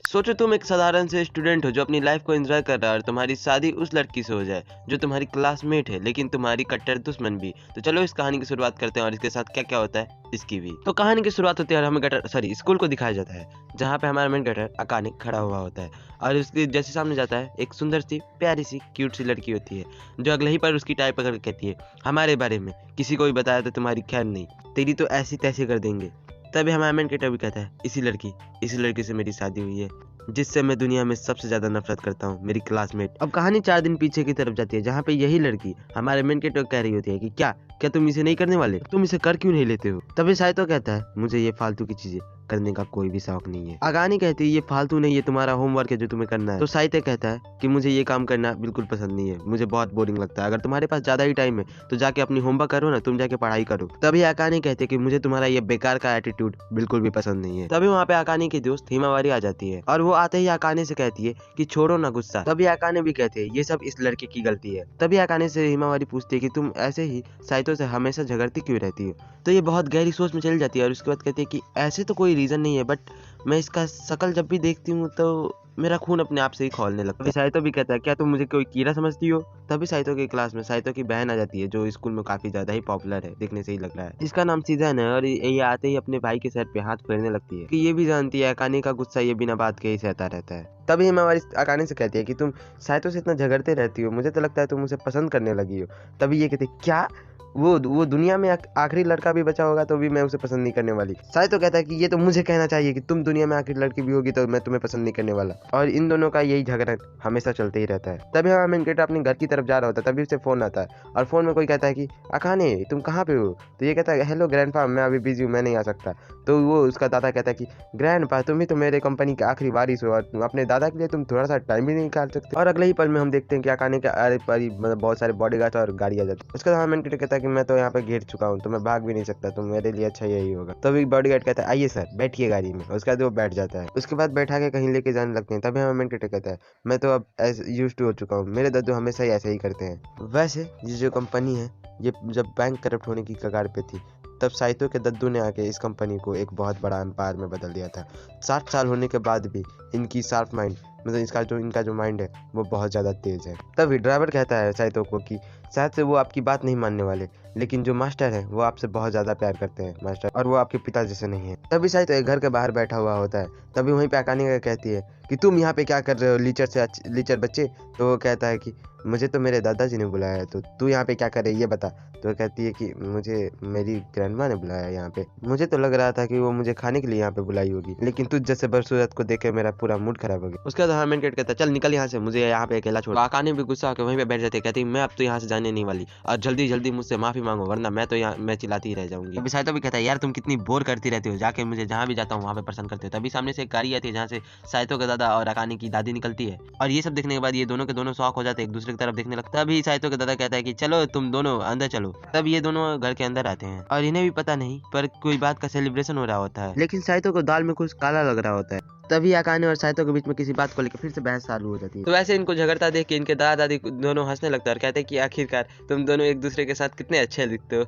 सोचो तुम एक साधारण से स्टूडेंट हो जो अपनी लाइफ को एंजॉय कर रहा है और तुम्हारी शादी उस लड़की से हो जाए जो तुम्हारी क्लासमेट है लेकिन तुम्हारी कट्टर दुश्मन भी। तो चलो इस कहानी की शुरुआत करते हैं और इसके साथ क्या क्या होता है इसकी भी। तो कहानी की शुरुआत होती है और हमें स्कूल को दिखाया जाता है जहाँ पे हमारा मेन कैरेक्टर अकाने खड़ा हुआ होता है और उसके जैसे सामने जाता है एक सुंदर सी प्यारी सी क्यूट सी लड़की होती है जो अगले ही पर उसकी टाई पकड़ के कहती है हमारे बारे में किसी को भी बताया तो तुम्हारी खैर नहीं, तेरी तो ऐसी तैसी कर देंगे। तभी हमारा मेन कैरेक्टर भी कहता है इसी लड़की से मेरी शादी हुई है जिससे मैं दुनिया में सबसे ज्यादा नफरत करता हूँ, मेरी क्लासमेट। अब कहानी 4 दिन पीछे की तरफ जाती है जहाँ पे यही लड़की हमारे मेन कैरेक्टर को कह रही होती है कि क्या क्या तुम इसे नहीं करने वाले, तुम इसे कर क्यों नहीं लेते हो। तभी साइतो कहता है मुझे ये फालतू की चीजें करने का कोई भी शौक नहीं है। अगानी कहती है ये फालतू नहीं, ये तुम्हारा होमवर्क है जो तुम्हें करना है। तो साहित्य कहता है कि मुझे ये काम करना बिल्कुल पसंद नहीं है, मुझे बहुत बोरिंग लगता है, अगर तुम्हारे पास ज्यादा ही टाइम है तो जाके अपनी होमवर्क करो ना, तुम जाके पढ़ाई करो। तभी अकानी कहते हैं कि मुझे तुम्हारा ये बेकार का एटीट्यूड बिल्कुल भी पसंद नहीं है। तभी वहाँ पे अकानी की दोस्त हिमावारी आ जाती है और वो आते ही अकाने से कहती है कि छोड़ो ना गुस्सा। तभी अकाने भी कहते हैं ये सब इस लड़के की गलती है। तभी अकाने से हिमावारी पूछती है कि तुम ऐसे ही साइतो से हमेशा झगड़ती क्यों रहती हो। तो ये बहुत गहरी सोच में चली जाती है और उसके बाद कहती है कि ऐसे तो कोई रीजन नहीं है, बट मैं इसका शक्ल जब भी देखती हूँ तो मेरा खून अपने आप से ही खौलने लगता है। साइतो भी कहता है क्या तुम मुझे कोई कीड़ा समझती हो। तभी साइतो की क्लास में साइतो की बहन आ जाती है जो स्कूल में काफी ज्यादा ही पॉपुलर है, दिखने से ही लग रहा है। इसका नाम सीजन है और ये आते ही अपने भाई के सर पे हाथ फेरने लगती है कि ये भी जानती है अकाने का गुस्सा ये बिना बात के ही सहता रहता है। तभी हमारी अकाने से कहती है कि तुम साइतो से इतना झगड़ते रहती हो, मुझे तो लगता है तुम उसे पसंद करने लगी हो। तभी ये कहती है क्या वो दुनिया में आखिरी लड़का भी बचा होगा तो भी मैं उसे पसंद नहीं करने वाली। साइतो कहता है कि ये तो मुझे कहना चाहिए कि तुम दुनिया में आखिरी लड़की भी होगी तो मैं तुम्हें पसंद नहीं करने वाला। और इन दोनों का यही झगड़ा हमेशा चलते ही रहता है। तभी हमारा मेन कैरेक्टर अपने घर की तरफ जा रहा होता है, तभी उसे फोन आता है और फोन में कोई कहता है कि अकाने तुम कहाँ पे हो। तो ये कहता है हेलो ग्रैंडपा, मैं अभी बिजी हूँ, मैं नहीं आ सकता। तो वो उसका दादा कहता है कि ग्रैंडपा तुम भी तो मेरे कंपनी के आखिरी वारिस हो और अपने दादा के लिए तुम थोड़ा सा टाइम भी नहीं निकाल सकते। और अगले ही पल में हम देखते हैं कि अकाने के आरे पारी मतलब बहुत सारे बॉडीगार्ड और गाड़ी आ जाती है। उसके बाद हमारा मेन कैरेक्टर कहता है कि मैं तो यहाँ पे घेर चुका हूँ तो मैं भाग भी नहीं सकता, तो मेरे लिए अच्छा यही होगा। तभी बॉडीगार्ड कहता है आइए सर बैठिए गाड़ी में। उसके बाद वो बैठ जाता है, उसके बाद बैठा के कहीं लेके जाने लगते हैं। तभी हमारा मेन कैरेक्टर कहता है मैं तो अब यूज टू हो चुका हूँ, मेरे दादू हमेशा ही ऐसे ही करते हैं। वैसे ये जो कंपनी है ये जब बैंक करप्ट होने की कगार पे थी तब साइतो के दद्दू ने आके इस कंपनी को एक बहुत बड़ा एम्पायर में बदल दिया था। 60 साल होने के बाद भी इनकी शार्प माइंड मतलब इनका जो माइंड है वो बहुत ज़्यादा तेज है। तभी ड्राइवर कहता है साइतो को कि शायद से वो आपकी बात नहीं मानने वाले, लेकिन जो मास्टर है वो आपसे बहुत ज़्यादा प्यार करते हैं मास्टर, और वो आपके पिता जैसे नहीं है। तभी साइतो एक घर के बाहर बैठा हुआ होता है। तभी वहीं पे अकाने कहती है कि तुम यहाँ पे क्या कर रहे हो लीचर बच्चे। तो वो कहता है कि मुझे तो मेरे दादाजी ने बुलाया है, तो तू यहाँ पे क्या कर रही है ये बता। तो कहती है कि मुझे मेरी ग्रैंडमा ने बुलाया यहाँ पे, मुझे तो लग रहा था कि वो मुझे खाने के लिए यहाँ पे बुलाई होगी, लेकिन तुझ जैसे बदसूरत को देख के मेरा पूरा मूड खराब हो गया। उसके बाद हमारा मेन कैरेक्टर कहता है चल निकल यहाँ से, मुझे यहाँ पे अकेला छोड़। अकाने भी गुस्सा होकर वहीं पे बैठ जाती है, कहती है मैं अब तो यहाँ से जाने नहीं वाली और जल्दी जल्दी मुझसे माफी मांगो वरना मैं तो यहाँ मैं चिल्लाती ही रह जाऊंगी। अभी साइतो भी कहता है यार तुम कितनी बोर करती रहती हो, जाके मुझे जहाँ भी जाता हूँ वहाँ पे परेशान करते हो। तभी सामने से एक गाड़ी आती है जहाँ से साइतो का दादा और अकाने की दादी निकलती है और ये सब देखने के बाद ये दोनों के दोनों शौक हो जाते हैं, एक दूसरे की तरफ देखने लगता है। तभी साइतो का दादा कहता है कि चलो तुम दोनों अंदर चलो। तब ये दोनों घर के अंदर आते हैं और इन्हें भी पता नहीं पर कोई बात का सेलिब्रेशन हो रहा होता है, लेकिन साइतो को दाल में कुछ काला लग रहा होता है। तभी अकाने और साइतो के बीच में किसी बात को लेकर फिर से बहस चालू हो जाती है। तो वैसे इनको झगड़ता देख के इनके दादा दादी दोनों हंसने लगता है और कहते हैं कि आखिरकार तुम दोनों एक दूसरे के साथ कितने अच्छे दिखते हो।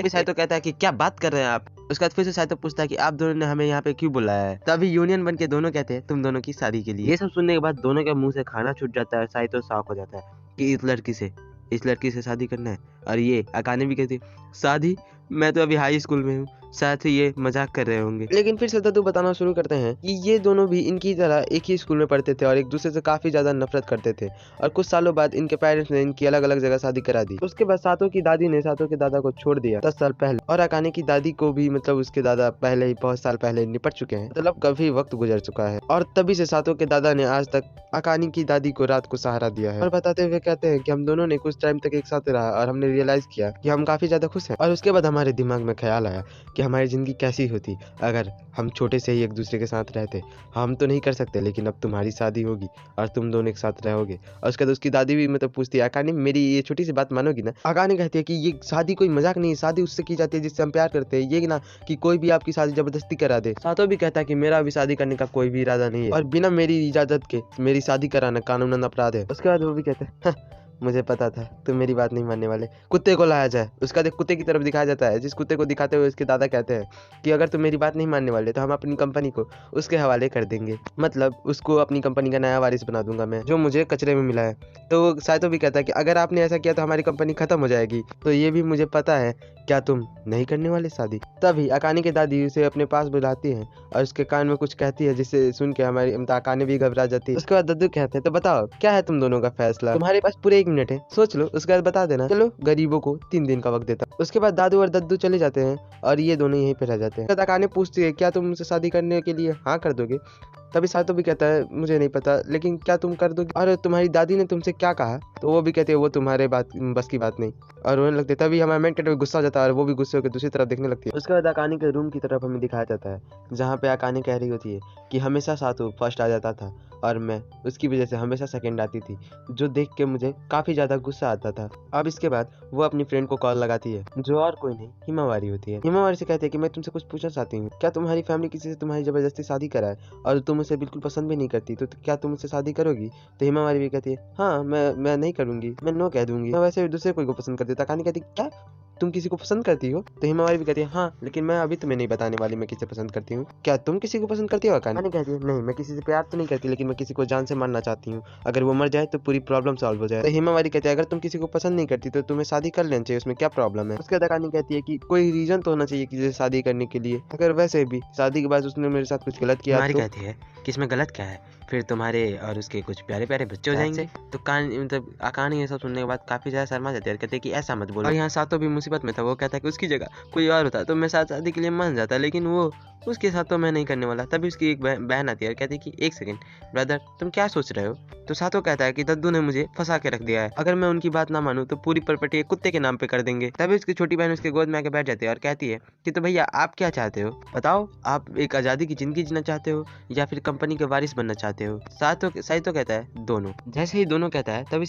साइतो कहता है कि क्या बात कर रहे हैं आप। उसके बाद फिर से साइतो पूछता है कि आप दोनों ने हमें यहाँ पे क्यों बुलाया है। तभी यूनियन बन के दोनों कहते हैं तुम दोनों की शादी के लिए। ये सब सुनने के बाद दोनों के मुंह से खाना छूट जाता है। साइतो शॉक हो जाता है कि इस लड़की से शादी करना है। और ये अकाने भी कहती है शादी, मैं तो अभी हाई स्कूल में हूँ, शायद ही ये मजाक कर रहे होंगे। लेकिन फिर से दद्दू बताना शुरू करते हैं कि ये दोनों भी इनकी तरह एक ही स्कूल में पढ़ते थे और एक दूसरे से काफी ज्यादा नफरत करते थे और कुछ सालों बाद इनके पेरेंट्स ने इनकी अलग अलग जगह शादी करा दी। उसके बाद सातो की दादी ने सातो के दादा को छोड़ दिया 10 साल पहले, और अकाने की दादी को भी मतलब उसके दादा पहले ही बहुत साल पहले निपट चुके हैं, मतलब काफी वक्त गुजर चुका है। और तभी से सातो के दादा ने आज तक अकाने की दादी को रात को सहारा दिया है और बताते हुए कहते हैं कि हम दोनों ने कुछ टाइम तक एक साथ रहा और हमने रियलाइज किया कि हम काफी ज्यादा खुश हैं। और उसके बाद हमारे दिमाग में ख्याल आया कि हमारी जिंदगी कैसी होती अगर हम छोटे से ही एक दूसरे के साथ रहते। हम तो नहीं कर सकते, लेकिन अब तुम्हारी शादी होगी और तुम दोनों एक साथ रहोगे। और उसके बाद उसकी दादी भी मतलब पूछती है अकाने मेरी ये छोटी सी बात मानोगी ना। अकाने कहती है कि ये शादी कोई मजाक नहीं, शादी उससे की जाती है जिससे हम प्यार करते हैं, ये ना कि कोई भी आपकी शादी जबरदस्ती करा दे। सातो भी कहता है कि मेरा भी शादी करने का कोई भी इरादा नहीं है और बिना मेरी इजाजत के मेरी शादी कराना कानूनन अपराध है। उसके बाद वो भी कहते हैं मुझे पता था तुम मेरी बात नहीं मानने वाले। कुत्ते को लाया जाए, उसका देख कुत्ते की तरफ दिखाया जाता है, जिस कुत्ते को दिखाते हुए उसके दादा कहते हैं कि अगर तुम मेरी बात नहीं मानने वाले तो हम अपनी कंपनी को उसके हवाले कर देंगे, मतलब उसको अपनी कंपनी का नया वारिस बना दूंगा मैं, जो मुझे कचरे में मिला है। तो साइतो भी कहता है कि अगर आपने ऐसा किया तो हमारी कंपनी खत्म हो जाएगी, तो ये भी मुझे पता है, क्या तुम नहीं करने वाले शादी? तभी अकाने की दादी उसे अपने पास बुलाती है और उसके कान में कुछ कहती है, जिससे सुन के हमारी अकाने भी घबरा जाती है। उसके बाद दद्दू कहते हैं तो बताओ क्या है तुम दोनों का फैसला, तुम्हारे पास पूरे 1 मिनट है, सोच लो, उसके बाद बता देना। चलो गरीबों को 3 दिन का वक्त देता। उसके बाद दादू और दद्दू चले जाते हैं और ये दोनों यहीं पे रह जाते हैं। अकाने पूछती है क्या तुम मुझसे शादी करने के लिए हाँ कर दोगे? तभी साइतो भी कहता है मुझे नहीं पता, लेकिन क्या तुम कर दोगे? और तुम्हारी दादी ने तुमसे क्या कहा? तो वो भी कहते हैं वो तुम्हारे बस की बात नहीं, और रोने लगते। तभी हमारा मेन कैरेक्टर गुस्सा हो जाता है और वो भी गुस्से होकर दूसरी तरफ देखने लगती है। उसके बाद अकाने के रूम की तरफ हमें दिखाया जाता है, जहाँ पे अकाने कह रही होती है कि हमेशा साइतो फर्स्ट आ जाता था और मैं उसकी वजह से हमेशा सेकंड आती थी, जो देख के मुझे काफ़ी ज़्यादा गुस्सा आता था। अब इसके बाद वो अपनी फ्रेंड को कॉल लगाती है, जो और कोई नहीं हिमावारी होती है। हिमावारी से कहती है कि मैं तुमसे कुछ पूछना चाहती हूँ, क्या तुम्हारी फैमिली किसी से तुम्हारी ज़बरदस्ती शादी कराए और तुम उसे बिल्कुल पसंद भी नहीं करती, तो क्या तुम उससे शादी करोगी? तो हिमावारी भी कहती है हाँ मैं नहीं करूँगी, मैं नो कह दूंगी, मैं वैसे भी दूसरे कोई को पसंद करती। कहानी कहती क्या तुम किसी को पसंद करती हो? तो हिमावारी भी कहती है हाँ, लेकिन मैं अभी तुम्हें नहीं बताने वाली मैं किसे पसंद करती हूँ। क्या तुम किसी को पसंद करती हो? कहानी कहती है नहीं, मैं किसी से प्यार तो नहीं करती, लेकिन मैं किसी को जान से मारना चाहती हूँ, अगर वो मर जाए तो पूरी प्रॉब्लम सॉल्व हो जाए। तो हिमावारी कहती है अगर तुम किसी को पसंद नहीं करती तो तुम्हें शादी कर लेना चाहिए, उसमें क्या प्रॉब्लम है? उसके बाद कहानी कहती है कि कोई रीजन तो होना चाहिए किसी शादी करने के लिए, अगर वैसे भी शादी के बाद उसने मेरे साथ कुछ गलत किया। कहती है कि इसमें गलत क्या है, फिर तुम्हारे और उसके कुछ प्यारे प्यारे बच्चे हो जाएंगे। तो मतलब अकाने ये सब सुनने के बाद काफी ज्यादा शर्मा जाती है, कहते हैं कि ऐसा मत बोलो। और यहाँ सातो भी मुसीबत में था, वो कहता है कि उसकी जगह कोई और होता तो मैं साथ शादी के लिए मान जाता, लेकिन वो उसके साथ तो मैं नहीं करने वाला। तभी उसकी एक बहन आती है और कहती है कि एक सेकंड ब्रदर, तुम क्या सोच रहे हो? तो सातो कहता है कि दद्दू ने मुझे फंसा के रख दिया है, अगर मैं उनकी बात ना मानूं तो पूरी प्रॉपर्टी कुत्ते के नाम पे कर देंगे। तभी उसकी छोटी बहन उसके गोद में आके बैठ जाती है और कहती है कि तो भैया आप क्या चाहते हो, बताओ, आप एक आजादी की जिंदगी जीना चाहते हो या फिर कंपनी के वारिस बनना चाहते हो? साइतो कहता है दोनों। जैसे ही दोनों कहता है तभी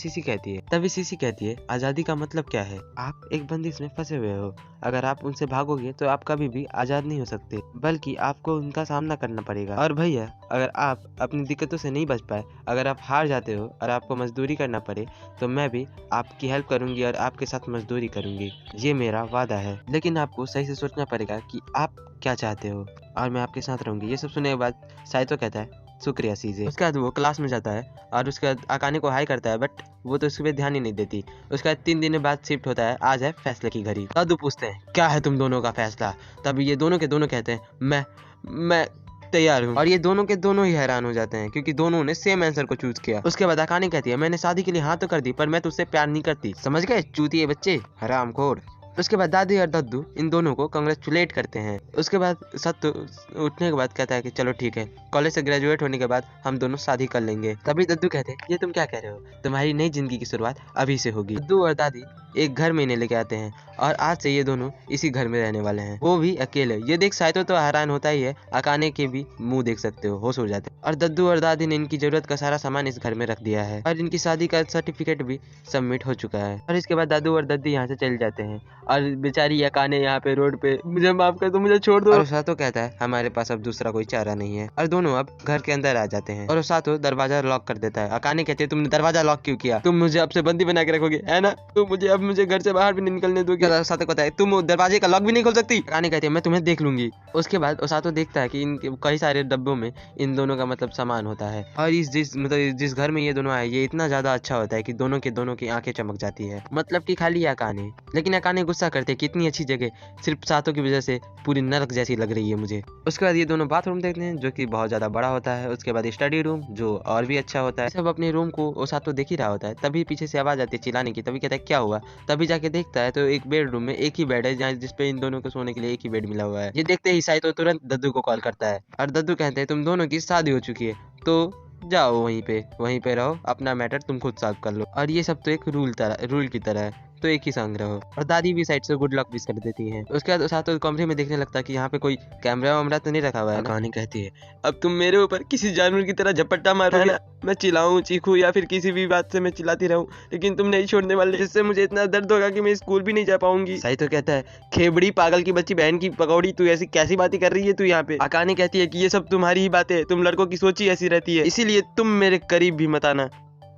सीसी कहती है आजादी का मतलब क्या है? आप एक बंदिश में फंसे हुए हो, अगर आप उनसे भागोगे तो आप कभी भी आजाद नहीं हो सकते, बल्कि आपको उनका सामना करना पड़ेगा। और भैया अगर आप अपनी दिक्कतों से नहीं बच पाए, अगर आप हार जाते हो और आपको मजदूरी करना पड़े, तो मैं भी आपकी हेल्प करूंगी और आपके साथ मजदूरी करूंगी, ये मेरा वादा है। लेकिन आपको सही से सोचना पड़ेगा कि आप क्या चाहते हो, और मैं आपके साथ रहूंगी। ये सब सुनने के बाद साइतो कहता है शुक्रिया सीजे। उसके बाद वो क्लास में जाता है और उसके बाद अकाने को हाई करता है, बट वो तो उसके पे ध्यान ही नहीं देती। उसके बाद 3 दिन बाद शिफ्ट होता है, आज है फैसले की घड़ी। दादू पूछते हैं क्या है तुम दोनों का फैसला? तभी ये दोनों के दोनों कहते हैं मैं तैयार हूँ। और ये दोनों के दोनों ही हैरान हो जाते हैं, क्योंकि दोनों ने सेम आंसर को चूज किया। उसके बाद अकाने कहती है मैंने शादी के लिए हाँ तो कर दी, पर मैं तुझसे प्यार नहीं करती, समझ गए चूतिए बच्चे, हरामखोर। उसके बाद दादी और दद्दू इन दोनों को कांग्रेचुलेट करते हैं। उसके बाद सत्तू उठने के बाद कहता है कि चलो ठीक है, कॉलेज से ग्रेजुएट होने के बाद हम दोनों शादी कर लेंगे। तभी दद्दू कहते हैं ये तुम क्या कह रहे हो, तुम्हारी नई जिंदगी की शुरुआत अभी से होगी। दद्दू और दादी एक घर में इन्हें लेके आते हैं और आज से ये दोनों इसी घर में रहने वाले हैं, वो भी अकेले। ये देख साइतो तो हैरान होता ही है, अकाने के भी मुंह देख सकते हो, होश उड़ जाते हैं। और दद्दू और दादी ने इनकी जरूरत का सारा सामान इस घर में रख दिया है और इनकी शादी का सर्टिफिकेट भी सबमिट हो चुका है। और इसके बाद दादू और दादी यहाँ से चले जाते हैं और बेचारी अकाने यहाँ पे रोड पे मुझे माफ कर दो, मुझे छोड़ दो। और सातो कहता है हमारे पास अब दूसरा कोई चारा नहीं है, और दोनों अब घर के अंदर आ जाते हैं और सातो दरवाजा लॉक कर देता है। अकाने कहते हैं तुमने दरवाजा लॉक क्यों किया, तुम मुझे अब से बंदी बना के रखोगे है ना, तुम मुझे घर से बाहर भी नहीं निकलने दोगे। सातो कहता है तुम दरवाजे का लॉक भी नहीं खोल सकती। अकाने कहती है मैं तुम्हें देख लूंगी। उसके बाद सातो देखता है कि इन कई सारे डब्बों में इन दोनों का मतलब सामान होता है, और जिस घर में ये दोनों आए ये इतना ज्यादा अच्छा होता है कि दोनों की आंखें चमक जाती है, मतलब कि खाली अकाने। लेकिन अकाने गुस्सा करते कि इतनी अच्छी जगह सिर्फ सातों की वजह से पूरी नरक जैसी लग रही है मुझे। उसके बाद ये दोनों बाथरूम देखते हैं जो कि बहुत ज्यादा बड़ा होता है। उसके बाद स्टडी रूम जो और भी अच्छा होता है। सब अपने रूम को सातों देख ही रहा होता है, तभी पीछे से आवाज आती है चिल्लाने की। तभी कहता है क्या हुआ, तभी जाके देखता है तो एक बेडरूम में एक ही बेड है, जहाँ जिसपे इन दोनों को सोने के लिए एक ही बेड मिला हुआ है। ये देखते ही साइतो तुरंत दद्दू को कॉल करता है और दद्दू कहते हैं तुम दोनों की शादी हो चुकी है, तो जाओ वहीं पे रहो, अपना मैटर तुम खुद सॉल्व कर लो। और ये सब तो एक रूल की तरह है, तो एक ही संग रहो। और दादी भी साइड से गुड लक विश कर देती है। उसके बाद साथ कमरे में देखने लगता है कि यहाँ पे कोई कैमरा वैमरा तो नहीं रखा हुआ है। कहानी कहती है अब तुम मेरे ऊपर किसी जानवर की तरह झपट्टा मारोगे ना, मैं चिल्लाऊं चीखूं या फिर किसी भी बात से मैं चिल्लाती रहूं, लेकिन तुम नहीं छोड़ने वाले, जिससे मुझे इतना दर्द होगा कि मैं स्कूल भी नहीं जा पाऊंगी। सही तो कहता है खेबड़ी पागल की बच्ची बहन की पकौड़ी, तू ऐसी कैसी बातें कर रही है तू यहाँ पे। अकानी कहती है कि ये सब तुम्हारी ही बातें, तुम लड़कों की सोच ही ऐसी रहती है, इसीलिए तुम मेरे करीब भी मत आना।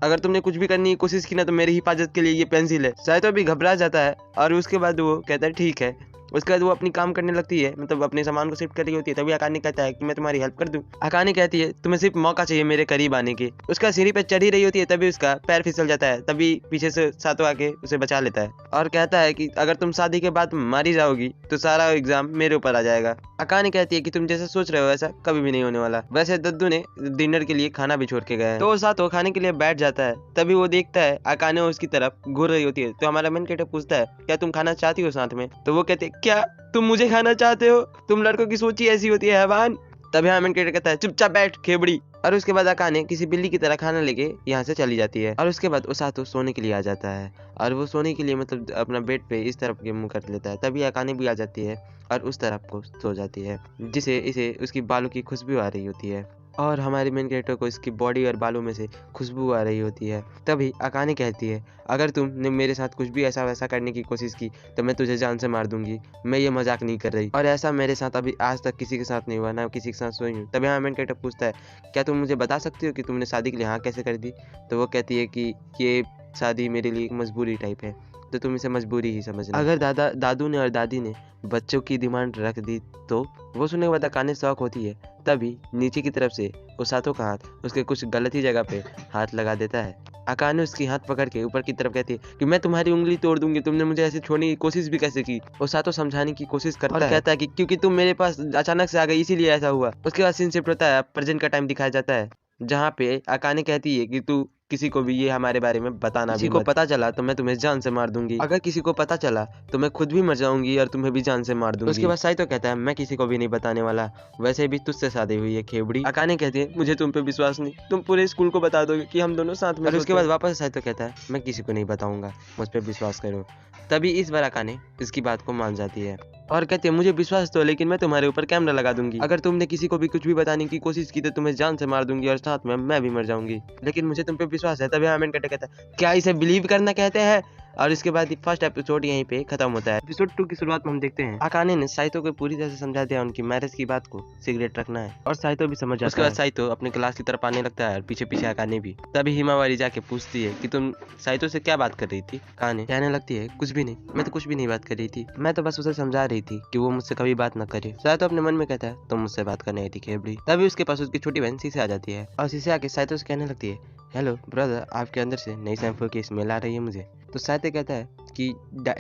अगर तुमने कुछ भी करने की कोशिश की ना तो मेरी हिफाजत के लिए ये पेंसिल है। साहित्य भी घबरा जाता है और उसके बाद वो कहता है ठीक है। उसके बाद वो अपनी काम करने लगती है, मतलब अपने सामान को शिफ्ट कर रही होती है। तभी अकाने कहता है कि मैं तुम्हारी हेल्प कर दूं। अकाने कहती है तुम्हें सिर्फ मौका चाहिए मेरे करीब आने की। उसका सीढ़ी पे चढ़ ही रही होती है, तभी उसका पैर फिसल जाता है। तभी पीछे से सातो आके उसे बचा लेता है और कहता है कि अगर तुम शादी के बाद मारी जाओगी तो सारा एग्जाम मेरे ऊपर आ जाएगा। अकाने कहती है कि तुम जैसा सोच रहे हो वैसा कभी भी नहीं होने वाला। वैसे दद्दू ने डिनर के लिए खाना भी छोड़ के गया है, तो वो सातो खाने के लिए बैठ जाता है। तभी वो देखता है अकाने उसकी तरफ घूर रही होती है। तो हमारा मेन कैरेक्टर पूछता है क्या तुम खाना चाहती हो साथ में? तो वो कहते क्या तुम मुझे खाना चाहते हो? तुम लड़कों की सोच ही ऐसी होती है हैवान। तभी हमें कैरेक्टर कहता है चुपचाप बैठ खेबड़ी। और उसके बाद अकाने किसी बिल्ली की तरह खाना लेके यहाँ से चली जाती है। और उसके बाद ओसातो सोने के लिए आ जाता है और वो सोने के लिए मतलब अपना बेड पे इस तरफ के मुंह कर लेता है। तभी अकाने भी आ जाती है और उस तरफ को सो जाती है, जिसे इसे उसकी बालों की खुशबू आ रही होती है और हमारे मेन कैरेक्टर को इसकी बॉडी और बालों में से खुशबू आ रही होती है। तभी अकाने कहती है अगर तुमने मेरे साथ कुछ भी ऐसा वैसा करने की कोशिश की तो मैं तुझे जान से मार दूंगी। मैं ये मजाक नहीं कर रही और ऐसा मेरे साथ अभी आज तक किसी के साथ नहीं हुआ, ना किसी के साथ सोई हूँ। तभी हमारा मेन कैरेक्टर पूछता है क्या तुम मुझे बता सकती हो कि तुमने शादी के लिए हाँ कैसे कर दी? तो वो कहती है कि ये शादी मेरे लिए एक मजबूरी टाइप है, तो तुम इसे मजबूरी ही समझना। अगर दादू ने और दादी ने बच्चों की डिमांड रख दी तो? वो सुनने के बाद अकाने शौक होती है। तभी नीचे की तरफ से ओसातो का हाथ उसके कुछ गलत ही जगह पे हाथ लगा देता है। अकाने उसकी हाथ पकड़ के ऊपर की तरफ कहती है कि मैं तुम्हारी उंगली तोड़ दूंगी, तुमने मुझे ऐसे छोड़ने की कोशिश भी कैसे की? ओसातो समझाने की कोशिश करता है, कहता है कि क्योंकि तुम मेरे पास अचानक से आ गई इसीलिए ऐसा हुआ। उसके बाद सीन शिफ्ट होता है, प्रेजेंट का टाइम दिखाया जाता है, जहाँ पे अकाने कहती है कि तू किसी को भी ये हमारे बारे में बताना, किसी को पता चला तो मैं तुम्हें जान से मार दूंगी। अगर किसी को पता चला तो मैं खुद भी मर जाऊंगी और तुम्हें भी जान से मार दूंगी। उसके बाद साइतो कहता है मैं किसी को भी नहीं बताने वाला, वैसे भी तुझसे शादी हुई है खेबड़ी। अकाने कहती है मुझे तुम पे विश्वास नहीं, तुम पूरे स्कूल को बता दोगे कि हम दोनों साथ में। और उसके बाद वापस साइतो कहता है मैं किसी को नहीं बताऊंगा, मुझ पे विश्वास करो। तभी इस बार अकाने इसकी बात को मान जाती है और कहती है मुझे विश्वास तो, लेकिन मैं तुम्हारे ऊपर कैमरा लगा दूंगी। अगर तुमने किसी को भी कुछ भी बताने की कोशिश की तो तुम्हें जान से मार दूंगी और साथ में मैं भी मर जाऊंगी, लेकिन मुझे तुम पे विश्वास है। तभी हमें कहता है क्या इसे बिलीव करना कहते हैं? और इसके बाद फर्स्ट एपिसोड यहीं पे खत्म होता है। एपिसोड 2 की शुरुआत में हम देखते हैं अकाने ने साइतो को पूरी तरह से समझा दिया उनकी मैरिज की बात को, सिगरेट रखना है, और साइतो भी समझ जाता है। उसके बाद साइतो अपने क्लास की तरफ आने लगता है और पीछे पीछे अकाने भी। तभी हिमावारी जाके पूछती है कि तुम साइतो से क्या बात कर रही थी? अकाने कहने लगती है कुछ भी नहीं, मैं तो कुछ भी नहीं बात कर रही थी, मैं तो बस उसे समझा रही थी कि वो मुझसे कभी बात न करे। साइतो अपने मन में कहता है तुम मुझसे बात करने आई थी खेबड़ी। तभी उसके पास उसकी छोटी बहन शीशे आ जाती है और शीशे आके साइतो से कहने लगती है हेलो ब्रदर, आपके अंदर से नई शैम्पू की स्मेल आ रही है मुझे। तो साइतो कहता है कि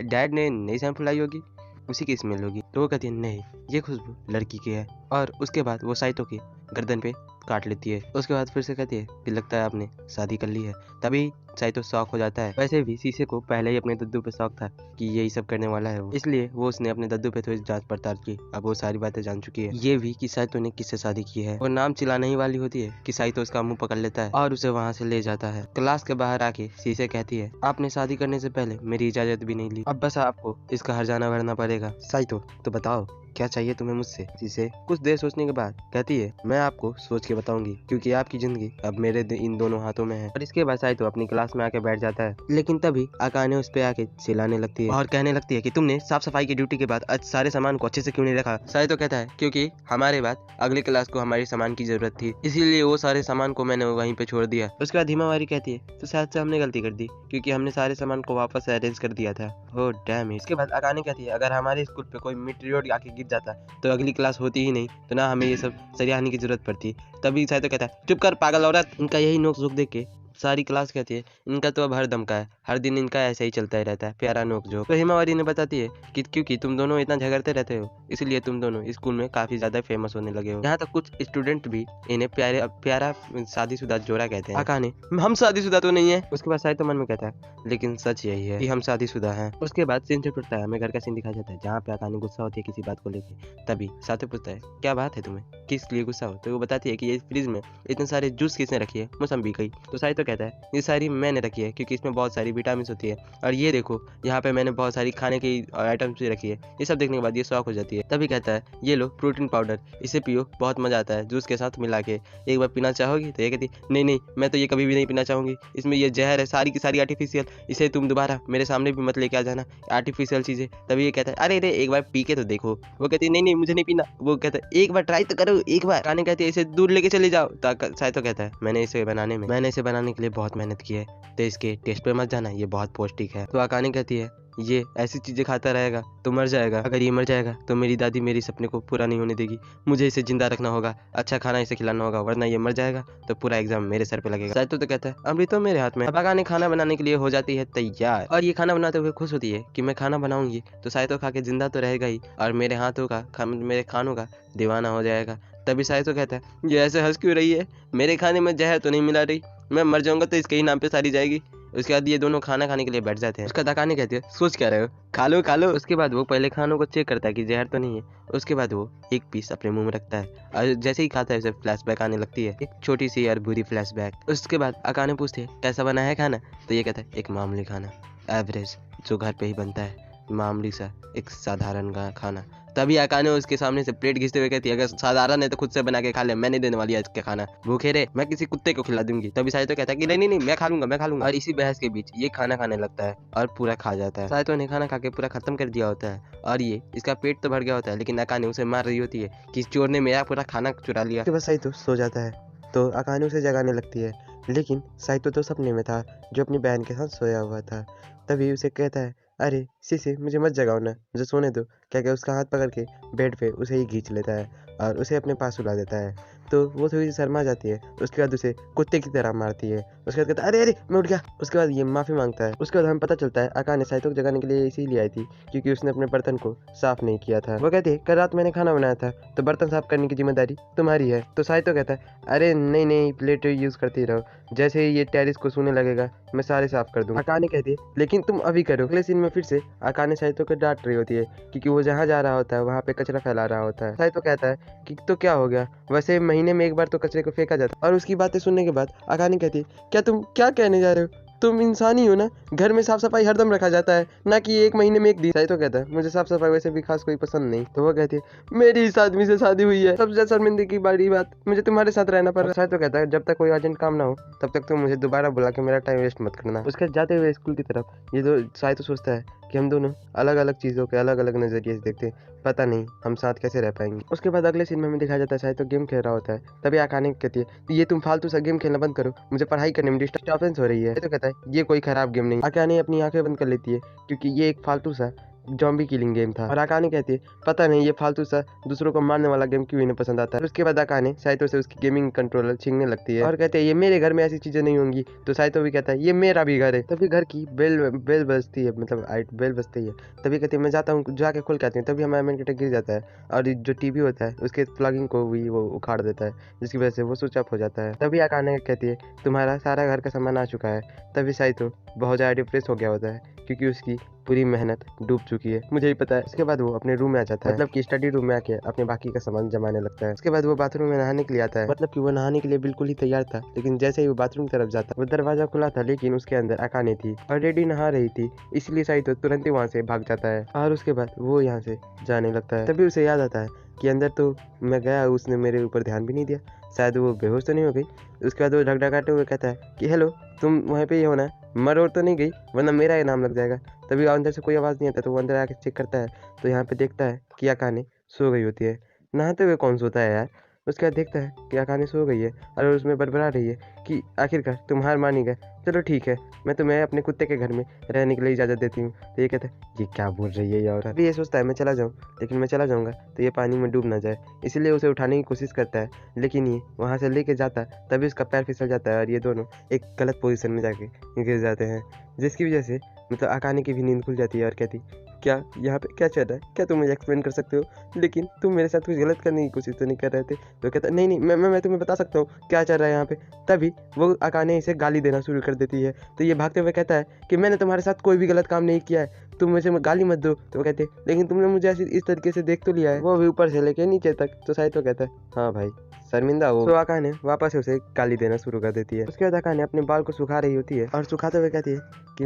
डैड ने नई शैम्पू लाई होगी, उसी की स्मेल होगी। तो वो कहती है नहीं, ये खुशबू लड़की की है। और उसके बाद वो साइतो की गर्दन पे काट लेती है। उसके बाद फिर से कहती है कि लगता है आपने शादी कर ली है। तभी साइतो शौक हो जाता है। वैसे भी शीशे को पहले ही अपने दद्दू पे शौक था कि यही सब करने वाला है वो, इसलिए वो उसने अपने दद्दू पे थोड़ी जांच पड़ताल की। अब वो सारी बातें जान चुकी है, ये भी कि साइतो ने किससे शादी की है। और नाम चिल्लाने ही वाली होती है कि साइतो उसका मुंह पकड़ लेता है और उसे वहाँ से ले जाता है। क्लास के बाहर आके शीशे कहती है आपने शादी करने से पहले मेरी इजाजत भी नहीं ली, अब बस आपको इसका हर्जाना भरना पड़ेगा। साइतो तो बताओ क्या चाहिए तुम्हें मुझसे? शीशे कुछ देर सोचने के बाद कहती है मैं आपको सोच के बताऊंगी, क्योंकि आपकी जिंदगी अब मेरे इन दोनों हाथों में है। और इसके बाद साइतो अपनी क्लास में आके बैठ जाता है, लेकिन तभी अकाने उस पे आके चिल्लाने लगती है और कहने लगती है कि तुमने साफ सफाई की ड्यूटी के बाद आज सारे सामान को अच्छे से क्यों नहीं रखा? साइतो कहता है क्योंकि हमारे बाद अगली क्लास को हमारे सामान की जरूरत थी, इसीलिए वो सारे सामान को मैंने वहीं पे छोड़ दिया। उसके बाद हिमावारी कहती है तो शायद से हमने गलती कर दी, क्योंकि हमने सारे सामान को वापस अरेंज कर दिया था। Oh damn it. इसके बाद अकाने कहती है अगर हमारे स्कूल पे कोई मीटेरियल आके गिर जाता तो अगली क्लास होती ही नहीं, तो ना हमें ये सब सरियाने की जरूरत पड़ती। तभी साइतो कहता है चुप कर पागल औरत। इनका यही नोक झोंक देख के सारी क्लास कहती है इनका तो अब हर दम का है, हर दिन इनका ऐसा ही चलता ही रहता है, प्यारा नोक झोंक। तो हिमावारी ने बताती है कि क्योंकि तुम दोनों इतना झगड़ते रहते हो इसलिए तुम दोनों स्कूल में काफी ज्यादा फेमस होने लगे हो। यहाँ तक कुछ स्टूडेंट भी इन्हें प्यारा शादीशुदा जोड़ा कहते हैं। अकाने हम शादीशुदा तो नहीं है। उसके बाद साइतो मन में कहता है लेकिन सच यही है कि हम शादीशुदा हैं। उसके बाद सीन से टूटता है, हमें घर का सीन दिखाया जाता है जहाँ पे अकाने गुस्सा होती है किसी बात को लेकर। तभी साइतो पूछता है क्या बात है तुम्हें, किस लिए गुस्सा हो? तो वो बताती है कि ये फ्रिज में इतने सारे जूस किसने रखी है? मौसम्बी गई। तो साइतो कहता है ये सारी मैंने रखी है क्योंकि इसमें बहुत सारी विटामिन होती है, और ये देखो यहाँ पे मैंने बहुत सारी खाने की आइटम्स भी रखी है। ये सब देखने के बाद ये शौक हो जाती है। तभी कहता है ये लो प्रोटीन पाउडर, इसे पियो, बहुत मजा आता है जूस के साथ मिला के, एक बार पीना चाहोगी? तो ये कहती नहीं नहीं मैं तो ये कभी भी नहीं पीना चाहूंगी, इसमें ये जहर है सारी की सारी आर्टिफिशियल, इसे तुम दोबारा मेरे सामने भी मत लेके आ जाना, आर्टिफिशियल चीजें। तभी ये कहता है अरे एक बार पी के तो देखो। वो कहती है नहीं नहीं मुझे नहीं पीना। वो कहता है एक बार ट्राई तो करो, एक बार। कहती है इसे दूर लेके चले जाओ। साइतो कहता है मैंने इसे बनाने के लिए बहुत मेहनत की है, तो इसके टेस्ट पे मत जाना, ये बहुत पौष्टिक है। तो अकाने कहती है ये ऐसी चीजें खाता रहेगा तो मर जाएगा, अगर ये मर जाएगा तो मेरी दादी मेरी सपने को पूरा नहीं होने देगी, मुझे इसे जिंदा रखना होगा, अच्छा खाना इसे खिलाना होगा, वरना ये मर जाएगा तो पूरा एग्जाम मेरे सर पे लगेगा। साइतो तो कहता है अमृत तो मेरे हाथ में। अब अकाने खाना बनाने के लिए हो जाती है तैयार, और ये खाना बनाते हुए खुश होती है कि मैं खाना बनाऊंगी तो साइतो खा के जिंदा तो रहेगा ही, और मेरे हाथों का मेरे खानों का दीवाना हो जाएगा। तभी साइतो कहता है ये ऐसे हंस क्यों रही है, मेरे खाने में जहर तो नहीं मिला रही, मैं मर जाऊंगा तो इसके ही नाम पे सारी जाएगी। उसके बाद ये दोनों खाना खाने के लिए बैठ जाते हैं। उसका अकाने कहती है सोच क्या रहे हो, खा लो खा लो। उसके बाद वो पहले खानों को चेक करता है कि जहर तो नहीं है, उसके बाद वो एक पीस अपने मुंह में रखता है, और जैसे ही खाता है उसे फ्लैशबैक आने लगती है, एक छोटी सी और बुरी फ्लैशबैक। उसके बाद अकाने पूछते हैं कैसा बना है खाना, तो ये कहता है एक मामूली खाना, एवरेज, जो घर पे ही बनता है, मामूली सा एक साधारण का खाना। तभी अकाने उसके सामने से प्लेट घिसते हुए कहती है अगर साधारण है तो खुद से बना के खा ले, मैं नहीं देने वाली आज का खाना, भूखे रे मैं किसी कुत्ते को खिला दूंगी। तभी साइतो कहता है कि नहीं नहीं मैं खा लूंगा मैं खा लूंगा। और इसी बहस के बीच ये खाना खाने लगता है और पूरा खा जाता है। साइतो ने खाना खा के पूरा खत्म कर दिया होता है और ये इसका पेट तो भर गया होता है, लेकिन अकाने उसे मार रही होती है कि चोर ने मेरा पूरा खाना चुरा लिया। उसके बाद साइतो सो जाता है तो अकाने उसे जगाने लगती है, लेकिन साइतो तो सपने में था जो अपनी बहन के साथ सोया हुआ था। तभी उसे कहता है अरे सीसी मुझे मत जगाओ ना, मुझे सोने दो। क्या क्या उसका हाथ पकड़ के बेड पे उसे ही खींच लेता है और उसे अपने पास सुला देता है। तो वो थोड़ी सी शर्मा जाती है, उसके बाद उसे कुत्ते की तरह मारती है। उसके बाद कहता है अरे अरे मैं उठ गया। उसके बाद ये माफ़ी मांगता है। उसके बाद हमें पता चलता है अकाने साइतो को जगाने के लिए इसीलिए आई थी क्योंकि उसने अपने बर्तन को साफ नहीं किया था। वो कहती है कल रात मैंने खाना बनाया था तो बर्तन साफ करने की जिम्मेदारी तुम्हारी है। तो साइतो कहता है अरे नहीं नहीं प्लेट यूज़ करती रहो, जैसे ही ये टेरिस को सूने लगेगा मैं सारे साफ कर दूंगा। अकाने कहती है लेकिन तुम अभी करो। अगले सीन में फिर से अकाने साइतो को डांट रही होती है क्योंकि वो जहाँ जा रहा होता है वहाँ पे कचरा फैला रहा होता है। साइतो कहता है कि तो क्या हो गया, वैसे महीने में एक बार तो कचरे को फेंका जाता है। और उसकी बातें सुनने के बाद अकाने कहती है क्या तुम क्या कहने जा रहे हो, तुम इंसान ही हो ना, घर में साफ सफाई हरदम रखा जाता है ना कि एक महीने में एक दिन। साइतो कहता है मुझे साफ सफाई वैसे भी खास कोई पसंद नहीं। तो वो कहती है मेरी इस आदमी से शादी हुई है, सबसे शर्मिंदगी की बड़ी बात मुझे तुम्हारे साथ रहना पड़ रहा है। साइतो कहता है जब तक कोई अर्जेंट काम ना हो तब तक तुम मुझे दोबारा बुला के मेरा टाइम वेस्ट मत करना। उसके जाते हुए स्कूल की तरफ ये दो साइतो सोचता है कि हम दोनों अलग अलग चीज़ों के अलग अलग नज़रिए से देखते हैं, पता नहीं हम साथ कैसे रह पाएंगे। उसके बाद अगले सीन में हमें दिखाया जाता है साइतो गेम खेल रहा होता है। तभी अकाने कहती है ये तुम फालतू सा गेम खेलना बंद करो, मुझे पढ़ाई करने में डिस्टर्बेंस हो रही है। तो कहता है ये कोई खराब गेम नहीं। अकाने अपनी आंखें बंद कर लेती है क्योंकि ये एक फालतू सा जॉम्बी किलिंग गेम था। और अकाने कहती है पता नहीं ये फालतू सा दूसरों को मारने वाला गेम क्यों इन्हें पसंद आता है। उसके बाद अकाने साइतो से उसकी गेमिंग कंट्रोलर छीनने लगती है और कहते हैं ये मेरे घर में ऐसी चीजें नहीं होंगी। तो साइतो भी कहता है ये मेरा भी घर है। तभी घर की बेल बजती है, मतलब बेल बजती है। तभी कहती है मैं जाता हूँ, जाके खोल के आती हूँ। तभी हमारा मेन गिर जाता है और जो टीवी होता है उसके प्लगिंग को भी वो उखाड़ देता है, जिसकी वजह से वो स्विच ऑफ हो जाता है। तभी अकाने कहती है तुम्हारा सारा घर का सामान आ चुका है। तभी साइतो बहुत ज़्यादा डिप्रेस हो गया होता है क्योंकि उसकी पूरी मेहनत डूब चुकी है, मुझे ही पता है। उसके बाद वो अपने रूम में आ जाता है, मतलब कि स्टडी रूम में आके अपने बाकी का सामान जमाने लगता है। उसके बाद वो बाथरूम में नहाने के लिए आता है, मतलब कि वो नहाने के लिए बिल्कुल ही तैयार था, लेकिन जैसे ही वो बाथरूम की तरफ जाता वो दरवाजा खुला था लेकिन उसके अंदर अकाने थी और रेडी नहा रही थी, इसलिए साइतो तुरंत ही वहाँ से भाग जाता है और उसके बाद वो यहाँ से जाने लगता है। तभी उसे याद आता है कि अंदर तो मैं गया, उसने मेरे ऊपर ध्यान भी नहीं दिया, शायद वो बेहोश तो नहीं हो गई। उसके बाद वो ढकढकाते हुए कहता है कि हेलो तुम वहीं पे ही हो ना, मर और तो नहीं गई वरना मेरा ही नाम लग जाएगा। तभी अंदर से कोई आवाज़ नहीं आता तो वो अंदर आके चेक करता है तो यहाँ पे देखता है कि अकाने सो गई होती है। नहाते हुए कौन सोता है यार। उसके बाद देखता है कि अकाने सो गई है और उसमें बड़बड़ा रही है कि आखिरकार तुम हार मान ही गए, चलो ठीक है मैं तुम्हें अपने कुत्ते के घर में रहने के लिए इजाज़त देती हूँ। तो ये कहता है ये क्या बोल रही है ये औरत। अभी ये सोचता है मैं चला जाऊँ, लेकिन मैं चला जाऊँगा तो ये पानी में डूब ना जाए, इसलिए उसे उठाने की कोशिश करता है, लेकिन ये वहाँ से लेके जाता तभी उसका पैर फिसल जाता है और ये दोनों एक गलत पोजीशन में जाके गिर जाते हैं, जिसकी वजह से मतलब अकाने की भी नींद खुल जाती है और कहती क्या यहाँ पे क्या चल रहा है, क्या तुम मुझे एक्सप्लेन कर सकते हो, लेकिन तुम मेरे साथ कुछ गलत करने की कोशिश तो नहीं कर रहे थे। तो कहता नहीं नहीं मैं तुम्हें बता सकता हूँ क्या चल रहा है यहाँ पे। तभी वो अकाने इसे गाली देना शुरू कर देती है तो ये भागते हुए कहता है कि मैंने तुम्हारे साथ कोई भी गलत काम नहीं किया है, तुम मुझे गाली मत दो। तो वो कहते लेकिन तुमने मुझे ऐसी इस तरीके से देख तो लिया है, वो भी ऊपर से लेके नीचे तक। तो साइतो कहता है हाँ भाई शर्मिंदा हो। तो अकाने वापस से उसे गाली देना शुरू कर देती है। उसके बाद अकाने अपने बाल को सुखा रही होती है और सुखाते हुए कहती है कि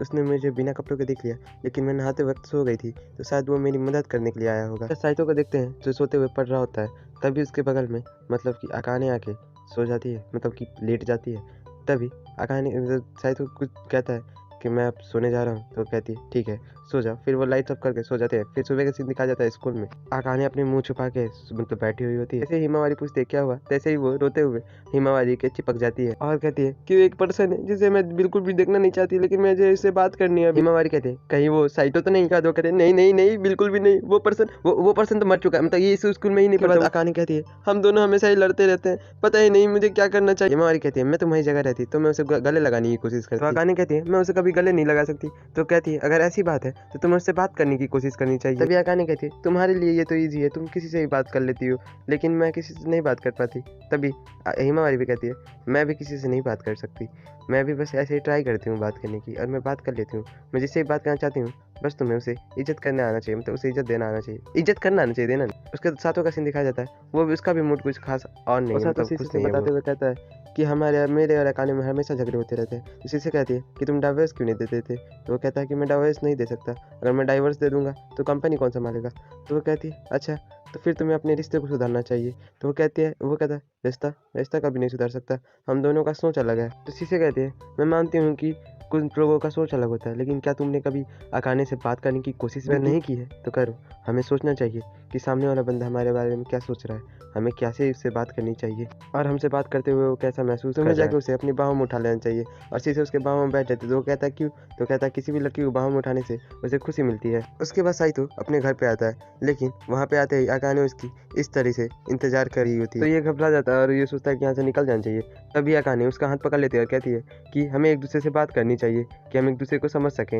उसने मुझे बिना कपड़ों के देख लिया, लेकिन मैं नहाते वक्त सो गई थी तो शायद वो मेरी मदद करने के लिए आया होगा। साइतो को देखते हैं जो सोते हुए पड़ रहा होता है, तभी उसके बगल में मतलब कि अकाने आके सो जाती है, मतलब कि लेट जाती है। तभी अकाने साइतो कुछ कहता है कि मैं अब सोने जा रहा हूँ। तो कहती है ठीक है सो जा। फिर वो लाइट ऑफ करके सो जाते हैं। फिर सुबह का सीन दिखाया जाता है स्कूल में। आकाने अपने मुंह छुपा के मतलब बैठी हुई होती है। जैसे हिमावारी पूछती है क्या हुआ, तैसे ही वो रोते हुए हिमावारी के चिपक जाती है और कहती है कि एक पर्सन है जिसे मैं बिल्कुल भी देखना नहीं चाहती, लेकिन मुझे इससे बात करनी है। हिमावारी कहते हैं कहीं वो साइटो तो नहीं? का दो कहते हैं नहीं नहीं नहीं, बिल्कुल भी नहीं। वो पर्सन तो मर चुका है, मतलब ये इस स्कूल में ही नहीं पढ़ता। आकाने कहती है हम दोनों हमेशा ही लड़ते रहते हैं, पता ही नहीं मुझे क्या करना चाहिए। हिमावारी कहती है मैं तुम्हारी जगह रहती तो मैं उसे गले लगाने की कोशिश करती। तो आकाने कहती है मैं उसे कभी गले नहीं लगा सकती। तो कहती है अगर ऐसी बात है तो तुम्हें उससे बात करने की कोशिश करनी चाहिए। तभी आकाने कहती है तुम्हारे लिए ये तो ईजी है, तुम किसी से भी बात कर लेती हो, लेकिन मैं किसी से नहीं बात कर पाती। तभी हिमावारी भी कहती है मैं भी किसी से नहीं बात कर सकती, मैं भी बस ऐसे ही ट्राई करती हूँ बात करने की, और मैं बात कर लेती हूँ। मैं जिससे भी बात करना चाहती हूँ बस तुम्हें उसे इज्जत करने आना चाहिए, मतलब उसे इज्जत देना आना चाहिए, इज्जत करना आना चाहिए, देना नहीं। उसके साथों का सीन दिखाया जाता है, वो भी उसका भी मूड कुछ खास और नहीं है, मतलब कुछ नहीं है। बताते हुए कहता है कि मेरे और अकाने में हमेशा झगड़े होते रहते हैं। इसी से कहती है कि तुम डाइवर्स क्यों नहीं देते थे? तो वो कहता है कि मैं डाइवर्स नहीं दे सकता, अगर मैं डाइवर्स दे दूंगा तो कंपनी कौन संभालेगा? तो वो कहती है अच्छा तो फिर तुम्हें अपने रिश्ते को सुधारना चाहिए। तो वो कहता है रिश्ता कभी नहीं सुधार सकता, हम दोनों का सोच अलग है। तो इसी से कहती है मैं मानती हूँ कि कुछ लोगों का सोच अलग होता है, लेकिन क्या तुमने कभी अकाने से बात करने की कोशिश भी नहीं की है? तो करो। हमें सोचना चाहिए कि सामने वाला बंदा हमारे बारे में क्या सोच रहा है, हमें कैसे उससे बात करनी चाहिए और हमसे बात करते हुए वो कैसा महसूस कर रहा है। जाके उसे अपनी बाहों में उठा लेना चाहिए और सीधे उसके बाहों में बैठ जाते। तो वो कहता है क्यों? तो कहता है किसी भी लड़की को बाहों में उठाने से उसे खुशी मिलती है। उसके बाद साइतो अपने घर पे आता है, लेकिन वहाँ पे आते ही अकाने उसकी इस तरह से इंतजार कर रही होती है। तो ये घबरा जाता है और ये सोचता है कि यहाँ से निकल जाना चाहिए। तभी अकाने उसका हाथ पकड़ लेती है और कहती है कि हमें एक दूसरे से बात करनी चाहिए, कि हम एक दूसरे को समझ सकें।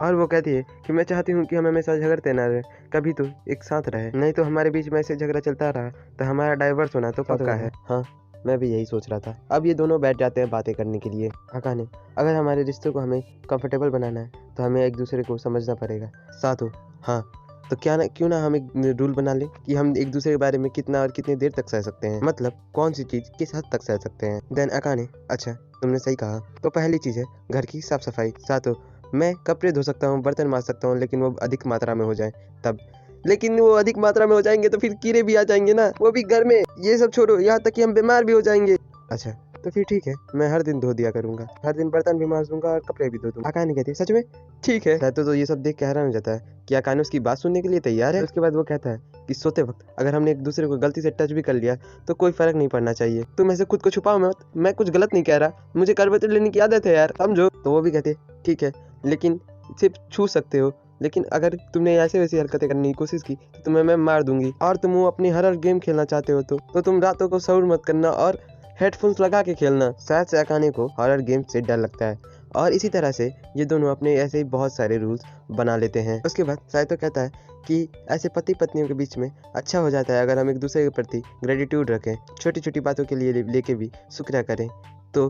और वो कहती है कि मैं चाहती हूँ कि हम हमेशा झगड़ते ना रहे, कभी तो एक साथ रहे, नहीं तो हमारे बीच में ऐसे झगड़ा चलता रहा तो हमारा डाइवर्स होना तो पक्का है। हाँ मैं भी यही सोच रहा था। अब ये दोनों बैठ जाते हैं बातें करने के लिए। अकाने अगर हमारे रिश्ते को हमें कंफर्टेबल बनाना है तो हमें एक दूसरे को समझना पड़ेगा। साथो हाँ तो क्यों ना हम एक रूल बना लें कि हम एक दूसरे के बारे में कितना और कितनी देर तक सह सकते हैं, मतलब कौन सी चीज किस हद तक सह सकते हैं। देन अकाने अच्छा तुमने सही कहा। तो पहली चीज है घर की साफ सफाई। साथो मैं कपड़े धो सकता हूँ, बर्तन मांज सकता हूँ, लेकिन वो अधिक मात्रा में हो जाए तब। लेकिन वो अधिक मात्रा में हो जाएंगे तो फिर कीड़े भी आ जाएंगे ना, वो भी घर में। ये सब छोड़ो, यहाँ तक कि हम बीमार भी हो जाएंगे। अच्छा तो फिर ठीक है, मैं हर दिन धो दिया करूंगा, हर दिन बर्तन भी मांज दूंगा और कपड़े भी धो दूंगा। अकाने कहती है सच में? ठीक है। तो ये सब देख के हैरान हो जाता है कि अकाने उसकी बात सुनने के लिए तैयार है। उसके बाद वो कहता है कि सोते वक्त अगर हमने एक दूसरे को गलती से टच भी कर लिया तो कोई फर्क नहीं पड़ना चाहिए। तुम ऐसे खुद को छुपाओ मत, मैं कुछ गलत नहीं कह रहा, मुझे करवट लेने की आदत है यार, समझो। तो वो भी कहते ठीक है, लेकिन सिर्फ छू सकते हो, लेकिन अगर तुमने ऐसे वैसी हरकतें करने की कोशिश की तो तुम्हें मैं मार दूंगी। और तुम वो अपनी हॉरर गेम खेलना चाहते हो तो तुम रातों को सौर मत करना और हेडफोन्स लगा के खेलना। शायद से अकाने को हॉरर गेम से डर लगता है और इसी तरह से ये दोनों अपने ऐसे ही बहुत सारे रूल्स बना लेते हैं। उसके बाद साइतो कहता है कि ऐसे पति पत्नियों के बीच में अच्छा हो जाता है अगर हम एक दूसरे के प्रति ग्रेटिट्यूड रखें, छोटी छोटी बातों के लिए लेके भी शुक्रिया करें। तो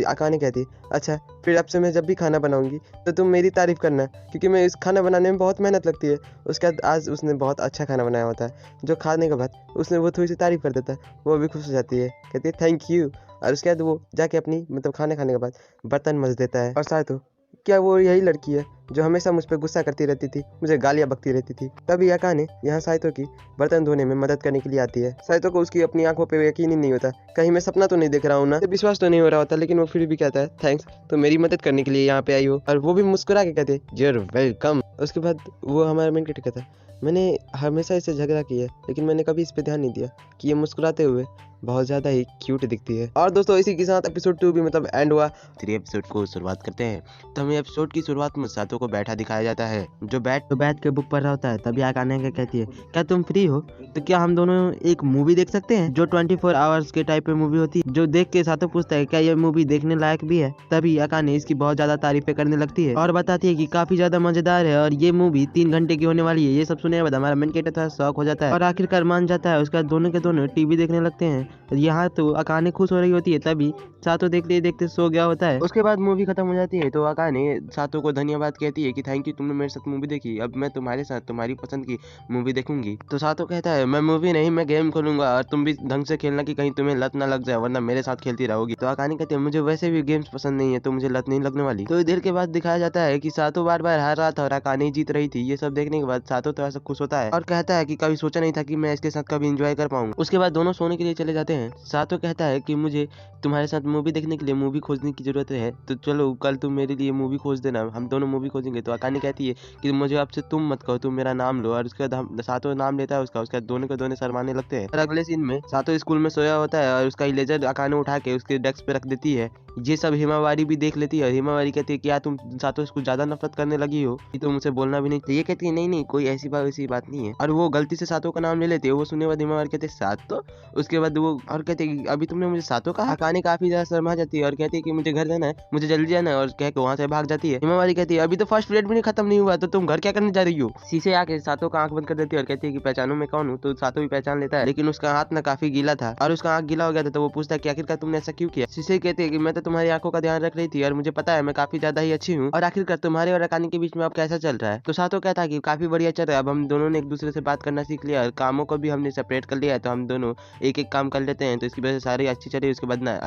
अकाने कहती अच्छा फिर अब से मैं जब भी खाना बनाऊंगी तो तुम मेरी तारीफ करना, क्योंकि मैं इस खाना बनाने में बहुत मेहनत लगती है। उसके बाद आज उसने बहुत अच्छा खाना बनाया होता है, जो खाने के बाद उसने वो थोड़ी सी तारीफ कर देता है, वो भी खुश हो जाती है, कहती है थैंक यू। और उसके बाद वो जाके अपनी मतलब खाने खाने के बाद बर्तन मज देता है। और साइतो क्या वो यही लड़की है जो हमेशा मुझ पर गुस्सा करती रहती थी, मुझे गालियां बकती रहती थी? तभी अकाने यहाँ साइतो की बर्तन धोने में मदद करने के लिए आती है। साइतो को उसकी अपनी आंखों पे यकीन ही नहीं होता, कहीं मैं सपना तो नहीं देख रहा हूँ ना, विश्वास तो नहीं हो रहा होता, लेकिन वो फिर भी कहता है थैंक्स, तो मेरी मदद करने के लिए यहाँ पे आई हो। और वो भी मुस्कुरा के कहते हैं यूर वेलकम। उसके बाद वो हमारा मेन कैरेक्टर कहता है मैंने हमेशा इससे झगड़ा किया है, लेकिन मैंने कभी इस पे ध्यान नहीं दिया कि ये मुस्कुराते हुए बहुत ज्यादा ही क्यूट दिखती है। और दोस्तों इसी के साथ एपिसोड 2 भी मतलब एंड हुआ। 3 एपिसोड को शुरुआत करते हैं। तो हमें एपिसोड की शुरुआत में सातो को बैठा दिखाया जाता है, जो बैठ के बुक पढ़ रहा होता है। तभी अकाने के कहती है क्या तुम फ्री हो, तो क्या हम दोनों एक मूवी देख सकते हैं, जो 24 आवर्स के टाइप में मूवी होती है। जो देख के सातो पूछता है क्या ये मूवी देखने लायक भी है। तभी अकाने इसकी बहुत ज्यादा तारीफें करने लगती है और बताती है कि काफी ज्यादा मजेदार है और ये मूवी 3 घंटे की होने वाली है। ये सब सुनने के बाद हमारा मेन कैरेक्टर थोड़ा शॉक हो जाता है और आखिरकार मान जाता है। उसके बाद दोनों के दोनों टीवी देखने लगते हैं। यहाँ तो अकाने खुश हो रही होती है, तभी सातो देखते देखते सो गया होता है। उसके बाद मूवी खत्म हो जाती है तो अकाने सातो को धन्यवाद कहती है कि थैंक यू तुमने मेरे साथ मूवी देखी, अब मैं तुम्हारे साथ तुम्हारी पसंद की मूवी देखूंगी। तो सातो कहता है मैं मूवी नहीं मैं गेम खेलूंगा और तुम भी ढंग से खेलना कि कहीं तुम्हें लत ना लग जाए, वरना मेरे साथ खेलती रहोगी। तो अकाने कहते हैं मुझे वैसे भी गेम्स पसंद नहीं है तो मुझे लत नहीं लगने वाली। तो देर के बाद दिखाया जाता है कि सातो बार बार हार रहा था और अकाने जीत रही थी। ये सब देखने के बाद सातो थोड़ा सा खुश होता है और कहता है कि कभी सोचा नहीं था कि मैं इसके साथ कभी इंजॉय कर पाऊंगा। उसके बाद दोनों सोने के लिए चले जाते हैं। सातो कहता है कि मुझे तुम्हारे साथ मूवी देखने के लिए मूवी खोजने की जरूरत है, तो चलो कल तुम मेरे लिए मूवी खोज देना, हम दोनों मूवी खोजेंगे। तो अकाने कहती है कि मुझे आपसे तुम मत कहो, तुम मेरा नाम लो। और उसके बाद हम सातो नाम लेता है उसका, उसके बाद दोनों के दोनों शर्माने लगते हैं। और अगले सीन में सातो स्कूल में सोया होता है और उसका इरेजर अकाने उठा के उसके डेस्क पे रख देती है। ये सब हिमावारी भी देख लेती है और हिमावारी कहती है कि यार तुम सातो इसको ज्यादा नफरत करने लगी हो, कि तुम मुझसे बोलना भी नहीं। तो ये कहती है नहीं कोई ऐसी बात नहीं है, और वो गलती से सातो का नाम ले लेती है। वो सुनने के बाद हिमावारी कहते सातो, उसके बाद वो और कहते हैं अभी तुमने मुझे सातो कहा। अकाने काफी ज्यादा शर्मा जाती है और कहती है कि मुझे घर जाना है, मुझे जल्दी जाना है, और कह के वहाँ से भाग जाती है। हिमावारी कहती है अभी तो फर्स्ट पीरियड भी नहीं खत्म नहीं हुआ, तो तुम घर क्या करने जा रही हो। शीशे आके सातो का आंख बंद कर देती है और कहती है कि पहचानो मैं कौन हूँ। तो सातो भी पहचान लेता है, लेकिन उसका हाथ ना काफी गीला था और उसका आंख गीला हो गया था। तो वो पूछता है कि आखिरकार तुमने ऐसा क्यों किया। शीशे कहते हैं कि मैं तो तुम्हारी आंखों का ध्यान रख रही थी और मुझे पता है मैं काफी ज्यादा ही अच्छी हूँ, और आखिरकार तुम्हारे और अकाने के बीच में अब कैसा चल रहा है। तो सातो कहता है कि काफी बढ़िया चल रहा है, अब हम दोनों ने एक दूसरे से बात करना सीख लिया और कामों को भी हमने सेपरेट कर लिया है, तो हम दोनों एक एक काम कर लेते हैं, तो इसकी वजह से सारी अच्छी चल रही है। उसके बाद ना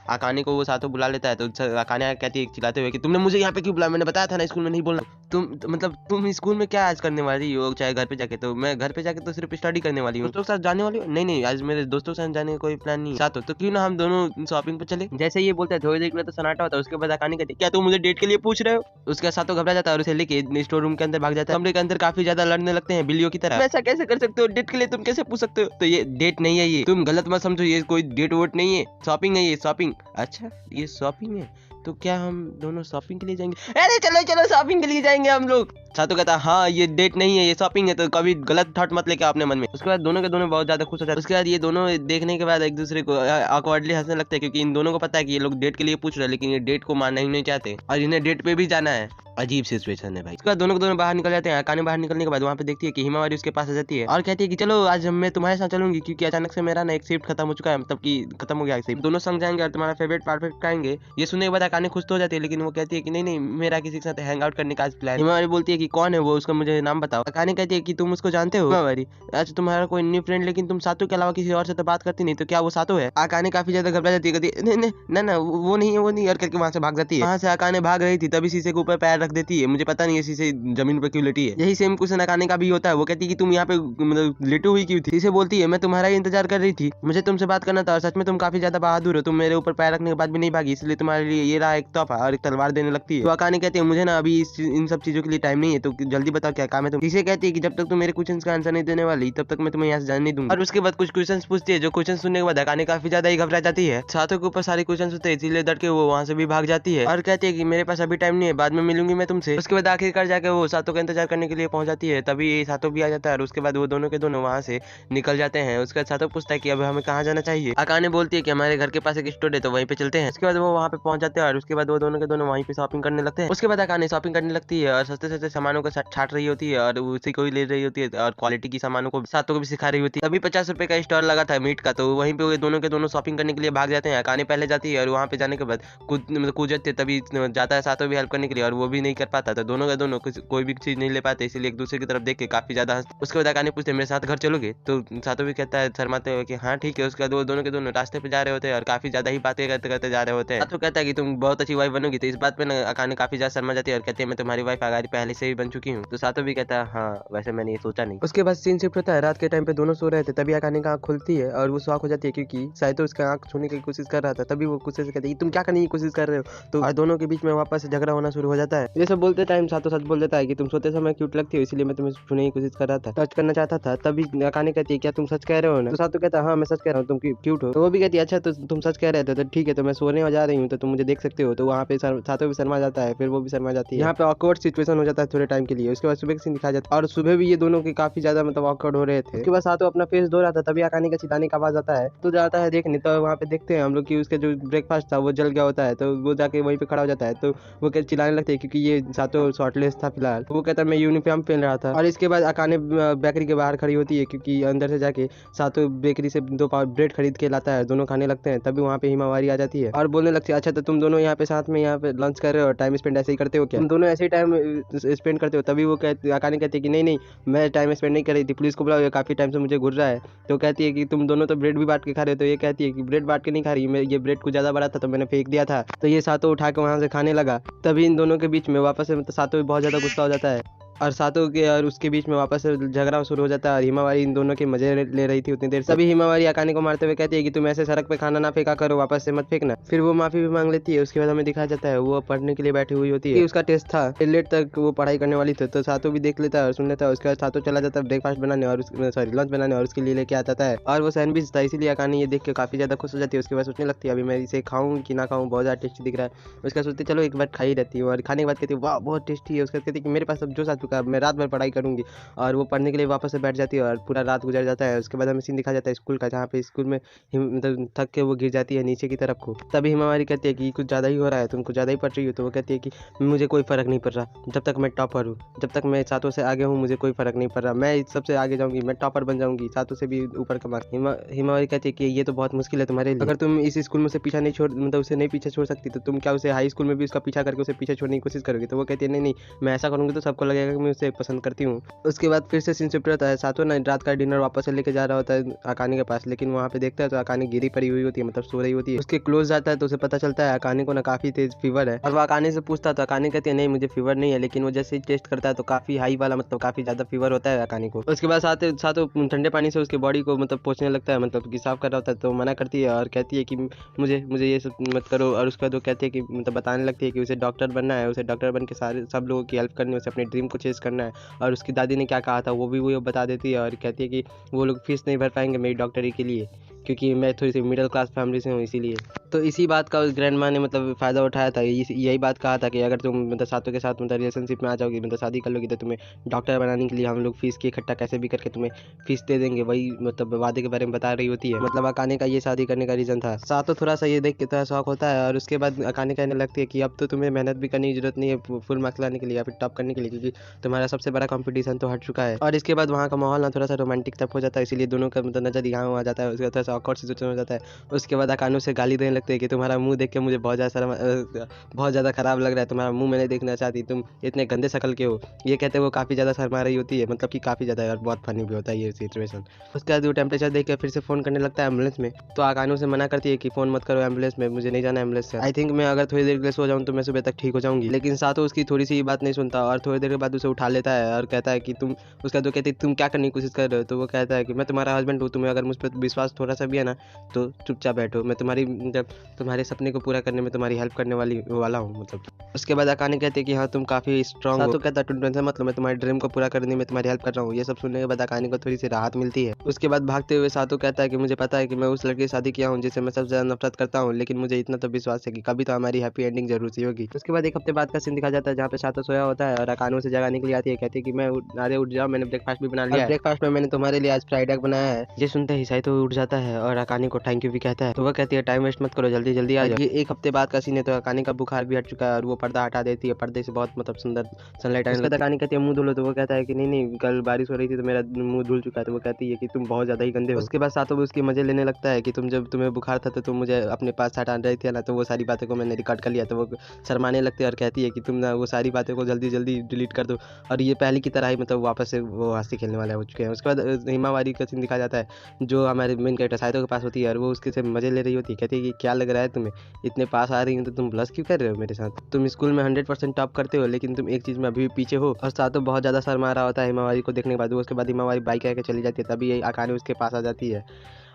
अकाने को वो सातो बुला लेता है। तो अकाने कहती है चिल्लाते हुए कि तुमने मुझे यहाँ पे क्यों बुलाया, मैंने बताया था ना स्कूल में नहीं बोलना। तुम स्कूल में क्या आज करने वाली हो, चाहे घर पे जाके। तो मैं घर पे जाके तो सिर्फ स्टडी करने वाली हूँ। दोस्तों के साथ जाने वाली हो? नहीं आज मेरे दोस्तों के साथ जाने का कोई प्लान नहीं है। सातो तो क्यों ना हम दोनों शॉपिंग पे चले। जैसे ये बोलते हैं थोड़ी देर के लिए तो सन्नाटा होता है। उसके बाद अकाने कहती है क्या तुम मुझे डेट के लिए पूछ रहे हो। उसके सातो घबरा जाता है और उसे लेके स्टोर रूम के अंदर भाग जाता है। कमरे के अंदर काफी ज्यादा लड़ने लगते हैं बिल्लियों की तरह। ऐसा कैसे कर सकते हो, डेट के लिए तुम कैसे पूछ सकते हो। तो ये डेट नहीं है, ये तुम गलत मत समझो, ये कोई डेट वोट नहीं है, शॉपिंग है ये, शॉपिंग। अच्छा ये शॉपिंग है, तो क्या हम दोनों शॉपिंग के लिए जाएंगे। अरे चलो शॉपिंग के लिए जाएंगे हम लोग। सातो कहता है हाँ ये डेट नहीं है, ये शॉपिंग है, तो कभी गलत थॉट मत लेके अपने मन में। उसके बाद दोनों के दोनों बहुत ज्यादा खुश हो जाते हैं। उसके बाद ये दोनों देखने के बाद एक दूसरे को ऑकवर्डली हंसने लगते हैं, क्योंकि इन दोनों को पता है कि ये लोग डेट के लिए पूछ रहे हैं, लेकिन ये डेट को मानना ही नहीं चाहते और इन्हें डेट पे भी जाना है। अजीब सिचुएशन है भाई। उसके बाद दोनों के दोनों बाहर निकल जाते हैं। अकाने बाहर निकलने के बाद वहाँ पे देखती है कि हिमावारी उसके पास आ जाती है और कहती है कि चलो आज मैं तुम्हारे साथ चलूंगी, क्योंकि अचानक से मेरा ना एक शिफ्ट खत्म हो चुका है, मतलब कि खत्म हो गया शिफ्ट। दोनों संग जाएंगे और तुम्हारा फेवरेट परफेक्ट खाएंगे। ये सुनने के बाद अकाने खुश तो हो जाती है, लेकिन वो कहती है कि नहीं मेरा किसी के साथ हैंग आउट करने का आज प्लान। हिमावारी बोलती है कि कौन है वो, उसका मुझे नाम बताओ। अकाने कहती है कि तुम उसको जानते हो। हिमावारी अच्छा तुम्हारा कोई न्यू फ्रेंड, लेकिन तुम सातो के अलावा किसी और से तो बात करती नहीं, तो क्या वो सातो है। अकाने काफी ज्यादा घबरा जाती है, कहती है ना वो नहीं और करके वहाँ से भाग जाती है। वहाँ से अकाने भाग रही थी तभी शीशे के ऊपर पैर रख देती है। मुझे पता नहीं है शीशे जमीन पर क्यों लेटी है। यही सेम क्वेश्चन अकाने का भी होता है। वो कहती है कि तुम यहाँ पे मतलब लेटी हुई क्यों थी। शीशे बोलती है मैं तुम्हारा ही इंतजार कर रही थी, मुझे तुमसे बात करना था और सच में तुम काफी ज्यादा बहादुर हो, तुम मेरे ऊपर पैर रखने के बाद भी नहीं भागी, इसलिए तुम्हारे लिए ये रहा एक तोहफा, और एक तलवार देने लगती है। तो अकाने कहती है मुझे ना अभी इन सब चीजों के लिए टाइम नहीं है, तो जल्दी बताओ क्या काम है तुम। शीशे कहती है कि जब तक तुम मेरे क्वेश्चन का आंसर नहीं देने वाली तब तक मैं तुम्हें यहाँ से जाने नहीं दूंगा। और उसके बाद कुछ क्वेश्चन पूछती है, जो क्वेश्चन सुनने के बाद अकाने काफी ज्यादा ही घबरा जाती है। सातों के ऊपर सारे क्वेश्चन होते हैं, इसीलिए डर के वो वहाँ से भी भाग जाती है और कहती है कि मेरे पास अभी टाइम नहीं है, बाद में मिलूंगी मैं तुमसे। उसके बाद आखिरकार जाके वो सातों का इंतजार करने के लिए पहुंच जाती है, तभी सातों भी आ जाता है और उसके बाद वो दोनों के दोनों वहाँ से निकल जाते हैं। उसके बाद सातों पूछता है कि अब हमें कहाँ जाना चाहिए। अकाने बोलती है कि हमारे घर के पास एक स्टोर है, तो वहीं पे चलते हैं। उसके बाद वो वहाँ पे पहुंच जाते हैं और उसके बाद वो दोनों के दोनों वहीं पे शॉपिंग करने लगते हैं। उसके बाद अकाने शॉपिंग करने लगती है और सस्ते सस्ते सामानों को छाट रही होती है और उसी को ही ले रही होती है और क्वालिटी की सामानों को सातों को भी सिखा रही होती है। अभी 50 रुपए का स्टॉल लगा था मीट का, तो वहीं पे वो दोनों के दोनों शॉपिंग करने के लिए भाग जाते हैं। अकाने पहले जाती है और वहाँ पे जाने के बाद कूद जाते तभी जाता है सातों भी हेल्प करने के लिए, और वो भी नहीं कर पाता, तो दोनों का दोनों कोई भी चीज नहीं ले पाते, इसीलिए एक दूसरे की तरफ देख के काफी ज्यादा हंसते। उसके बाद अकाने पूछते मेरे साथ घर चलोगे, तो सातों भी कहता है शर्माते हुए कि हाँ ठीक है। उसके बाद वो दोनों के दोनों रास्ते पे जा रहे होते हैं और काफी ज्यादा ही बातें करते करते जा रहे होते हैं। सातों कहता है कि तुम बहुत अच्छी वाइफ बनोगी, तो इस बात पे ना अकाने काफी ज्यादा शर्मा जाती है और कहती है मैं तुम्हारी वाइफ अगारी पहले से ही बन चुकी हूँ। तो सातों भी कहता है हाँ वैसे मैंने ये सोचा नहीं। उसके बाद सीन शिफ्ट होता है, रात के टाइम पे दोनों सो रहे थे, तभी अकाने का आंख खुलती है और वो शॉक हो जाती है, क्योंकि शायद तो उसका आंख छूने की कोशिश कर रहा था। तभी वो गुस्से से कहती है तुम क्या करने की कोशिश कर रहे हो। तो दोनों के बीच में वापस से झगड़ा होना शुरू हो जाता है। ये सब बोलते टाइम सातों सच बोल देता है कि तुम सोते समय क्यूट लगती हो, इसलिए मैं तुम्हें छूने की कोशिश कर रहा था, टच करना चाहता था। तभी अकाने कहती है क्या तुम सच कह रहे हो ना। तो सातों कहता है हाँ मैं सच कह रहा हूँ, तुम क्यूट हो। तो वो भी कहती है अच्छा तो तुम सच कह रहे थे, तो ठीक है तो मैं सोने जा रही हूँ, तो तुम मुझे देख सकते हो। तो वहाँ पे सातों भी शर्मा जाता है, फिर वो भी शर्मा जाती है। यहाँ पे ऑकवर्ड सिचुएशन हो जाता है थोड़े टाइम के लिए। उसके बाद सुबह सीन दिखाया जाता है और सुबह भी ये दोनों के काफी ज्यादा मतलब ऑकवर्ड हो रहे थे। उसके बाद सातों अपना फेस धो रहा था, तभी अकाने का चिल्लाने का आवाज आता है, तो जाता है देखने। तो वहाँ पे देखते हैं हम लोग कि उसके जो ब्रेकफास्ट था वो जल गया होता है, तो वो जाके वहीं पे खड़ा हो जाता है। तो वो चिल्लाने लगते हैं क्योंकि ये सातों शॉर्टलेस था फिलहाल। वो कहता है मैं यूनिफॉर्म पहन रहा था। और इसके बाद अकाने बेकरी के बाहर खड़ी होती है, क्योंकि अंदर से जाके सातों बेकरी से 2 पाव ब्रेड खरीद के लाता है, दोनों खाने लगते हैं। तभी वहाँ पे हिमावारी आ जाती है और बोलने लगती है अच्छा तो तुम दोनों यहाँ पे साथ में यहाँ पे लंच कर रहे हो, टाइम स्पेंड ऐसे ही करते हो क्या, तुम दोनों ऐसे ही टाइम स्पेंड करते हो। तभी वो अकाने कहती है कि नहीं मैं टाइम स्पेंड नहीं कर रही थी, पुलिस को बुलाओ, काफी टाइम से मुझे घूर रहा है। तो कहती है कि तुम दोनों तो ब्रेड भी बांट के खा रहे हो। तो ये कहती है कि ब्रेड बांट के नहीं खा रही, ये ब्रेड कुछ ज्यादा बड़ा था तो मैंने फेंक दिया था। तो ये सातों उठा के वहाँ से खाने लगा। तभी इन दोनों के बीच में वापस से मतलब सातों भी बहुत ज्यादा गुस्सा हो जाता है और सातों के और उसके बीच में वापस से झगड़ा शुरू हो जाता है और हिमावारी इन दोनों के मजे ले रही थी उतनी देर से। तभी हिमावारी आकाने को मारते हुए कहती है कि तुम ऐसे सड़क पे खाना ना फेंका करो, वापस से मत फेंकना। फिर वो माफी भी मांग लेती है। उसके बाद हमें दिखाया जाता है वो पढ़ने के लिए बैठी हुई होती है। उसका टेस्ट था, लेट तक वो पढ़ाई करने वाली थी, तो सातों भी देख लेता है और सुन लेता है। उसके बाद सातों चला जाता है ब्रेकफास्ट बनाने और सॉरी लंच बनाने और उसके लिए लेके आता है और वो सैंडविच था, इसीलिए आकाने ये देख के काफी ज्यादा खुश हो जाती है। उसके बाद सोचने लगती है अभी मैं इसे खाऊं कि ना खाऊं, बहुत ज्यादा टेस्टी दिख रहा है। उसका सोचते चलो एक बार खाई रहती हूँ और खाने के बाद कहती है वाह बहुत टेस्टी है। उसके बाद कहती है कि मेरे पास अब जोश आ चुका है, मैं रात भर पढ़ाई करूंगी और वो पढ़ने के लिए वापस से बैठ जाती है और पूरा रात गुजर जाता है। उसके बाद हमें सीन दिखा जाता है स्कूल का, जहाँ पे स्कूल में मतलब थक के वो गिर जाती है नीचे की तरफ को। तभी हिमावारी कहती है कि कुछ ज़्यादा ही हो रहा है, तुम कुछ ज़्यादा ही पढ़ रही हो। तो वो कहती है कि मुझे कोई फ़र्क नहीं पड़ रहा, जब तक मैं टॉपर हूँ, जब तक मैं सातों से आगे हूँ मुझे कोई फ़र्क नहीं पड़ रहा, मैं सबसे आगे जाऊँगी, मैं टॉपर बन जाऊँगी, सातों से भी ऊपर का मार्क्स। हिमावारी कहती है कि ये तो बहुत मुश्किल है तुम्हारे लिए, अगर तुम इस स्कूल में से पीछा नहीं छोड़ मतलब उसे नहीं पीछे छोड़ सकती तो तुम क्या उसे हाई स्कूल में भी उसका पीछा करके उसे पीछे छोड़ने की कोशिश करोगे। तो वो कहती है नहीं नहीं, मैं ऐसा करूँगी तो सबको लगेगा कि मैं उसे पसंद करती हूँ। उसके बाद फिर से सीन शिफ्ट होता है। सातों ना रात का डिनर वापस से लेके जा रहा होता है आकाने के पास, लेकिन वहाँ पे देखता है तो आकाने गिरी पड़ी हुई होती है, मतलब सो रही होती है। उसके क्लोज जाता है तो उसे पता चलता है आकाने को ना काफी तेज फीवर है और वो आकाने से पूछता है तो आकाने कहती है नहीं मुझे फीवर नहीं है, लेकिन वो जैसे ही टेस्ट करता है तो काफी हाई वाला मतलब काफी ज्यादा फीवर होता है आकाने को। उसके बाद सातों ठंडे पानी से उसके बॉडी को मतलब पोंछने लगता है, मतलब कि साफ कर रहा होता है। तो मना करती है और कहती है कि मुझे ये सब मत करो। और उसके बाद वो कहती है कि मतलब बताने लगती है कि उसे डॉक्टर बनना है, उसे डॉक्टर बन के सारे सब लोगों की हेल्प करनी है, उसे अपने ड्रीम को चेस करना है। और उसकी दादी ने क्या कहा था वो भी वो बता देती है और कहती है कि वो लोग फीस नहीं भर पाएंगे मेरी डॉक्टरी के लिए, क्योंकि मैं थोड़ी सी मिडिल क्लास फैमिली से हूँ इसीलिए। तो इसी बात का उस ग्रैंड माँ ने मतलब फ़ायदा उठाया था, यही बात कहा था कि अगर तुम मतलब सातों के साथ मतलब रिलेशनशिप में आ जाओगी, मतलब शादी कर लोगी, तो तुम्हें डॉक्टर बनाने के लिए हम लोग फीस की इकट्ठा कैसे भी करके तुम्हें फीस दे देंगे। वही मतलब वादे के बारे में बता रही होती है, मतलब आकाने का ये शादी करने का रीज़न था। सातों थोड़ा सा ये देख के थोड़ा शौक होता है और उसके बाद आकाने कहने लगती है कि अब तो तुम्हें मेहनत भी करने की जरूरत नहीं है फुल मार्क्स लाने के लिए या फिर टॉप करने के लिए, क्योंकि तुम्हारा सबसे बड़ा कंपटीशन तो हट चुका है। और इसके बाद वहाँ का माहौल ना थोड़ा सा रोमांटिक तब हो जाता है, इसीलिए दोनों का मतलब नजर यहाँ आ जाता है। उसका थोड़ा सा ऑकवर्ड सिचुएशन हो जाता है। उसके बाद आकानों से गाली देने लगते हैं कि तुम्हारा मुंह देख के मुझे बहुत ज़्यादा खराब लग रहा है, तुम्हारा मुंह मैं नहीं देखना चाहती, तुम इतने गंदे शक्ल के हो। ये कहते वो काफ़ी ज़्यादा शर्मा रही होती है, मतलब कि काफ़ी ज़्यादा, और बहुत फनी भी होता है ये सिचुएशन। उसके बाद वो टेम्परेचर देख के फिर से फ़ोन करने लगता है एम्बुलेंस में, तो आकानों से मना करती है कि फ़ोन मत करो एम्बुलेंस में, मुझे नहीं जाना एम्बुलेंस से। आई थिंक मैं अगर थोड़ी देर के लिए सो जाऊँ तो मैं सुबह तक ठीक हो जाऊँगी। लेकिन साथ उसकी थोड़ी सी बात नहीं सुनता और थोड़ी देर के बाद उसे उठा लेता है और कहता है कि तुम, उसका जो कहती है तुम क्या करने की कोशिश कर रहे हो। तो वो कहता है कि मैं तुम्हारा हस्बैंड हूँ, तुम्हें अगर मुझ पर विश्वास थोड़ा सा भी है ना तो चुपचाप बैठो, मैं तुम्हारे सपने को पूरा करने में तुम्हारी हेल्प करने वाला हूँ मतलब। उसके बाद आकाने कहती है कि हाँ तुम काफ़ी स्ट्रांग हो। तो कहता है तुम टेंशन मत लो, मैं तुम्हारे ड्रीम को पूरा करने में तुम्हारी हेल्प कर रहा हूँ। ये सब सुनने के बाद आकाने को थोड़ी सी राहत मिलती है। उसके बाद भागते हुए सातों कहता है कि मुझे पता है कि मैं उस लड़की से शादी किया हूँ जिससे मैं सबसे ज़्यादा नफरत करता हूँ, लेकिन मुझे इतना तो विश्वास है कि कभी तो हमारी हैप्पी एंडिंग जरूर सी होगी। उसके बाद एक हफ्ते बाद का सीन दिखा जाता है जहाँ पे सातों सोया होता है और आकानों से जगह निकली आती है, कहती है कि मैं अरे उठ जाओ, मैंने ब्रेकफास्ट भी बना लिया है, ब्रेकफास्ट में मैंने तुम्हारे लिए आज फ्राइड एग बनाया है। ये सुनते ही सातों उठ जाता है और आकाने को थैंक यू भी कहता है। तो वह कहती है टाइम वेस्ट मत करो, जल्दी जल्दी आ जाओ। ये एक हफ्ते बाद का सीन है। तो आकाने का बुखार भी हट चुका है और वो पर्दा हटा देती है, पर्दे से बहुत मतलब सुंदर सनलाइट आने लगती है। आकाने कहती है मुंह धुलो, तो वो कहता है कि नहीं नहीं कल बारिश हो रही थी तो मेरा मुंह धुल चुका है। तो वो कहती है कि तुम बहुत ज्यादा ही गंदे हो। उसके बाद सातों भी उसकी मजे लेने लगता है कि तुम जब तुम्हें बुखार था तो तुम मुझे अपने पास हटा रही थी ना, तो वो सारी बातें को मैंने रिकॉर्ड कर लिया। तो वो शर्माने लगती है और कहती है कि तुम ना वो सारी बातें को जल्दी जल्दी डिलीट कर दो। और ये पहले की तरह ही मतलब वापस से वो हंसी खेलने वाले हो चुके हैं। उसके बाद हिमावारी का सीन दिखा जाता है जो हमारे मेन कैरेक्टर साहित्य के पास होती है और वो उसके से मजे ले रही होती है। कहती है कि क्या लग रहा है तुम्हें, इतने पास आ रही हो तो तुम ब्लश क्यों कर रहे हो मेरे साथ, तुम स्कूल में 100% टॉप करते हो लेकिन तुम एक चीज़ में अभी भी पीछे हो। और सातों बहुत ज़्यादा शर्मा रहा होता है हिमावारी को देखने के बाद। उसके बाद हिमावारी बाइक आके चली जाती है, तभी आकाने उसके पास आ जाती है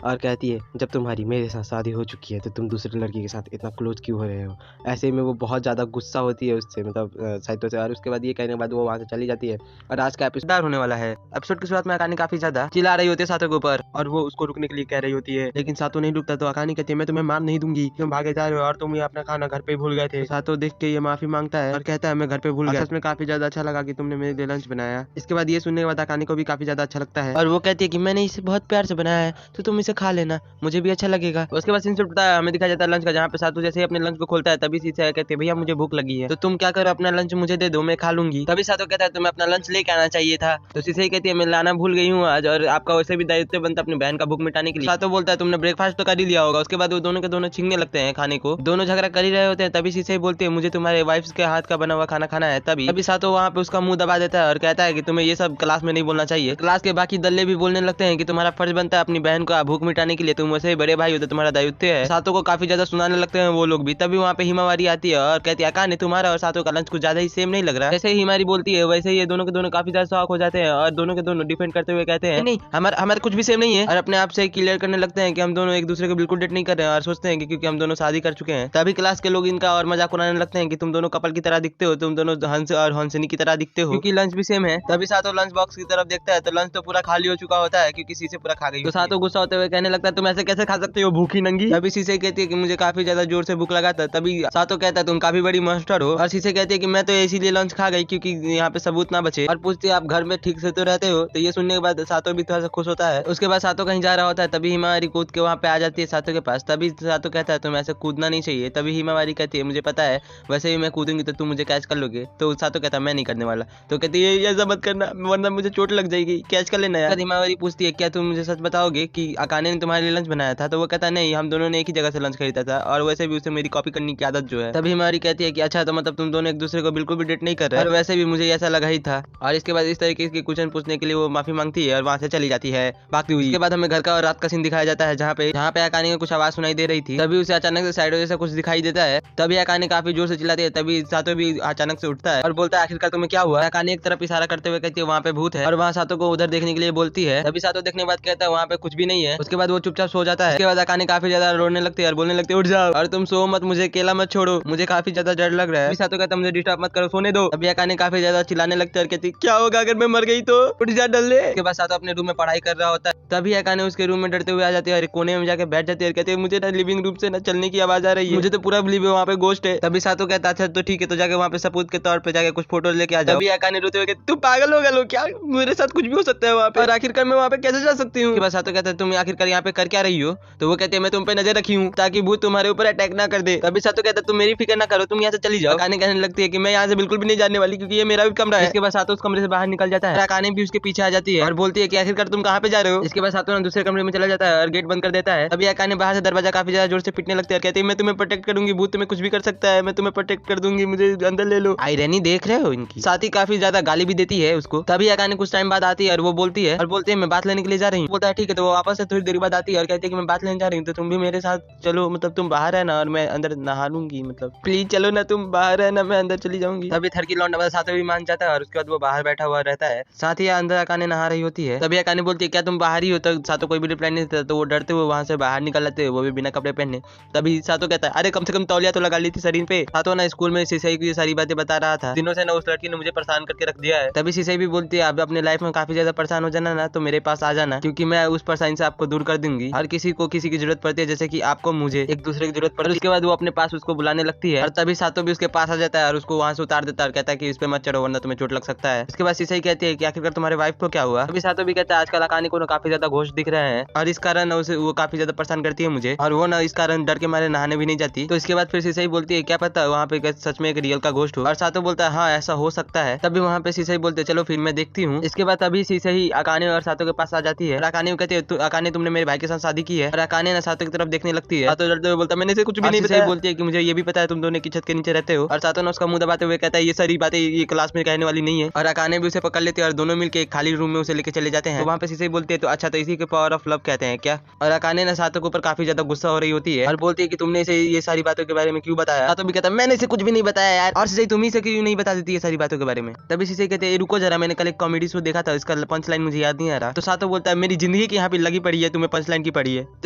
और कहती है जब तुम्हारी मेरे साथ शादी हो चुकी है तो तुम दूसरे लड़की के साथ इतना क्लोज क्यों हो रहे हो। ऐसे में वो बहुत ज़्यादा गुस्सा होती है उससे मतलब साहित्य से। और उसके बाद ये कहने के बाद वो वहाँ से चली जाती है और आज का एपिसोड होने वाला है। एपिसोड की शुरुआत में आकाने काफी ज्यादा चिल्ला रही होती है सातों के ऊपर और वो उसको रुकने के लिए कह रही होती है, लेकिन सातों नहीं रुकता। तो आकाने कहती है मैं तुम्हें मार नहीं दूंगी, तुम भागे जा रहे हो और तुम ये अपना खाना घर पे भूल गए थे। सातों देख के ये माफी मांगता है और कहता है मैं घर पे भूल गया, सच में काफी ज्यादा अच्छा लगा कि तुमने मेरे लिए लंच बनाया। इसके बाद ये सुनने के बाद आकाने को भी काफी ज्यादा अच्छा लगता है और वो कहती है कि मैंने इसे बहुत प्यार से बनाया है तो तुम इसे खा लेना, मुझे भी अच्छा लगेगा। उसके बाद सीन होता है, हमें दिखाया जाता है लंच का, जहाँ पे सातू जैसे अपने लंच को खोलता है तभी सीधे कहते हैं भैया मुझे भूख लगी है तो तुम क्या करो अपना लंच मुझे दे दो मैं खा लूंगी। तभी सातू कहता है तुम्हें अपना लंच लेके आना चाहिए था। तो सीधे कहती है मैं लाना भूल गई हूँ आज और आपका वैसे भी दायित्व बनता अपनी बहन का भूख मिटाने के लिए। सातू बोलता है तुमने ब्रेकफास्ट तो कर ही लिया होगा। उसके बाद वो दोनों के दोनों छीनने लगते हैं खाने को, दोनों झगड़ा कर ही रहे होते हैं। तभी सीधे बोलते हैं मुझे तुम्हारे वाइफ के हाथ का बना हुआ खाना खाना है। तभी सातू वहाँ पे उसका मुंह दबा देता है और कहता है कि तुम्हें ये सब क्लास में नहीं बोलना चाहिए। क्लास के बाकी दल्ले भी बोलने लगते हैं कि तुम्हारा फर्ज बनता है अपनी बहन को भूख दुख मिटाने के लिए, तुम वैसे ही बड़े भाई हो तो तुम्हारा दायित्व है। सातों को काफी ज्यादा सुनाने लगते हैं वो लोग भी। तभी वहाँ पे हिमावारी आती है और कहती है अकाने तुम्हारा और सातों का लंच कुछ ज्यादा ही सेम नहीं लग रहा। जैसे ही हिमारी बोलती है वैसे ही ये दोनों के दोनों काफी ज्यादा शॉक हो जाते हैं और दोनों के दोनों डिफेंड करते हुए कहते हैं नहीं हमारा कुछ भी सेम नहीं है, और अपने आप से क्लियर करने लगते हैं कि हम दोनों एक दूसरे को बिल्कुल डेट नहीं कर रहे हैं और सोचते हैं कि क्योंकि हम दोनों शादी कर चुके हैं। तभी क्लास के लोग इनका और मजाक उड़ाने लगते हैं कि तुम दोनों कपल की तरह दिखते हो, तुम दोनों हंस और हंसनी की तरह दिखते हो क्योंकि लंच भी सेम है। तभी सातों लंच बॉक्स की तरफ देखता है तो लंच तो पूरा खाली हो चुका होता है क्योंकि शीशे पूरा खा गई। तो सातों गुस्सा होते हुए कहने लगता है तुम ऐसे कैसे खा सकते हो भूखी नंगी। तभी शीशे कहती है कि मुझे काफी ज्यादा जोर से भूख लगा था। तभी सातों कहता है तुम काफी बड़ी मास्टर हो, और शीशे कहती है कि मैं तो इसीलिए लंच खा गई क्योंकि यहाँ पे सबूत ना बचे, और पूछती है आप घर में ठीक से तो रहते हो। तो ये सुनने के बाद सातों भी थोड़ा सा खुश होता है। उसके बाद सातों कहीं जा रहा होता है तभी हिमावारी कूद के वहाँ पे आ जाती है सातों के पास। तभी सातों कहता है तुम ऐसे कूदना नहीं चाहिए। तभी हिमावारी कहती है मुझे पता है वैसे ही मैं कूदूंगी तो तुम मुझे कैच कर लोगे। तो सातों कहता है मैं नहीं करने वाला। तो कहती है ये ऐसा मत करना वरना मुझे चोट लग जाएगी, कैच कर लेना यार। हिमावारी पूछती है क्या तुम मुझे सच बताओगे कि अकाने ने तुम्हारे लिए लंच बनाया था। तो वो कहता है नहीं हम दोनों ने एक ही जगह से लंच खरीदा था और वैसे भी उसे मेरी कॉपी करने की आदत जो है। तभी हिमावारी कहती है कि अच्छा तो मतलब तुम दोनों एक दूसरे को बिल्कुल भी डेट नहीं कर रहे, और वैसे भी मुझे ऐसा लगा ही था। और इसके बाद इस तरीके के क्वेश्चन पूछने के लिए वो माफी मांगती है और वहाँ से चली जाती है भागती हुई। इसके बाद हमें घर का और रात का सीन दिखाया जाता है जहाँ पे अकाने को कुछ आवाज सुनाई दे रही थी। तभी उसे अचानक से साइड जैसा कुछ दिखाई देता है। तभी अकाने काफी जोर से चिल्लाती है। तभी सातों भी अचानक से उठता है और बोलता है आखिरकार तुम्हें क्या हुआ। अकाने एक तरफ इशारा करते हुए कहती है वहाँ पे भूत है, और वहाँ सातों को उधर देखने के लिए बोलती है। तभी सातों देखने के बाद कहता है वहाँ पे कुछ भी नहीं है। उसके बाद वो चुपचाप सो जाता है। उसके बाद अकाने काफी ज्यादा रोने लगती है और बोलने लगती है उठ जाओ और तुम सो मत, मुझे अकेला मत छोड़ो, मुझे काफी ज्यादा डर लग रहा है। सातों कहता है मुझे डिस्टर्ब मत करो, सोने दो। तभी अकाने काफी ज्यादा चिल्लाने लगती है और कहती क्या होगा अगर मैं मर गई तो, उठ जा डल्ले। उसके बाद सातों अपने रूम में पढ़ाई कर रहा होता है। तभी अकाने उसके रूम में डरते हुए आ जाती है और कोने में जाके बैठ जाती है और कहती है मुझे ना लिविंग रूम से ना चलने की आवाज आ रही है, मुझे तो पूरा बिलीव है वहाँ पे गोस्ट है। तभी सातों कहता अच्छा तो ठीक है तो जाके वहाँ पे सबूत के तौर पे जाके कुछ फोटो लेके आ जाओ। तभी अकाने रोते हुए तू पागल हो गया लो क्या, मेरे साथ कुछ भी हो सकता है वहाँ पे, और आखिरकार मैं वहाँ पे कैसे जा सकती हूँ। सातों कहता है तुम आखिरकार यहाँ पे कर क्या रही हो। तो वो कहते हैं मैं तुम पे नजर रखी हूँ ताकि भूत तुम्हारे ऊपर अटैक ना कर दे। तभी सातों कहता है तुम मेरी फिक्र ना करो, तुम यहाँ से चली जाओ। अकाने कहने लगती है कि मैं यहाँ से बिल्कुल भी नहीं जाने वाली क्योंकि ये मेरा भी कमरा है। इसके बाद सातों उस कमरे से बाहर निकल जाता है। अकाने भी उसके पीछे आ जाती है और बोलती है कि आखिरकार तुम कहाँ पे जा रहे हो। इसके बाद सातों दूसरे कमरे में चला जाता है और गेट बंद कर देता है। तभी अकाने बाहर से दरवाजा काफी ज्यादा जोर से पिटने लगती है और कहती है मैं तुम्हें प्रोटेक्ट करूंगी, भूत तुम्हें कुछ भी कर सकता है, मैं तुम्हें प्रोटेक्ट कर दूंगी, मुझे अंदर ले लो। आयरनी देख रहे हो इनकी। साथ ही काफी ज्यादा गाली भी देती है उसको। तभी अकाने कुछ टाइम बाद आती है और वो बोलती है मैं बात लेने के लिए जा रही हूँ। बोलता है ठीक है। तो वो वापस से थोड़ी देर बाद आती है और कहती है कि मैं बात लेने जा रही हूँ तो तुम भी मेरे साथ चलो, मतलब तुम बाहर है ना और मैं अंदर नहा लूंगी, मतलब प्लीज चलो ना, तुम बाहर है ना मैं अंदर चली जाऊंगी। तभी थरकी लौंडा सातों भी मान जाता है और उसके बाद वो बाहर बैठा हुआ रहता है। साथ ही अंदर अकाने नहा रही होती है। तभी अकाने बोलती है क्या तुम बाहर ही हो। तो सातों कोई भी रिप्लाई नहीं देता तो वो डरते हुए वहां से बाहर निकल लेते वो भी बिना कपड़े पहने। तभी सातों कहता है अरे कम से कम तौलिया तो लगा ली थी शरीर पे। सातों ना स्कूल में शीशई की सारी बातें बता रहा था, दिनों से ना उस लड़की ने मुझे परेशान करके रख दिया है। तभी शीशई भी बोलती है आप अपने लाइफ में काफी ज्यादा परेशान हो जाना ना तो मेरे पास आ जाना क्योंकि मैं उस परेशानी से आपको दूर कर दूंगी। हर किसी को किसी की जरूरत पड़ती है जैसे कि आपको मुझे एक दूसरे की जरूरत पड़ती है। उसके बाद वो अपने पास उसको बुलाने लगती है और तभी सातों भी उसके पास आ जाता है और उसको वहां से उतार देता है और कहता है कि इस पे मत चढ़ो वरना तुम्हें चोट लग सकता है। उसके बाद शीशई कहती है कि आखिरकार तुम्हारे वाइफ को क्या हुआ। तभी सातों भी कहता है आजकल अकाने को काफी ज्यादा घोष दिख रहे हैं और इस कारण उसे वो काफी ज्यादा परेशान करती है मुझे, और वो ना इस कारण डर के मारे नहाने भी नहीं जाती। तो इसके बाद फिर शीशई बोलती है क्या पता वहाँ पे सच में एक रियल का घोस्ट हो, और सातों बोलता है हाँ ऐसा हो सकता है। तभी वहाँ पे शीशई बोलते चलो फिर मैं देखती हूँ। इसके बाद तभी शीशई अकाने और सातों के पास आ जाती है और अकाने कहती है अकाने तुमने मेरे भाई के साथ शादी की है, और अकाने ना सातों की तरफ देखने लगती है। सातों डरते हुए बोलता मैंने इसे कुछ भी नहीं बताया। बोलती है कि मुझे ये भी पता है तुम दोनों की छत के नीचे रहते हो, और सातों ने उसका मुंह दबाते हुए कहता है ये सारी बातें ये क्लास में कहने वाली नहीं है, और अकाने भी उसे पकड़ लेते हैं और दोनों मिलकर एक खाली रूम में उसे लेके चले जाते हैं। तो वहाँ पे शीशई बोलती है तो अच्छा तो इसी के पावर ऑफ लव कहते हैं क्या। और अकाने ना सातों के ऊपर काफी ज्यादा गुस्सा हो रही होती है और बोलती है कि तुमने इसे ये सारी बातों के बारे में क्यों बताया। सातों भी कहता है मैंने इसे कुछ भी नहीं बताया यार, और शीशई तुम ही से क्यों नहीं बता देती है सारी बातों के बारे में। तभी शीशई कहते हैं रुको जरा मैंने कल एक कॉमेडी शो देखा था, इसका पंच लाइन मुझे याद नहीं आ रहा। तो सातों बोलता है मेरी जिंदगी की यहाँ पे लगी पड़ी है, तुम्हें पंच लाइन की पड़ी है। तो